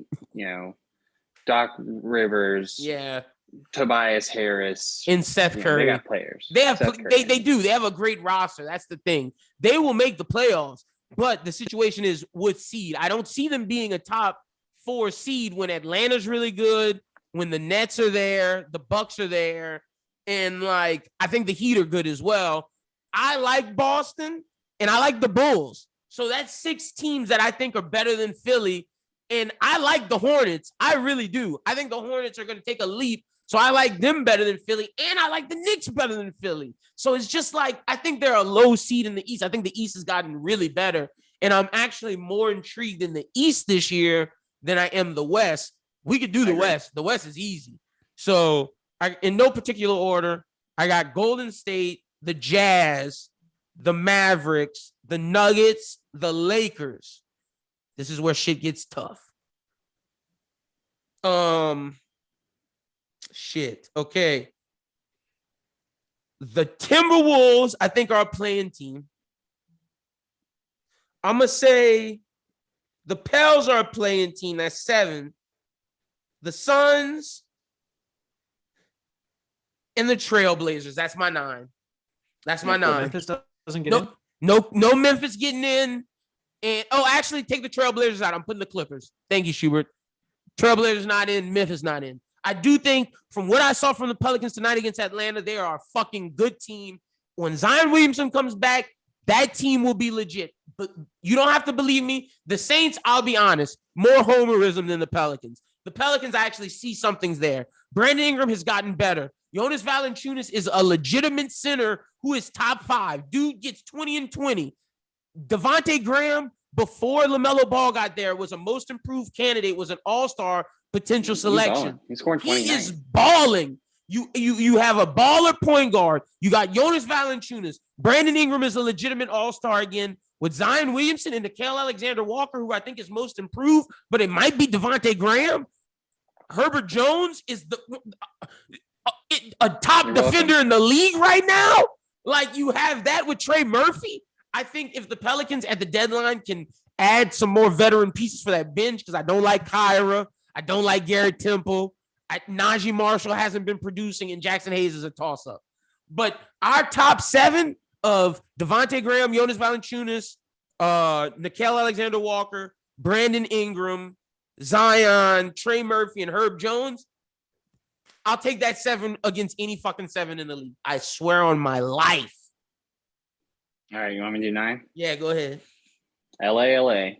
Doc Rivers, Yeah. Tobias Harris, And Seth Curry. They got players. They have Seth Curry. they do. They have a great roster. That's the thing. They will make the playoffs, but the situation is with seed. I don't see them being a top 4 seed when Atlanta's really good, when the Nets are there, the Bucks are there, and like I think the Heat are good as well. I like Boston and I like the Bulls. So that's 6 teams that I think are better than Philly. And I like the Hornets. I really do. I think the Hornets are going to take a leap. So I like them better than Philly. And I like the Knicks better than Philly. So it's just like, I think they're a low seed in the East. I think the East has gotten really better. And I'm actually more intrigued in the East this year than I am the West. We could do the West. The West is easy. So in no particular order, I got Golden State, the Jazz, the Mavericks, the Nuggets, the Lakers. This is where shit gets tough. Shit. Okay. The Timberwolves, I think, are a playing team. I'm going to say the Pels are a playing team. That's 7. The Suns and the Trailblazers. That's my 9. That's my 9. Memphis doesn't get in? No Memphis getting in. And actually, take the Trailblazers out. I'm putting the Clippers. Thank you, Schubert. Trailblazers not in. Memphis not in. I do think from what I saw from the Pelicans tonight against Atlanta, they are a fucking good team. When Zion Williamson comes back, that team will be legit. But you don't have to believe me. The Saints, I'll be honest, more homerism than the Pelicans. The Pelicans, I actually see something's there. Brandon Ingram has gotten better. Jonas Valanciunas is a legitimate center who is top 5. Dude gets 20 and 20. Devontae Graham, before LaMelo Ball got there, was a most improved candidate, was an all-star potential selection. He's scoring 29. He is balling. You have a baller point guard. You got Jonas Valanciunas. Brandon Ingram is a legitimate all-star again with Zion Williamson and Nickeil Alexander-Walker, who I think is most improved, but it might be Devontae Graham. Herbert Jones is a top defender in the league right now. Like, you have that with Trey Murphy. I think if the Pelicans at the deadline can add some more veteran pieces for that bench, because I don't like Kyra, I don't like Garrett Temple, Najee Marshall hasn't been producing, and Jackson Hayes is a toss-up. But our top 7 of Devontae Graham, Jonas Valanciunas, Nickeil Alexander-Walker, Brandon Ingram, Zion, Trey Murphy, and Herb Jones, I'll take that 7 against any fucking 7 in the league. I swear on my life. All right, you want me to do 9? Yeah, go ahead. LA,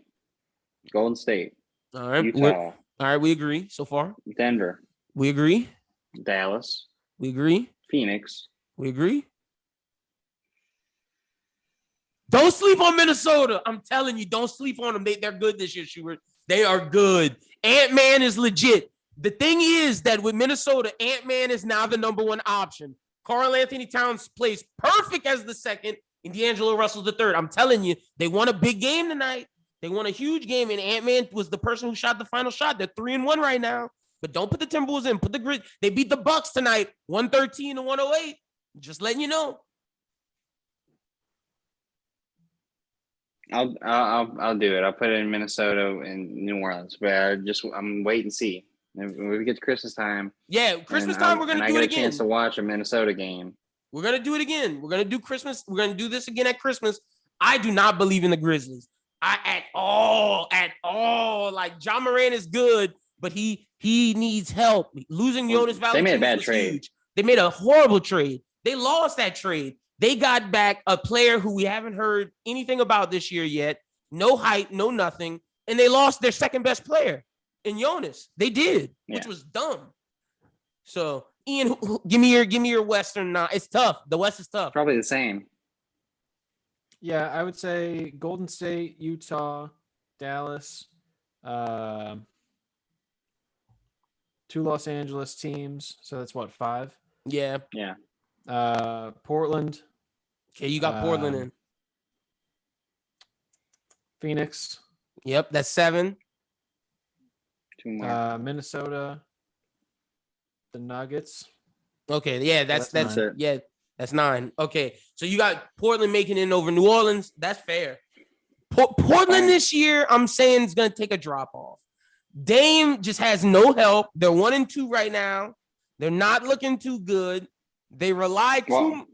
Golden State, All right. Utah, All right, we agree so far. Denver, We agree. Dallas, We agree. Phoenix. We agree. Don't sleep on Minnesota. I'm telling you, don't sleep on them. They're good this year, Schubert. They are good. Ant-Man is legit. The thing is that with Minnesota, Ant-Man is now the number 1 option. Karl Anthony Towns plays perfect as the 2nd, and D'Angelo Russell the 3rd. I'm telling you, they won a big game tonight. They won a huge game, and Ant-Man was the person who shot the final shot. They're 3-1 right now. But don't put the Timberwolves in. Put the Grizz. They beat the Bucks tonight, 113 to 108. Just letting you know. I'll do it. I'll put it in Minnesota and New Orleans, but I'm wait and see. When we get to Christmas time. Yeah, Christmas time, we're gonna do it again. I get a chance to watch a Minnesota game. We're gonna do it again. We're gonna do Christmas. We're gonna do this again at Christmas. I do not believe in the Grizzlies. At all. Like, Ja Morant is good, but he needs help. Losing Jonas Valanciunas. They made a bad was trade. Huge. They made a horrible trade. They lost that trade. They got back a player who we haven't heard anything about this year yet. No hype, no nothing. And they lost their second best player in Jonas. They did, which was dumb. So, Ian, give me your Western. It's tough. The West is tough. Probably the same. Yeah, I would say Golden State, Utah, Dallas, 2 Los Angeles teams. So that's what, 5? Yeah. Portland. Okay, you got Portland in. Phoenix. Yep, that's 7. 2 more. Minnesota. The Nuggets. Okay, yeah, that's 9. yeah, that's 9. Okay, so you got Portland making it over New Orleans. That's fair. Portland this year, I'm saying, is going to take a drop off. Dame just has no help. They're 1-2 right now. They're not looking too good. They rely too.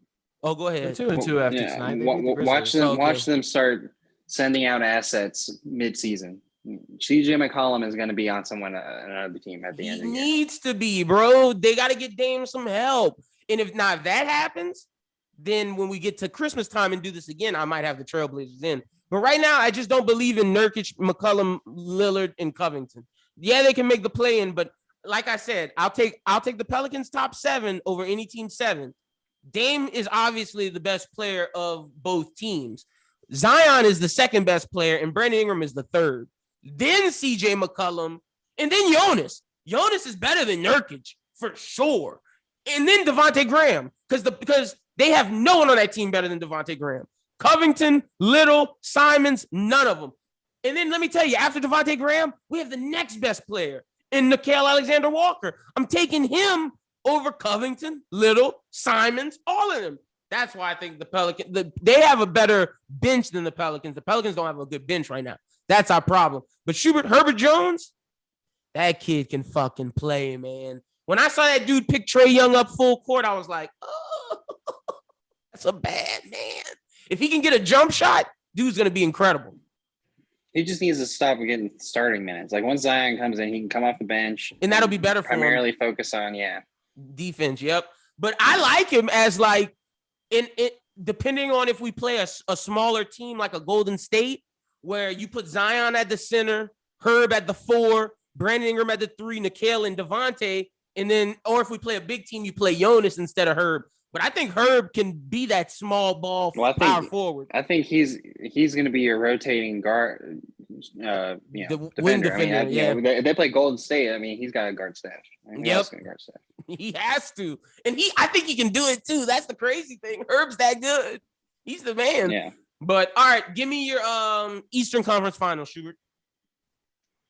Oh, go ahead. They're 2-2 after tonight. Watch them start sending out assets mid-season. CJ McCollum is going to be on another team at the end of the year. He needs to be, bro. They got to get Dame some help. And if that happens, then when we get to Christmas time and do this again, I might have the Trailblazers in. But right now, I just don't believe in Nurkic, McCollum, Lillard, and Covington. Yeah, they can make the play-in, but like I said, I'll take the Pelicans top 7 over any team 7. Dame is obviously the best player of both teams. Zion is the second best player, and Brandon Ingram is the third. Then CJ McCollum, and then Jonas. Jonas is better than Nurkic for sure. And then Devontae Graham, because they have no one on that team better than Devontae Graham. Covington, Little, Simons, none of them. And then let me tell you, after Devontae Graham, we have the next best player in Nickeil Alexander-Walker. I'm taking him over Covington, Little, Simons, all of them. That's why I think the Pelicans, they have a better bench than the Pelicans. The Pelicans don't have a good bench right now. That's our problem. But Herbert Jones, that kid can fucking play, man. When I saw that dude pick Trae Young up full court, I was like, oh, that's a bad man. If he can get a jump shot, dude's going to be incredible. He just needs to stop getting starting minutes. Like once Zion comes in, he can come off the bench. And that'll be better for him. Primarily focus on, defense, yep. But I like him as like, depending on if we play a smaller team like a Golden State, where you put Zion at the center, Herb at the 4, Brandon Ingram at the 3, Nickeil and Devontae, and then, or if we play a big team, you play Jonas instead of Herb. But I think Herb can be that small ball power forward. I think he's going to be a rotating guard, the wing defender. They play Golden State. I mean, he's got a guard staff. He has to, and I think he can do it too. That's the crazy thing. Herb's that good. He's the man. Yeah. But all right, give me your Eastern Conference Finals, Schubert.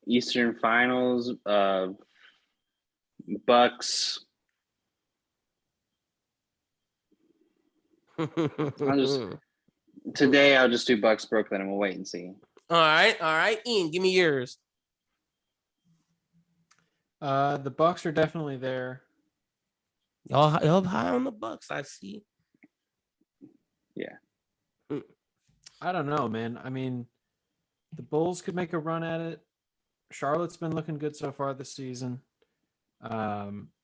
Eastern Finals, Bucks. Today I'll just do Bucks Brooklyn and we'll wait and see. All right. Ian, give me yours. The Bucks are definitely there. Y'all high on the Bucks, I see. Yeah. I don't know, man. I mean, the Bulls could make a run at it. Charlotte's been looking good so far this season.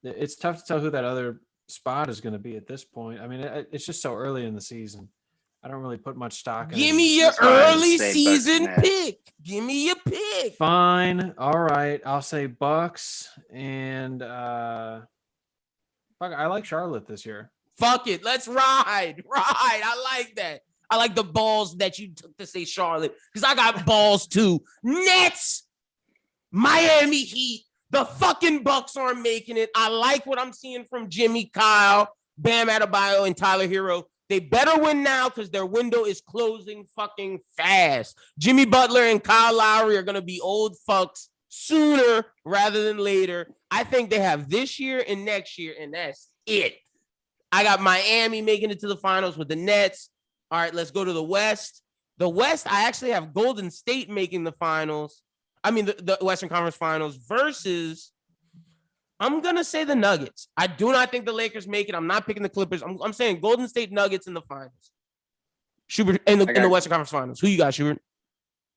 It's tough to tell who that other spot is going to be at this point. I mean, it's just so early in the season. I don't really put much stock in it. Give me your early season pick. Give me your pick. Fine. All right. I'll say Bucks and I like Charlotte this year. Fuck it. Let's ride. I like that. I like the balls that you took to say Charlotte because I got balls too. Nets, Miami Heat. The fucking Bucks aren't making it. I like what I'm seeing from Jimmy, Kyle, Bam Adebayo, and Tyler Hero. They better win now because their window is closing fucking fast. Jimmy Butler and Kyle Lowry are going to be old fucks sooner rather than later. I think they have this year and next year, and that's it. I got Miami making it to the finals with the Nets. All right, let's go to the West. The West, I actually have Golden State making the finals. I mean, the Western Conference Finals versus, I'm going to say the Nuggets. I do not think the Lakers make it. I'm not picking the Clippers. I'm saying Golden State Nuggets in the finals. Schubert, in the Western Conference Finals. Who you got, Schubert?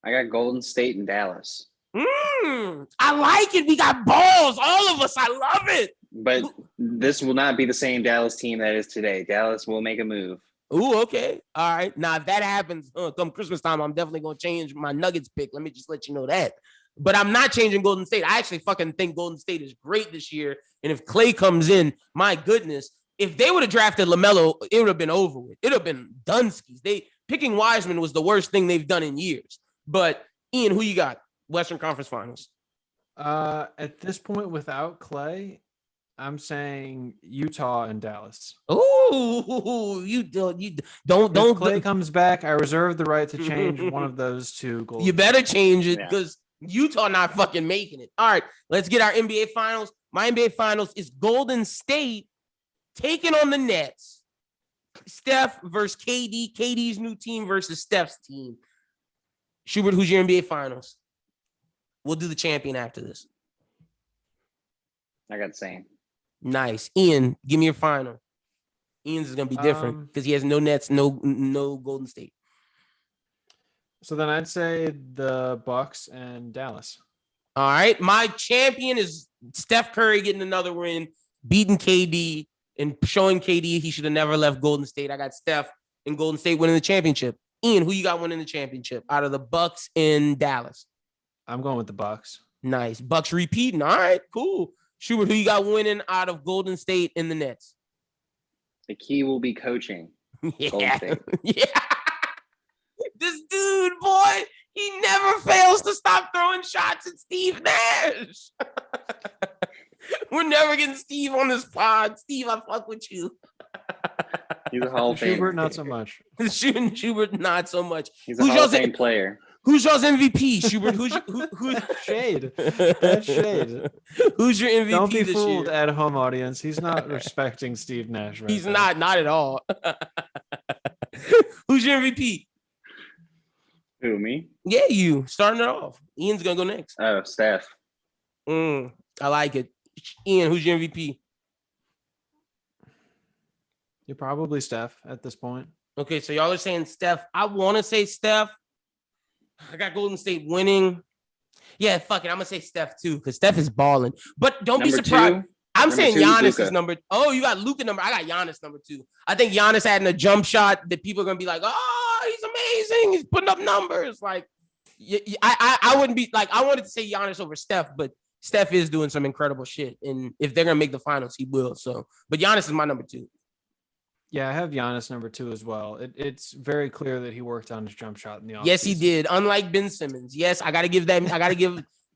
I got Golden State and Dallas. I like it. We got balls. All of us. I love it. But this will not be the same Dallas team that is today. Dallas will make a move. Ooh, okay. All right. Now, if that happens come Christmas time, I'm definitely going to change my Nuggets pick. Let me just let you know that. But I'm not changing Golden State. I actually fucking think Golden State is great this year. And if Clay comes in, my goodness, if they would have drafted LaMelo, it would have been over with. It would have been Dunskies. Picking Wiseman was the worst thing they've done in years. But Ian, who you got? Western Conference Finals. At this point, without Clay, I'm saying Utah and Dallas. Ooh, you don't. If Clay comes back, I reserve the right to change one of those two goals. You better change it because Utah not fucking making it. All right, let's get our NBA Finals. My NBA Finals is Golden State taking on the Nets. Steph versus KD. KD's new team versus Steph's team. Schubert, who's your NBA Finals? We'll do the champion after this. I got the same. Nice. Ian, give me your final. Ian's is gonna be different because he has no Nets, no Golden State. So then I'd say the Bucks and Dallas. All right. My champion is Steph Curry getting another win, beating KD and showing KD he should have never left Golden State. I got Steph and Golden State winning the championship. Ian, who you got winning the championship out of the Bucks in Dallas? I'm going with the Bucks. Nice. Bucks repeating. All right, cool. Schubert, who you got winning out of Golden State in the Nets? The key will be coaching. Golden Yeah. State. Yeah. This dude, boy, he never fails to stop throwing shots at Steve Nash. We're never getting Steve on this pod. Steve, I fuck with you. He's a Hall of Fame. Schubert, not so much. Schubert, not so much. He's a Hall of Fame player. Who's y'all's MVP, Schubert? Who's Shade? That's shade. Who's your MVP Don't be this fooled year? at home audience. He's not respecting Steve Nash. Right He's there. not at all. Who's your MVP? Who, me? Yeah, you. Starting it off. Ian's gonna go next. Oh, Steph. I like it. Ian, who's your MVP? You're probably Steph at this point. Okay, so y'all are saying Steph. I want to say Steph. I got Golden State winning. Yeah, fuck it. I'm gonna say Steph too because Steph is balling. But don't be surprised. I'm saying Giannis is number. Oh, you got Luka number. I got Giannis number 2. I think Giannis adding a jump shot that people are gonna be like, oh, he's amazing. He's putting up numbers. Like, I wouldn't be like, I wanted to say Giannis over Steph, but Steph is doing some incredible shit. And if they're gonna make the finals, he will. So, but Giannis is my number 2. Yeah, I have Giannis number 2 as well. It's very clear that he worked on his jump shot in the offseason. Yes, he did. Unlike Ben Simmons. Yes, I gotta give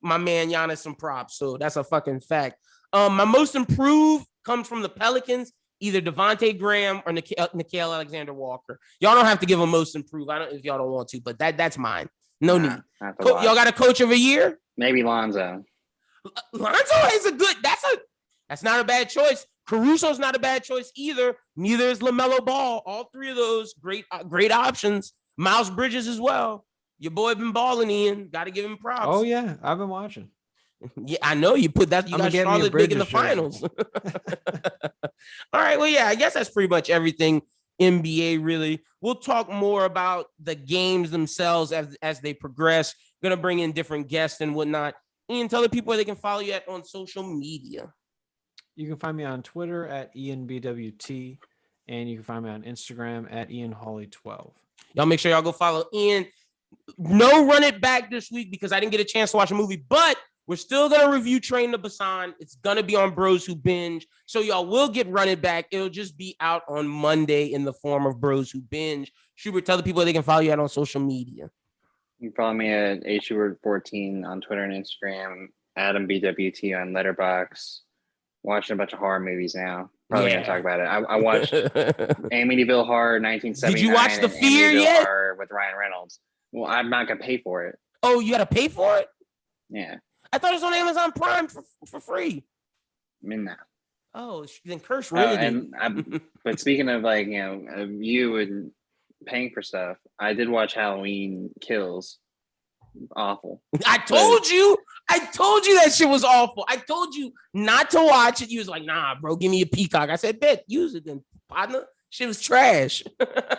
my man Giannis some props. So that's a fucking fact. My most improved comes from the Pelicans, either Devontae Graham or Nickeil Alexander-Walker. Y'all don't have to give him most improved. I don't if y'all don't want to, but that's mine. No need. Y'all got a coach of a year? Maybe Lonzo. Lonzo is that's not a bad choice. Caruso's not a bad choice either. Neither is LaMelo Ball. All 3 of those great options. Miles Bridges as well. Your boy been balling, Ian. Got to give him props. Oh yeah, I've been watching. Yeah, I know you put that. You got Charlotte big in the finals. All right. Well, yeah, I guess that's pretty much everything NBA really. We'll talk more about the games themselves as they progress. Gonna bring in different guests and whatnot. Ian, tell the people where they can follow you on social media. You can find me on Twitter at IanBWT, and you can find me on Instagram at IanHawley12. Y'all make sure y'all go follow Ian. No run it back this week because I didn't get a chance to watch a movie, but we're still going to review Train to Busan. It's going to be on Bros Who Binge. So y'all will get run it back. It'll just be out on Monday in the form of Bros Who Binge. Schubert, tell the people they can follow you out on social media. You can follow me at HUword14 on Twitter and Instagram, Adam BWT on Letterboxd. Watching a bunch of horror movies now. Probably gonna talk about it. I watched Amityville Horror 1979. Did you watch The Fear yet? Horror with Ryan Reynolds. Well, I'm not gonna pay for it. Oh, you gotta pay for it? Yeah. I thought it was on Amazon Prime for free. I'm in that. Oh, then Curse really but speaking of like, you and paying for stuff, I did watch Halloween Kills. Awful. I told you that shit was awful. I told you not to watch it. You was like, nah, bro, give me a Peacock. I said, bet, use it then, partner. Shit was trash.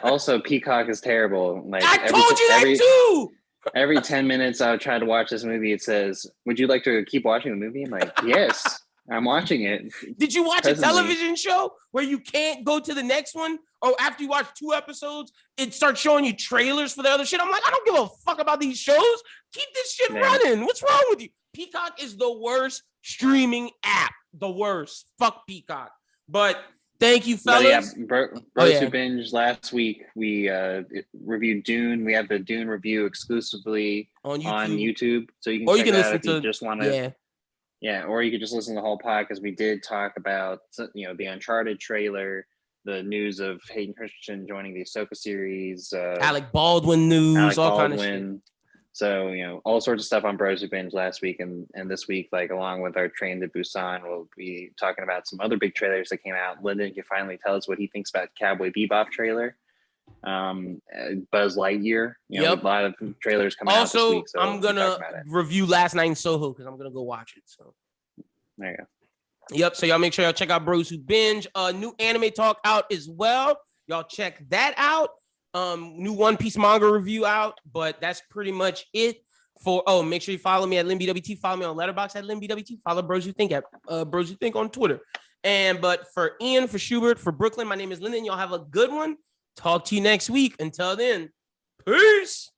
Also, Peacock is terrible. Like I told you that too. Every 10 minutes I would try to watch this movie, it says, would you like to keep watching the movie? I'm like, yes, I'm watching it. Did you watch a television show where you can't go to the next one? Or after you watch 2 episodes, it starts showing you trailers for the other shit. I'm like, I don't give a fuck about these shows. Keep this shit running. What's wrong with you? Peacock is the worst streaming app. The worst. Fuck Peacock. But thank you, fellas. Bros Who Binge last week, we reviewed Dune. We have the Dune review exclusively on YouTube. So you can check it out if you just want to. Yeah, or you could just listen to the whole pod because we did talk about, the Uncharted trailer, the news of Hayden Christensen joining the Ahsoka series, Alec Baldwin news, all kind of shit. So, all sorts of stuff on Bros Who Binge last week and this week, like along with our Train to Busan, we'll be talking about some other big trailers that came out. Lyndon can finally tell us what he thinks about Cowboy Bebop trailer. Buzz Lightyear. You know, a lot of trailers coming out this Also, week. So I'm gonna review Last Night in Soho because I'm gonna go watch it. So there you go. Yep. So y'all make sure y'all check out Bros Who Binge. New anime talk out as well. Y'all check that out. New One Piece manga review out, but that's pretty much it. Make sure you follow me at BWT. Follow me on Letterboxd at BWT. Follow Bros Who Think at Bros Who Think on Twitter. But for Ian, for Schubert, for Brooklyn, my name is Lyndon. Y'all have a good one. Talk to you next week. Until then, peace.